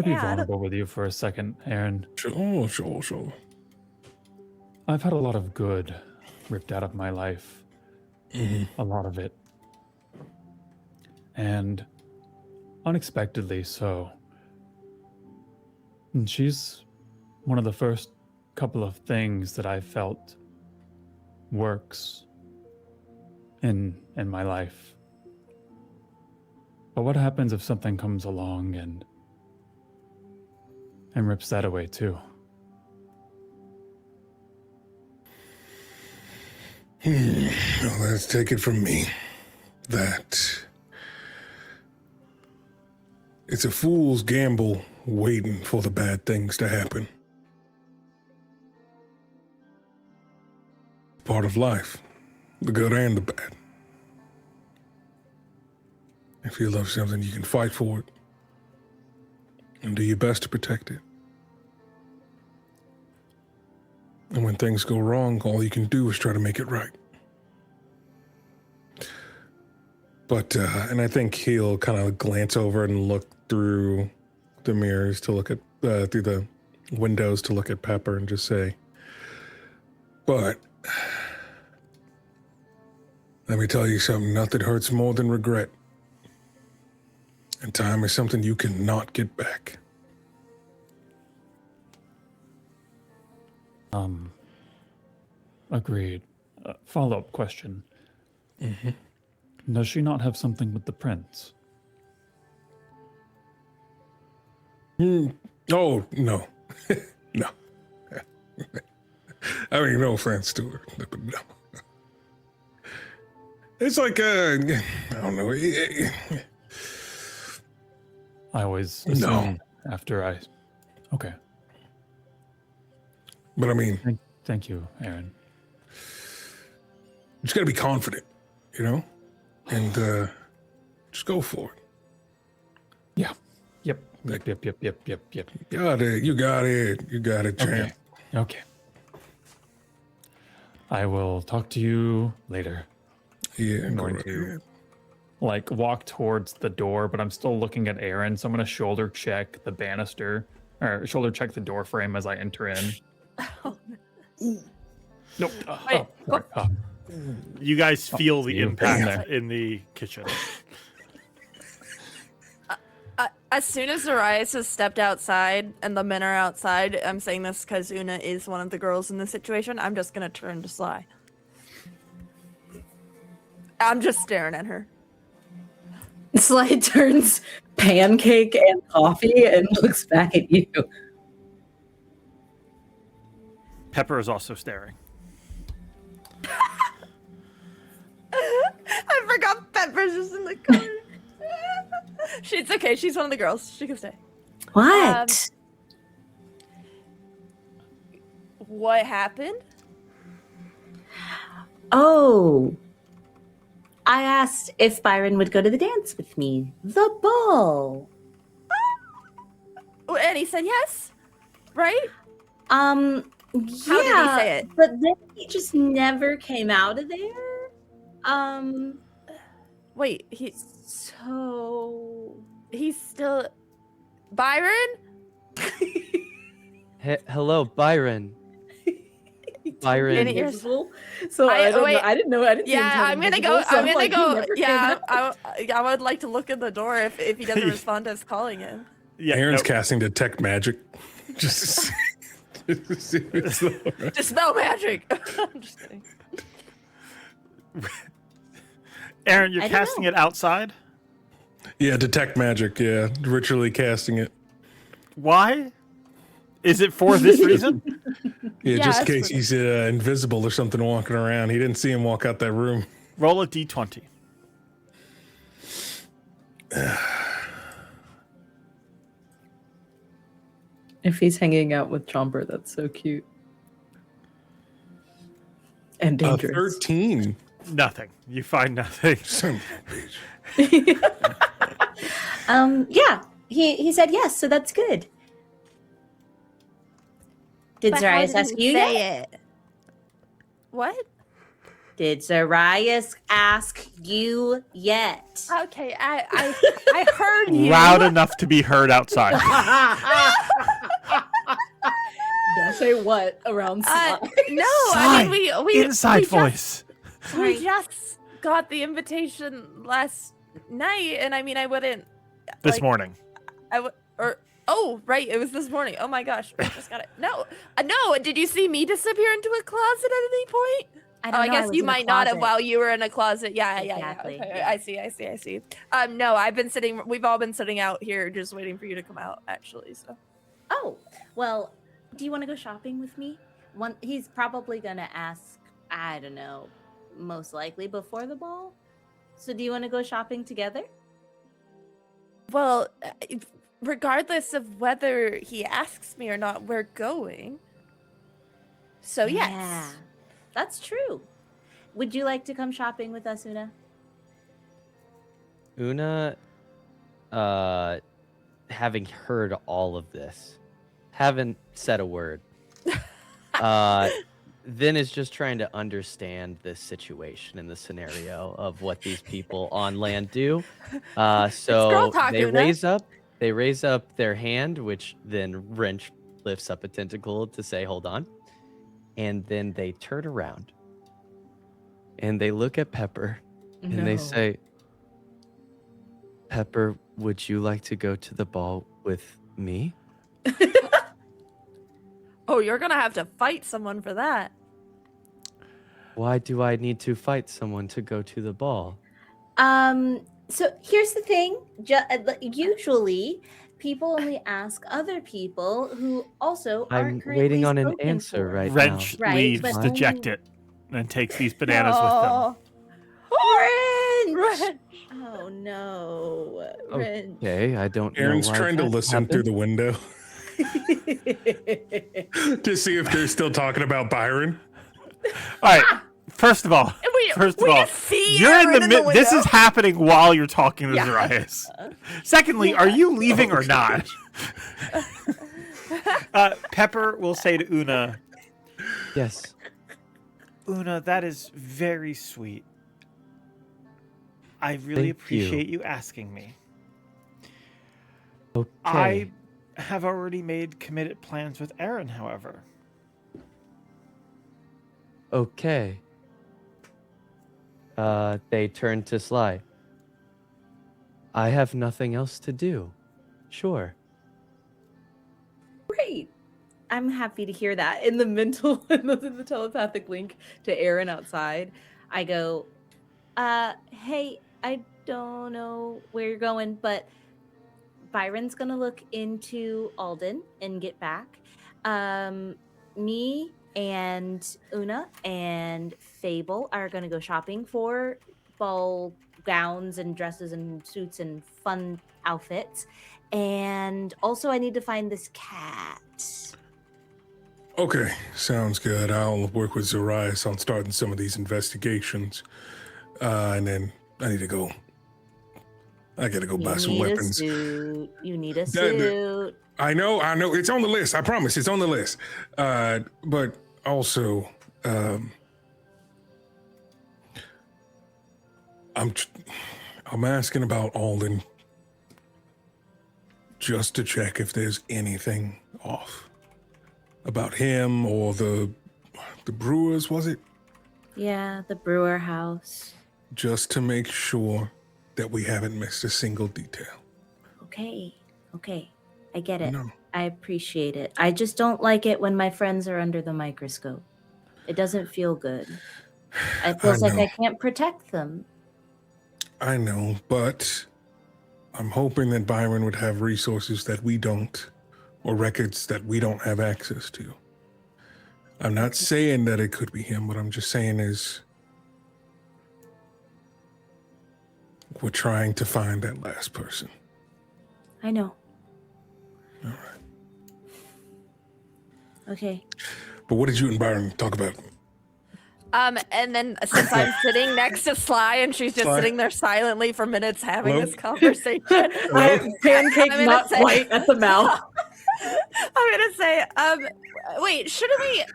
be Yeah, vulnerable with you for a second, Aaren? Sure. I've had a lot of good ripped out of my life. A lot of it. And unexpectedly so. And she's one of the first couple of things that I felt works in my life. But what happens if something comes along and rips that away too? Well, let's take it from me that it's a fool's gamble waiting for the bad things to happen. Part of life, the good and the bad. If you love something, you can fight for it and do your best to protect it. And when things go wrong, all you can do is try to make it right. But, and I think he'll kind of glance over and look through the mirrors to look at, through the windows to look at Pepper and just say, but let me tell you something, nothing hurts more than regret. And time is something you cannot get back. Agreed. Follow-up question. Does she not have something with the prince? Oh, no. No. I mean, no offense to her, but no. It's like, I don't know. I always assume after I... Okay. But I mean... Thank you, Aaren. You just gotta be confident, you know? And just go for it. Yeah. Yep. Got it. You got it, champ. Okay. I will talk to you later. Yeah, I'm going to walk towards the door, but I'm still looking at Aaren, so I'm gonna shoulder check the banister, or shoulder check the door frame as I enter in. Nope. Wait, sorry. You guys feel the you. impact in the kitchen. As soon as Zoraius has stepped outside and the men are outside, I'm saying this because Una is one of the girls in the situation, I'm just gonna turn to Sly. I'm just staring at her. Sly turns pancake and coffee and looks back at you. Pepper is also staring. I forgot Pepper's just in the corner. She's okay. She's one of the girls. She can stay. What? What happened? Oh. I asked if Byron would go to the dance with me. The ball. And he said yes, right? How did he say it? But then he just never came out of there. Wait, he's still Byron? Hello, Byron. Byron. Invisible. So I didn't know. I didn't. Yeah, I'm gonna go. Yeah, I would like to look at the door if he doesn't respond to us calling him. Yeah, Aaron's casting Detect Magic. Just Dispel magic. I'm just kidding. Aaren, you're casting it outside? Yeah, Detect Magic, yeah. Ritually casting it. Why? Is it for this reason? Yeah, just in case he's invisible or something walking around. He didn't see him walk out that room. Roll a d20. If he's hanging out with Chomper, that's so cute. And dangerous. 13. Nothing. You find nothing. Yeah, he said yes, so that's good. Did But how Zoraius did ask he you say yet? it? What? Did Zoraius ask you yet? Okay, I heard you. Loud enough to be heard outside. Don't say what around No, Sly, I mean we inside we voice. We just got the invitation last night, and I mean I wouldn't. This morning. Oh, right, it was this morning. Oh my gosh, I just got it. No, no. Did you see me disappear into a closet at any point? I guess you might not have while you were in a closet. Yeah. Exactly, Okay, yeah. I see. No, we've all been sitting out here just waiting for you to come out, actually. So. Oh, well, do you want to go shopping with me? He's probably gonna ask. I don't know. Most likely before the ball. So, do you want to go shopping together? Well, regardless of whether he asks me or not, we're going. So yes. Yeah, that's true. Would you like to come shopping with us, Una? Una, having heard all of this, haven't said a word. Then is just trying to understand this situation and the scenario of what these people on land do. So girl talk, they Una. raise up their hand, which then Wrench lifts up a tentacle to say, "Hold on," and then they turn around and they look at Pepper and they say, "Pepper, would you like to go to the ball with me?" Oh, you're gonna have to fight someone for that. Why do I need to fight someone to go to the ball? So here's the thing. Usually, people only ask other people who also I'm aren't currently waiting on an spoken answer for. right Wrench Right, leaves but dejected and takes these bananas with them. Wrench! Oh no, Wrench. Okay, I don't know Aaron's why trying to that listen through the window Oh. to see if they're still talking about Byron. All right. First of all, We just see you're in Aaron the This window. is happening while you're talking to Yeah. Zoraius. Secondly, are you leaving or not? Pepper will say to Una, Yes. Una, that is very sweet. I really Thank you. appreciate you asking me. Okay. I have already made committed plans with Aaren, however. Okay. They turn to Sly. I have nothing else to do. Sure. Great. I'm happy to hear that. In the mental, in the telepathic link to Aaren outside, I go, hey, I don't know where you're going, but Byron's gonna look into Alden and get back. Me and Una and Fable are gonna go shopping for ball gowns and dresses and suits and fun outfits. And also I need to find this cat. Okay, sounds good. I'll work with Zoraius on starting some of these investigations. And then I need to go. I gotta go buy some weapons. You need a That- suit. I know. It's on the list. I promise. It's on the list. But also, I'm asking about Alden just to check if there's anything off about him or the Brewers, was it? Yeah, the brewer house. Just to make sure that we haven't missed a single detail. Okay. I get it. No. I appreciate it. I just don't like it when my friends are under the microscope. It doesn't feel good. It feels like know. I can't protect them. I know, but I'm hoping that Byron would have resources that we don't, or records that we don't have access to. I'm not saying that it could be him. What I'm just saying is we're trying to find that last person. I know. All right. Okay. But what did you and Byron talk about? And then since I'm sitting next to Sly and she's just Sly? sitting there silently for minutes having Hello? this conversation, Pancake I'm gonna not say- quite at the mouth. I'm gonna say, Wait, shouldn't we?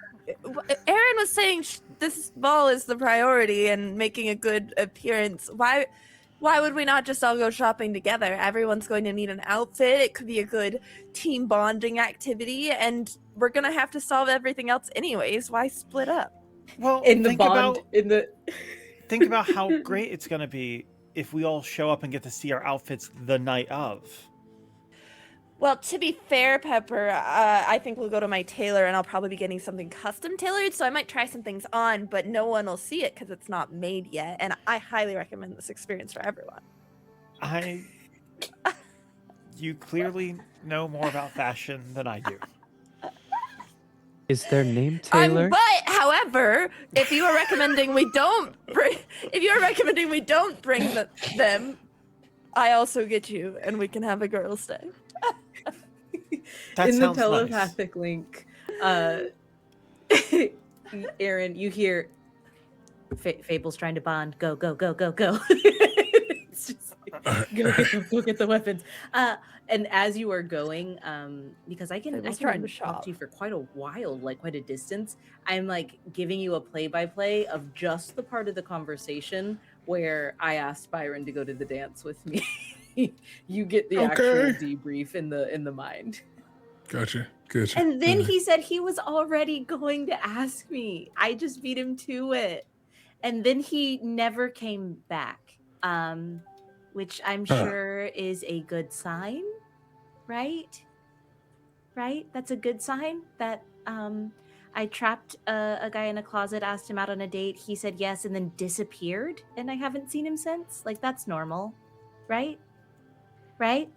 Aaren was saying this ball is the priority and making a good appearance. Why would we not just all go shopping together? Everyone's going to need an outfit. It could be a good team bonding activity, and we're gonna have to solve everything else anyways. Why split up? Well, think about how great it's gonna be if we all show up and get to see our outfits the night of. Well, to be fair, Pepper, I think we'll go to my tailor and I'll probably be getting something custom tailored, so I might try some things on, but no one will see it because it's not made yet, and I highly recommend this experience for everyone. You clearly know more about fashion than I do. Is their name Taylor? However, if you are recommending we don't bring them, I also get you, and we can have a girls' day. That in the sounds telepathic link, Aaren, you hear Fable's trying to bond. Go, go, go, go, go. It's just like, go get the weapons. And as you are going, because I can trying to talk shop. to you for quite a while, like quite a distance, I'm like giving you a play-by-play of just the part of the conversation where I asked Byron to go to the dance with me. You get the actual debrief in the mind. Gotcha. And then he said he was already going to ask me. I just beat him to it. And then he never came back, which I'm sure is a good sign, right? Right? That's a good sign that I trapped a guy in a closet, asked him out on a date. He said yes and then disappeared. And I haven't seen him since. Like, that's normal, right? Right?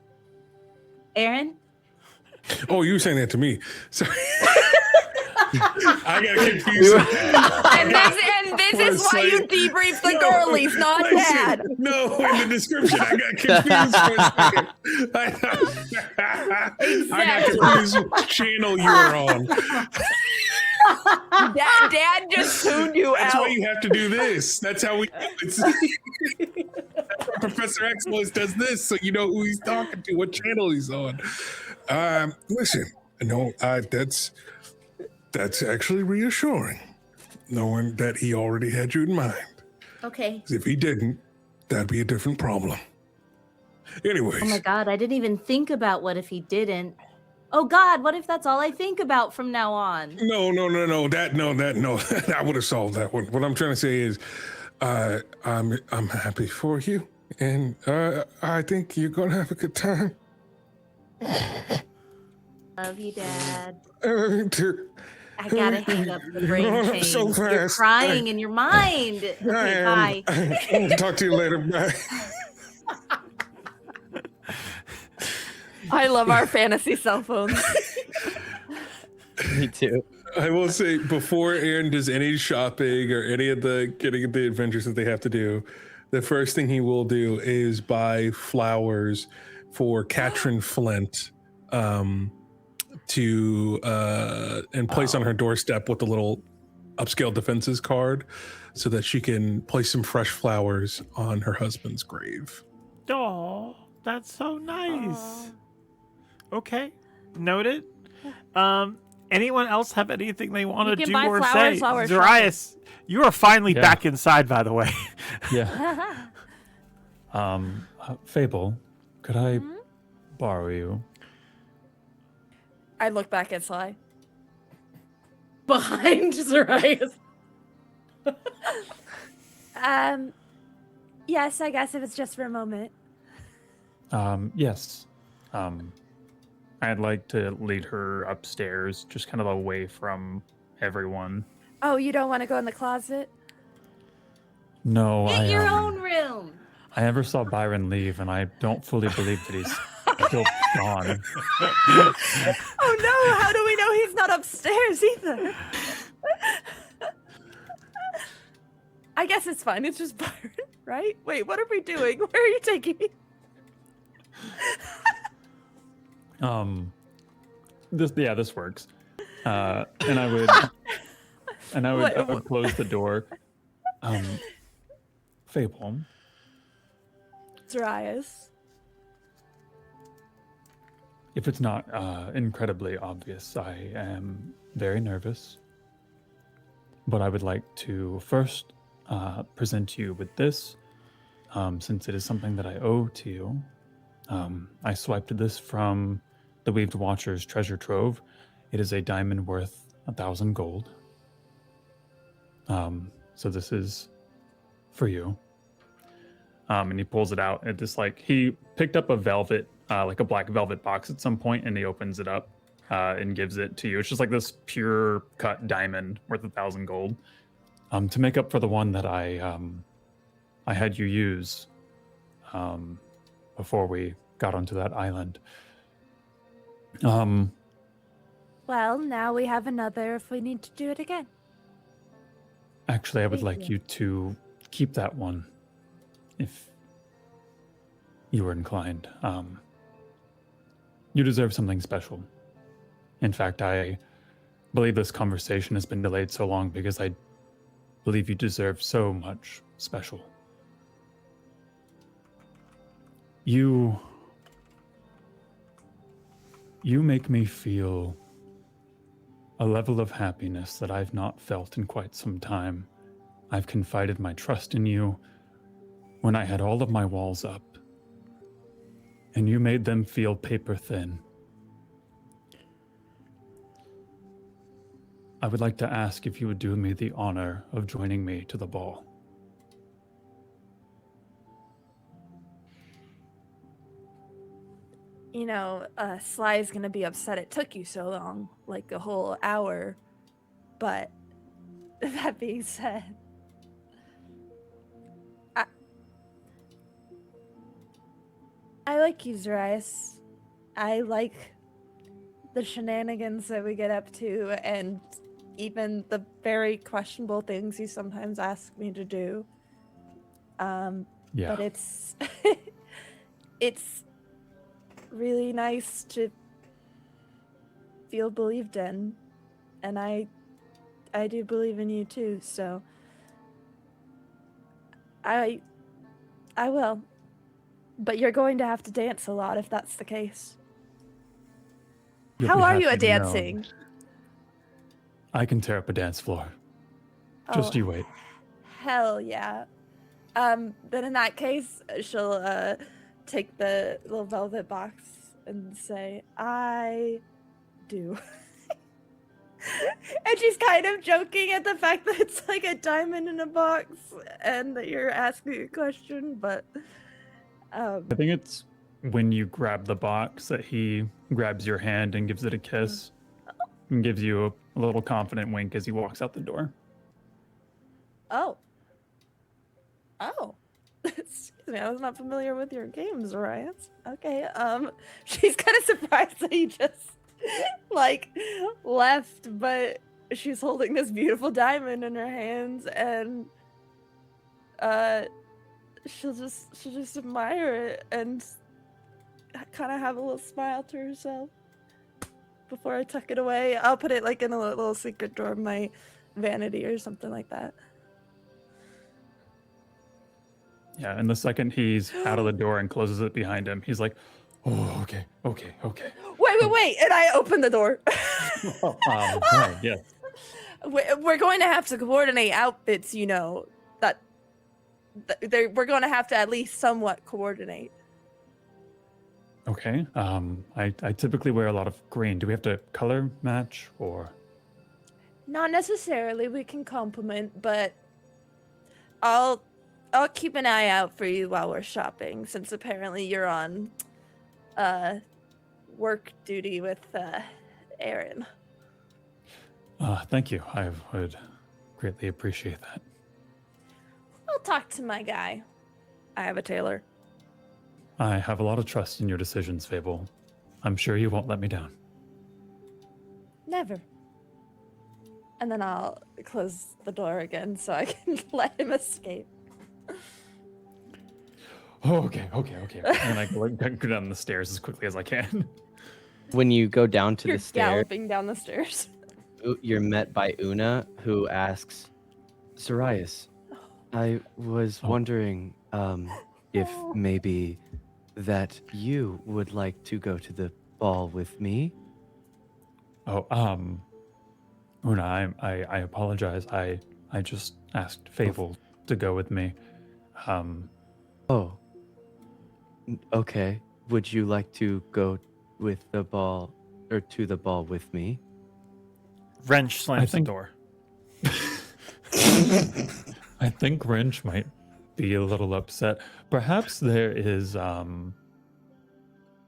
Aaren? Oh, you were saying that to me. Sorry. I got confused. And this is why you debrief the girlies, not Dad. No, in the description, I got confused for a second. I got confused which channel you were on. Dad just tuned you That's out. why you have to do this. That's how we. That's why Professor X always does this, so you know who he's talking to, what channel he's on. Listen, no, that's actually reassuring, knowing that he already had you in mind. Okay. If he didn't, that'd be a different problem. Anyways. Oh my God, I didn't even think about what if he didn't. Oh God, what if that's all I think about from now on? No. That I would have solved that one. What I'm trying to say is, I'm happy for you, and I think you're gonna have a good time. Love you, Dad. I I gotta hang up the brain chain. So You're fast. crying in your mind. Okay, bye. I'll talk to you later. Bye. I love our fantasy cell phones. Me too. I will say, before Aaren does any shopping or any of the getting the adventures that they have to do, the first thing he will do is buy flowers for Katrin Flint to and place on her doorstep with a little upscale defenses card so that she can place some fresh flowers on her husband's grave. Oh, that's so nice. Okay, noted. Anyone else have anything they want to do or say? Zoraius, you are finally back inside, by the way. Yeah. Fable, could I borrow you? I look back at Sly. Behind Zoraius. Yes, I guess if it's just for a moment. Yes. I'd like to lead her upstairs, just kind of away from everyone. Oh, you don't want to go in the closet? No, Get your own room. I never saw Byron leave, and I don't fully believe that he's still gone. Oh no, how do we know he's not upstairs either? I guess it's fine, it's just Byron, right? Wait, what are we doing? Where are you taking me? This works. And I would close the door. Fable. Zoraius. If it's not incredibly obvious, I am very nervous, but I would like to first present you with this, since it is something that I owe to you. I swiped this from the Weaved Watcher's treasure trove. It is a diamond worth 1,000 gold. So this is for you. And he pulls it out. It just like he picked up a velvet, like a black velvet box at some point, and he opens it up and gives it to you. It's just like this pure cut diamond worth 1,000 gold, to make up for the one that I had you use before we got onto that island. Well, now we have another if we need to do it again. Actually, I would Thank like you. you to keep that one, if you were inclined. You deserve something special. In fact, I believe this conversation has been delayed so long because I believe you deserve so much special. You make me feel a level of happiness that I've not felt in quite some time. I've confided my trust in you when I had all of my walls up, and you made them feel paper thin. I would like to ask if you would do me the honor of joining me to the ball. You know, Sly's gonna be upset it took you so long, like a whole hour. But that being said, I like you, Zoraius. I like the shenanigans that we get up to, and even the very questionable things you sometimes ask me to do. Yeah. But it's it's really nice to feel believed in, and I do believe in you too, so I will. But you're going to have to dance a lot if that's the case. You'll How be are you happy at to know dancing? I can tear up a dance floor. Just Oh, you wait. Hell yeah. Then in that case, she'll take the little velvet box and say, I do. And she's kind of joking at the fact that it's like a diamond in a box and that you're asking a question, but I think it's when you grab the box that he grabs your hand and gives it a kiss and gives you a little confident wink as he walks out the door. oh. Excuse me, I was not familiar with your games, Zoraius. Okay, she's kind of surprised that you just like left, but she's holding this beautiful diamond in her hands, and she'll just admire it and kind of have a little smile to herself before I tuck it away. I'll put it like in a little secret drawer of my vanity or something like that. Yeah, and the second he's out of the door and closes it behind him, he's like, oh, okay. Wait, and I open the door. Right, yes. We're going to have to coordinate outfits, you know, we're going to have to at least somewhat coordinate. Okay. I typically wear a lot of green. Do we have to color match or? Not necessarily. We can compliment, but I'll keep an eye out for you while we're shopping, since apparently you're on work duty with Aaren. Thank you. I would greatly appreciate that. I'll talk to my guy. I have a tailor. I have a lot of trust in your decisions, Fable. I'm sure you won't let me down. Never. And then I'll close the door again so I can let him escape. Oh, okay. And I go down the stairs as quickly as I can. When you go down to You're the stairs, galloping down the stairs. you're met by Una, who asks, Zoraius, I was wondering if maybe that you would like to go to the ball with me. Oh, Una, I apologize. I just asked Fable to go with me. Oh. Okay. Would you like to go with the ball or to the ball with me? Wrench slams the door. I think Wrench might be a little upset. Perhaps there is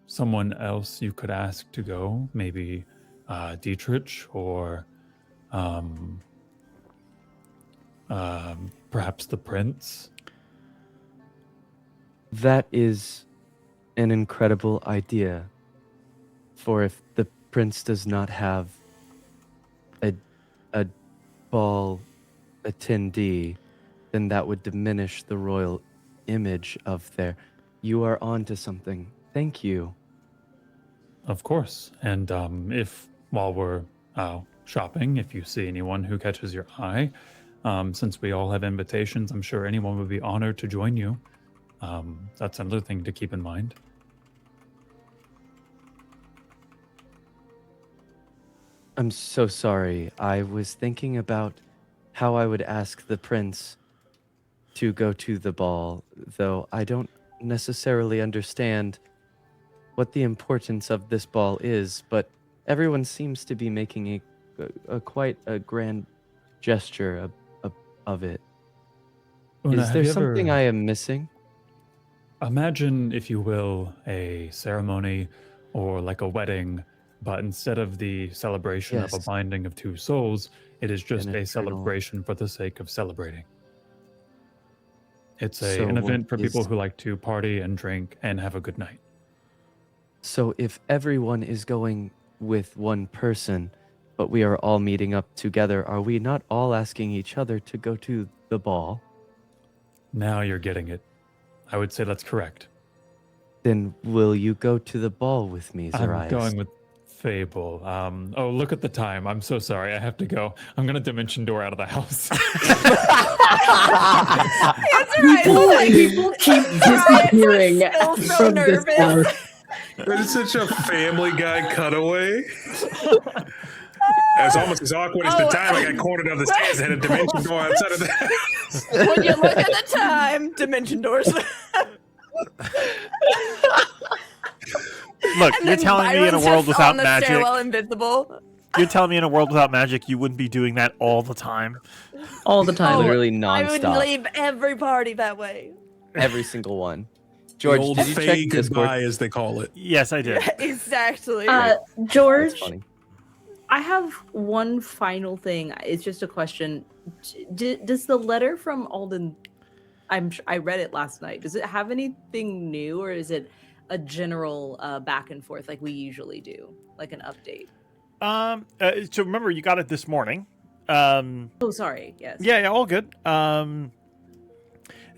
someone else you could ask to go. Maybe Dietrich or perhaps the prince. That is an incredible idea. For if the prince does not have a ball attendee, then that would diminish the royal image of there. You are on to something. Thank you. Of course. And if while we're shopping, if you see anyone who catches your eye, since we all have invitations, I'm sure anyone would be honored to join you. That's another thing to keep in mind. I'm so sorry. I was thinking about how I would ask the prince to go to the ball, though I don't necessarily understand what the importance of this ball is, but everyone seems to be making a quite a grand gesture of it. Una, Is there something I am missing? Imagine, if you will, a ceremony or like a wedding, but instead of the celebration of a Yes. binding of two souls, it is just An a eternal- celebration for the sake of celebrating. It's So an event for people is- who like to party and drink and have a good night. So if everyone is going with one person, but we are all meeting up together, are we not all asking each other to go to the ball? Now you're getting it. I would say that's correct. Then will you go to the ball with me, Zoraius? I'm going with Fable. Oh, look at the time. I'm so sorry. I have to go. I'm going to dimension door out of the house. People keep disappearing Still so from this nervous. bar. That is such a Family Guy cutaway. It's almost as awkward as the time I got cornered on the stairs and had a dimension door outside of the house. When you look at the time, dimension doors. Look, And you're then telling me in a Byron's world just without on the magic. stairwell invisible. You're telling me in a world without magic, you wouldn't be doing that all the time. All the time. Literally I would nonstop. leave every party that way. Every single one. The George, old did you check fey Discord? goodbye, as they call it. Yes, I did. Exactly. That's George, funny. I have one final thing. It's just a question. Does the letter from Alden, I read it last night, does it have anything new, or is it a general back and forth like we usually do, like an update? So remember, you got it this morning. Oh, sorry. Yes. Yeah, all good.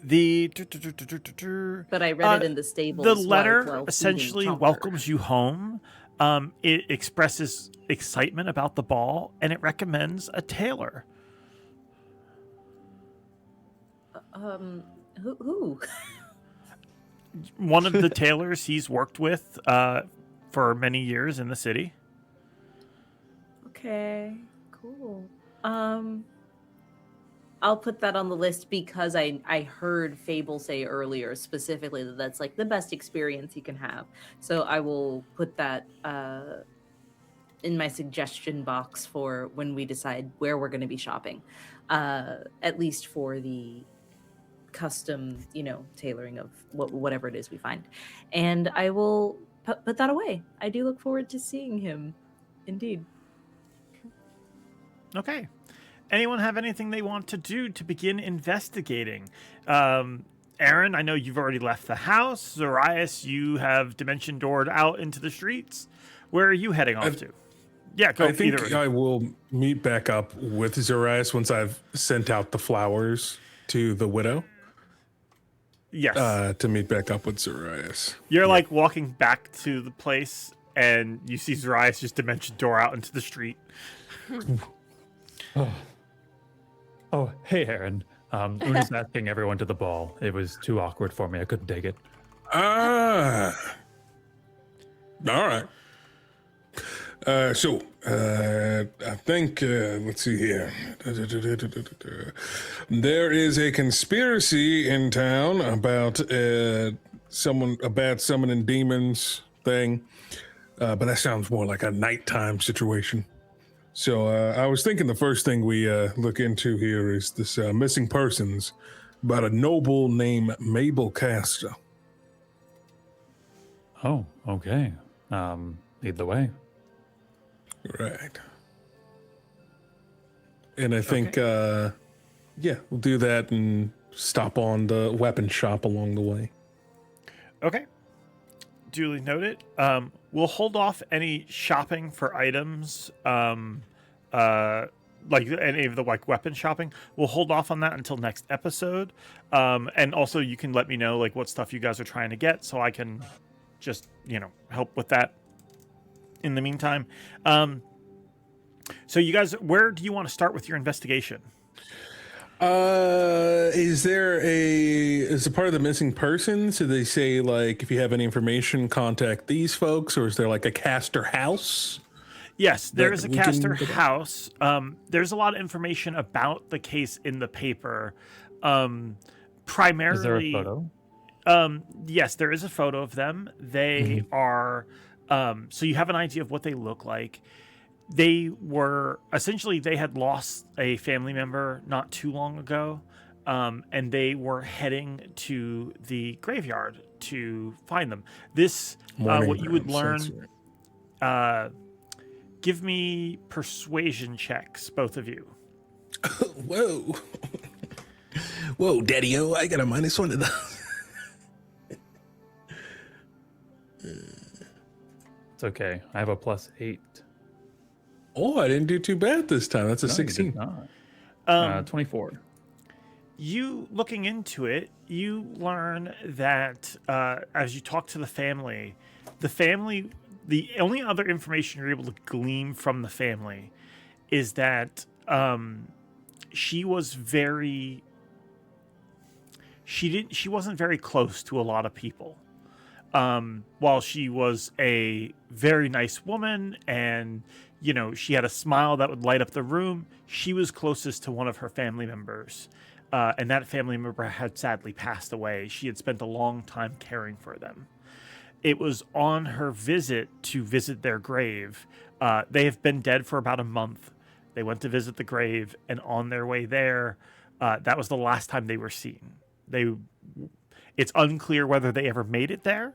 The But I read it in the stables. The while- letter while essentially feeding Chomper. welcomes you home. It expresses excitement about the ball, and it recommends a tailor. Who? One of the tailors he's worked with for many years in the city. Okay, cool. I'll put that on the list because I heard Fable say earlier specifically that that's like the best experience you can have. So I will put that in my suggestion box for when we decide where we're going to be shopping, at least for the custom, tailoring of whatever it is we find. And I will put that away. I do look forward to seeing him, indeed. Okay. Anyone have anything they want to do to begin investigating? Aaren, I know you've already left the house. Zoraius, you have dimension doored out into the streets. Where are you heading off to? Yeah, go I think either. I will meet back up with Zoraius once I've sent out the flowers to the widow. Yes. To meet back up with Zoraius. You're like walking back to the place, and you see Zoraius just dimension door out into the street. Oh, hey, Aaren. Una's asking everyone to the ball. It was too awkward for me. I couldn't take it. Ah. All right. I think, let's see here. There is a conspiracy in town about a bad summoning demons thing, but that sounds more like a nighttime situation. So I was thinking the first thing we look into here is this missing persons about a noble named Mabel Caster. Oh, okay. Lead the way. Right. And I think, we'll do that and stop on the weapon shop along the way. Okay. Duly noted. We'll hold off any shopping for items, like any of the weapon shopping. We'll hold off on that until next episode. And also you can let me know like what stuff you guys are trying to get so I can just, help with that in the meantime. So you guys, where do you want to start with your investigation? Is a part of the missing persons? Do they say like, if you have any information, contact these folks, or is there like a caster house? Yes, there is a caster house. There's a lot of information about the case in the paper. Primarily, is there a photo? Yes, there is a photo of them. They are, so you have an idea of what they look like. They had lost a family member not too long ago, and they were heading to the graveyard to find them. This, what you would learn, give me persuasion checks, both of you. Whoa. Whoa, Daddy-O, I got a -1 to those. It's okay. I have a +8. Oh, I didn't do too bad this time. That's a No, 16. you did not. 24. You looking into it, you learn that as you talk to the family, the only other information you're able to glean from the family is that she wasn't very close to a lot of people. While she was a very nice woman and, she had a smile that would light up the room, she was closest to one of her family members. And that family member had sadly passed away. She had spent a long time caring for them. It was on her visit to visit their grave. They have been dead for about a month. They went to visit the grave, and on their way there, that was the last time they were seen. It's unclear whether they ever made it there.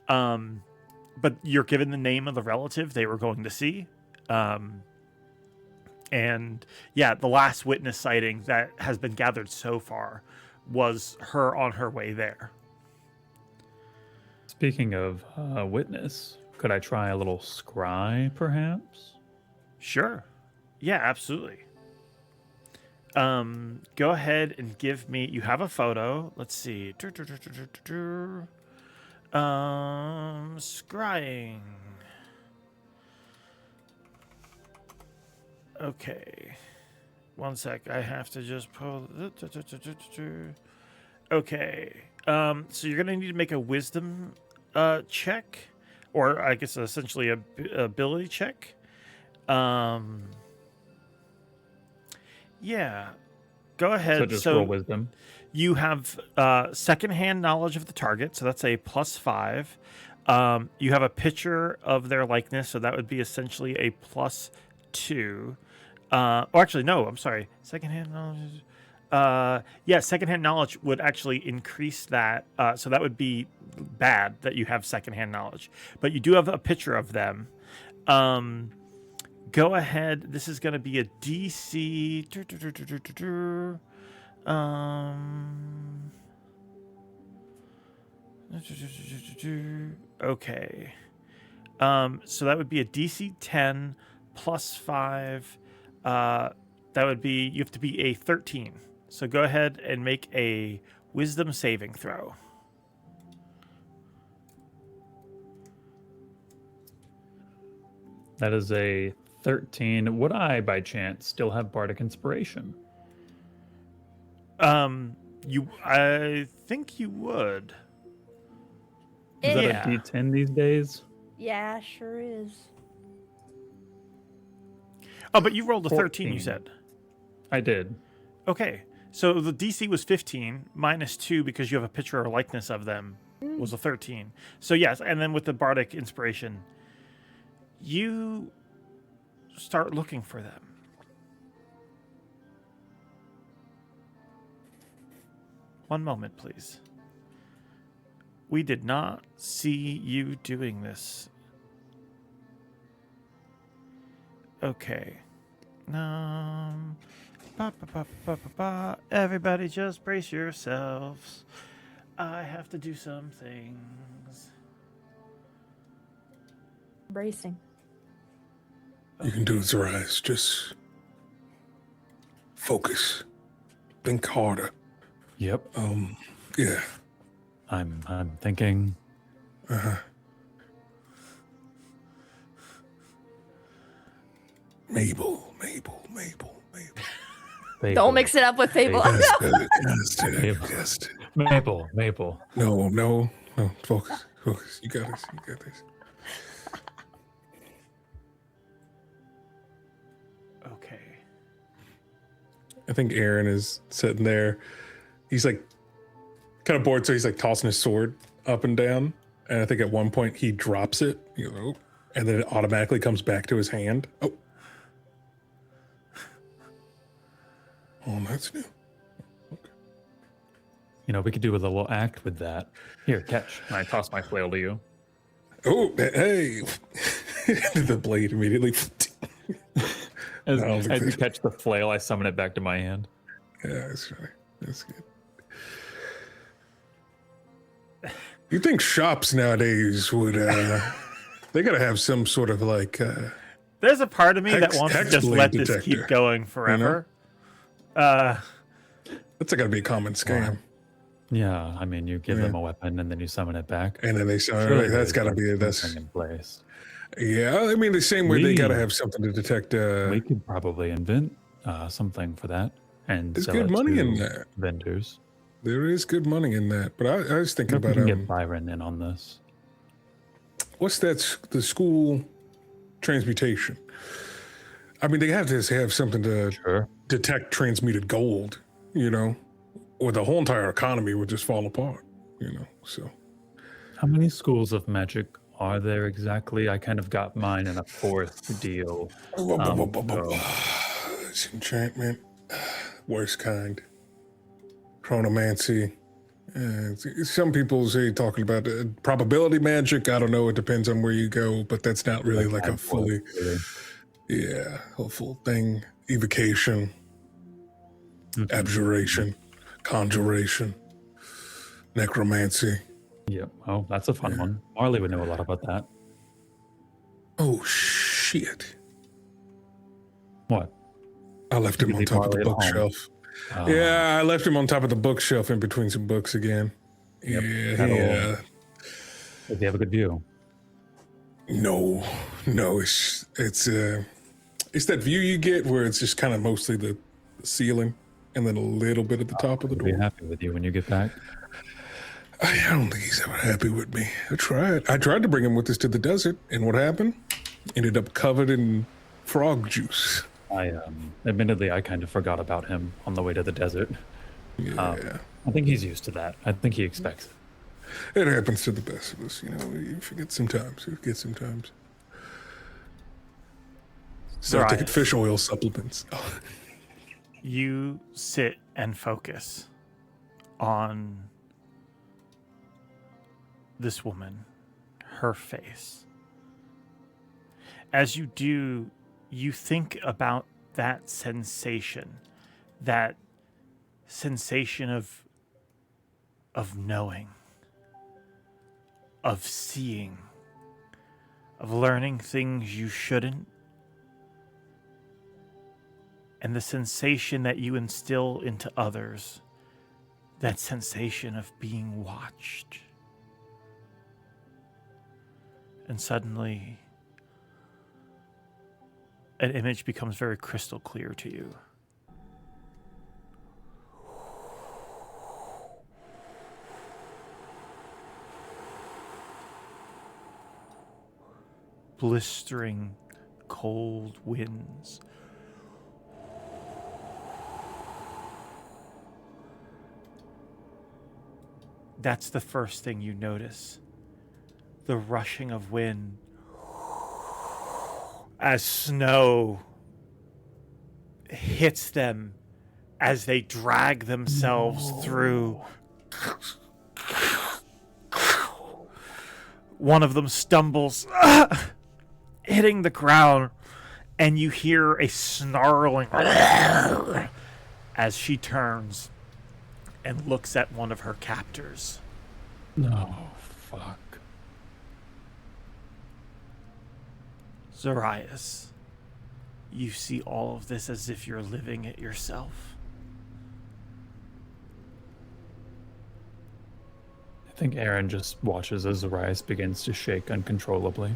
But you're given the name of the relative they were going to see. And yeah, the last witness sighting that has been gathered so far was her on her way there. Speaking of witness, could I try a little scry, perhaps? Sure. Yeah, absolutely. Go ahead and give me... You have a photo. Let's see. Scrying. Okay. One sec. I have to just pull... Okay. So you're going to need to make a wisdom check. Or I guess essentially a ability check. Yeah. Go ahead. So just roll wisdom. You have secondhand knowledge of the target, so that's a +5. You have a picture of their likeness, so that would be essentially a +2. Or actually, no, I'm sorry. Secondhand knowledge. Secondhand knowledge would actually increase that. So that would be bad that you have secondhand knowledge. But you do have a picture of them. Go ahead. This is going to be a DC. Okay. So that would be a DC 10 +5. That would be, you have to be a 13. So go ahead and make a wisdom saving throw. That is a 13. Would I, by chance, still have Bardic Inspiration? I think you would. Is that Yeah. a D10 these days? Yeah, sure is. Oh, but you rolled a 13, you 14. said. I did. Okay. So the DC was 15 minus 2 because you have a picture or likeness of them was a 13. So yes, and then with the bardic inspiration, you start looking for them. One moment, please. We did not see you doing this. Okay. Ba, ba, ba, ba, ba, ba. Everybody just brace yourselves. I have to do some things. Bracing. You can do it, Zoraius. Just focus. Think harder. Yep. Yeah. I'm thinking. Mabel. Don't mix it up with Fable. Maple. No. Focus. You got this. Okay. I think Aaren is sitting there. He's like kind of bored, so he's like tossing his sword up and down. And I think at one point he drops it, and then it automatically comes back to his hand. Oh, that's new. We could do a little act with that. Here, catch. And I toss my flail to you. Oh, hey! The blade immediately. As you catch the flail, I summon it back to my hand. Yeah, that's right. That's good. You think shops nowadays would, they gotta have some sort of like, There's a part of me that wants to just Hexblade let this detector, keep going forever. that's gotta be a common scam. Yeah, I mean, you give them a weapon and then you summon it back. And then they say, Surely that's there's, gotta like, be, that's, something in place. yeah, I mean, the same way they gotta have something to detect, We could probably invent something for that and there's sell good it money to in that. vendors. There is good money in that. But I was thinking Maybe we about, can get Byron in on this. what's that, the school transmutation? I mean, they have to have something to detect transmuted gold, or the whole entire economy would just fall apart, so. How many schools of magic are there exactly? I kind of got mine in a fourth deal. It's enchantment, worst kind. Chronomancy. Some people say talking about probability magic. I don't know. It depends on where you go, but that's not really like a fully, a full thing. Evocation, abjuration, conjuration, necromancy. Yep. Oh, that's a fun one. Marley would know a lot about that. Oh shit! What? I left him on top of the bookshelf. Yeah, I left him on top of the bookshelf in between some books again. Yep. Yeah. Does he have a good view? No, it's that view you get where it's just kind of mostly the ceiling and then a little bit at the top of the door. He'll be happy with you when you get back. I don't think he's ever happy with me. I tried to bring him with us to the desert, and what happened? Ended up covered in frog juice. Admittedly, I kind of forgot about him on the way to the desert. Yeah. I think he's used to that. I think he expects it. It happens to the best of us, You forget sometimes. Start taking fish oil supplements. You sit and focus on this woman, her face. As you do, you think about that sensation of knowing, of seeing, of learning things you shouldn't, and the sensation that you instill into others, that sensation of being watched. And suddenly, an image becomes very crystal clear to you. Blistering cold winds That's the first thing you notice. The rushing of wind as snow hits them as they drag themselves through. One of them stumbles, hitting the ground, and you hear a snarling as she turns and looks at one of her captors. No, fuck. Zoraius, you see all of this as if you're living it yourself. I think Aaren just watches as Zoraius begins to shake uncontrollably.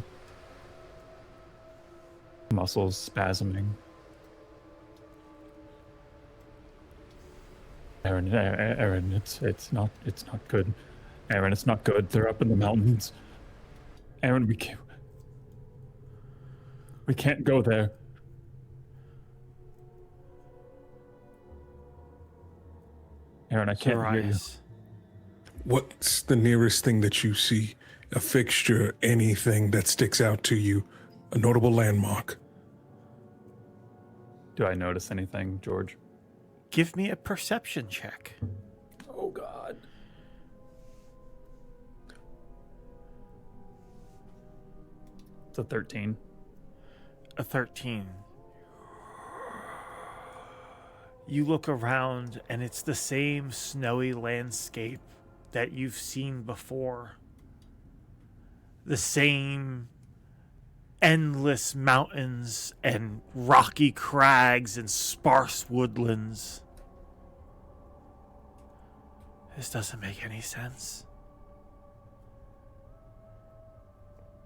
Muscles spasming. Aaren, it's not good. Aaren, it's not good. They're up in the mountains. Aaren, we can't go there. Aaren, I can't hear you. Zoraius, What's the nearest thing that you see? A fixture, anything that sticks out to you? A notable landmark? Do I notice anything, George? give me a perception check. Oh, God. It's a 13. A 13. You look around and it's the same snowy landscape that you've seen before. The same endless mountains and rocky crags and sparse woodlands. This doesn't make any sense.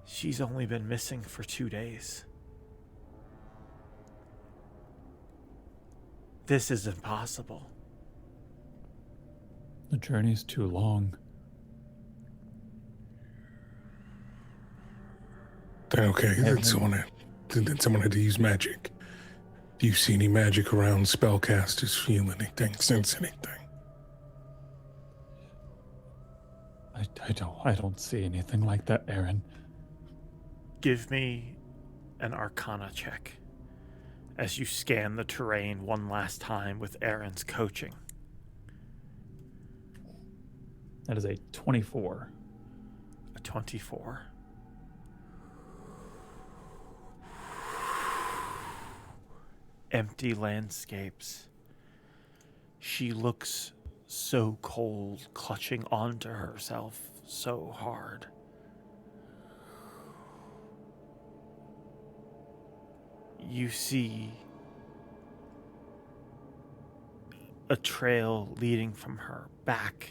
She's only been missing for 2 days. This is impossible. The journey's too long. Okay, then someone had to use magic. Do you see any magic around? Spellcasters feel anything, sense anything? I don't see anything like that, Aaren. Give me an Arcana check as you scan the terrain one last time with Aaron's coaching. That is a 24. A 24. Empty landscapes. She looks so cold, clutching onto herself so hard. You see a trail leading from her back.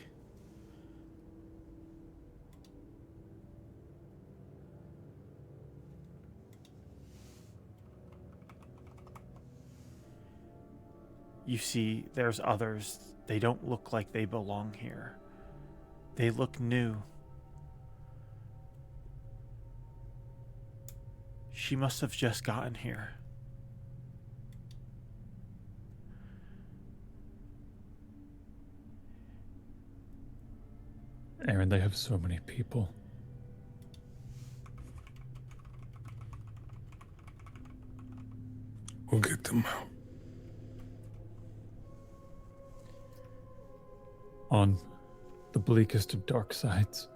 You see there's others. They don't look like they belong here. They look new. She must have just gotten here. Aaren, they have so many people. We'll get them out. On the bleakest of dark sides.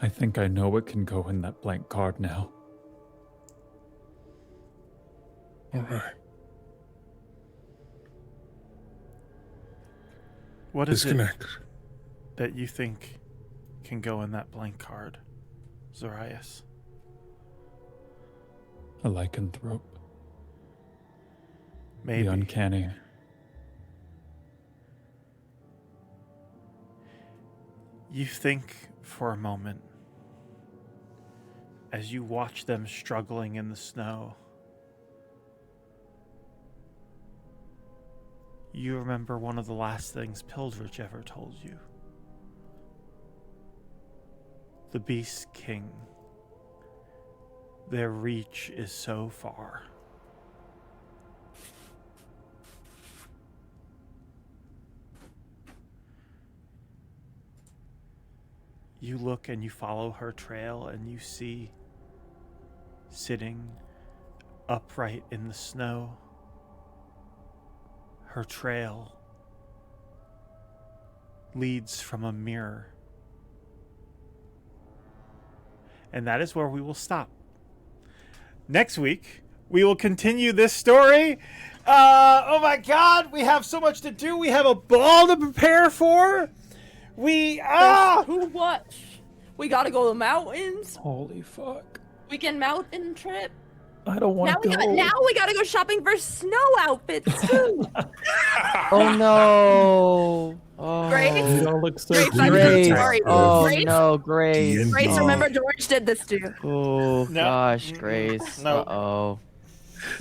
I think I know what can go in that blank card now. All right. What is it Disconnect. that you think can go in that blank card, Zoraius? A lycanthrope. Maybe. The uncanny. You think for a moment as you watch them struggling in the snow. You remember one of the last things Pildridge ever told you. The Beast King. Their reach is so far. you look and you follow her trail and you see sitting upright in the snow, her trail leads from a mirror. And that is where we will stop. Next week, we will continue this story. Oh my god, we have so much to do. We have a ball to prepare for. Who watch? We gotta go to the mountains. Holy fuck. Weekend mountain trip. I don't want to go. Now we gotta go shopping for snow outfits too. Oh no. Oh. Grace? You don't look so Grace, cute. I'm Grace. sorry. Oh Grace? no, Grace. DND. Grace, remember George did this too. Oh No. gosh, Grace. No. Uh-oh.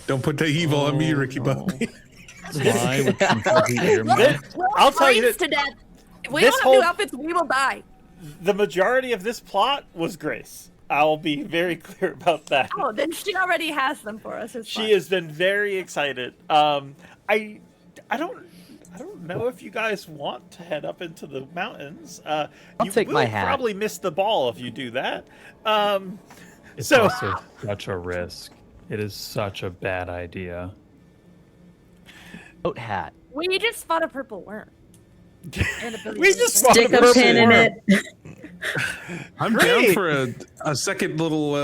Don't put the evil on me, Ricky Bobby. Why with some fuzzy earmuffs? I'll tell you Freeze that to death. If we this don't have whole- new outfits, we will die. the majority of this plot was Grace. I'll be very clear about that. Oh, then she already has them for us. It's She fine. has been very excited. I don't know if you guys want to head up into the mountains. I'll You take will my hat. probably miss the ball if you do that. It's So- also such a risk. It is such a bad idea. Goat hat. We just fought a purple worm. We just fought Stick a purple pin in worm. it. I'm Great. down for a second little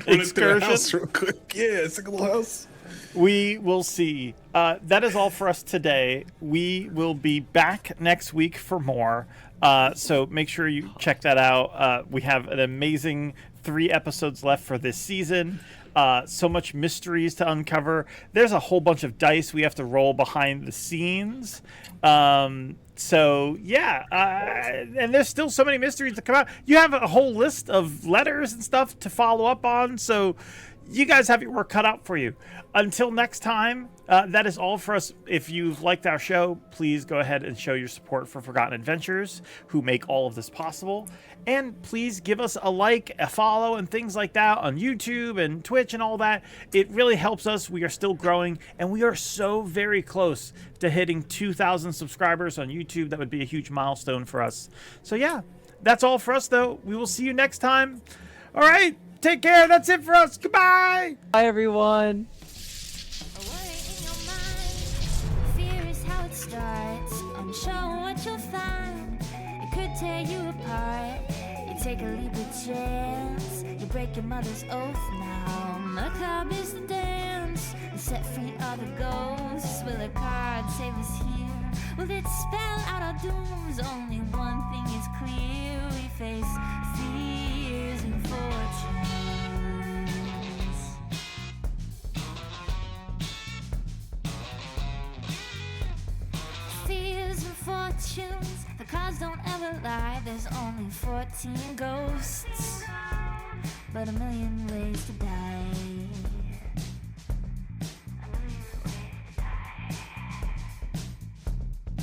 Excursion? house real quick. Yeah, second little house. We will see. That is all for us today. We will be back next week for more. So make sure you check that out. We have an amazing 3 episodes left for this season. So much mysteries to uncover. There's a whole bunch of dice we have to roll behind the scenes. So yeah, and there's still so many mysteries to come out. You have a whole list of letters and stuff to follow up on. So you guys have your work cut out for you. Until next time, that is all for us. If you've liked our show, please go ahead and show your support for Forgotten Adventures, who make all of this possible. And please give us a like, a follow, and things like that on YouTube and Twitch and all that. It really helps us. We are still growing, and we are so very close to hitting 2,000 subscribers on YouTube. That would be a huge milestone for us. So yeah, that's all for us, though. We will see you next time. All right, take care. That's it for us. Goodbye. Bye, everyone. A worry in your mind. Fear is how it starts. Unsure what you'll find. It could tear you apart. You take a leap of chance. You break your mother's oath now. Macabre is the dance. And set free all the ghosts. Will a card save us here? Will it spell out our dooms? Only one thing is clear. We face fears and fortunes. Fears and fortunes, the cards don't ever lie. There's only 14 ghosts, but a million ways to die.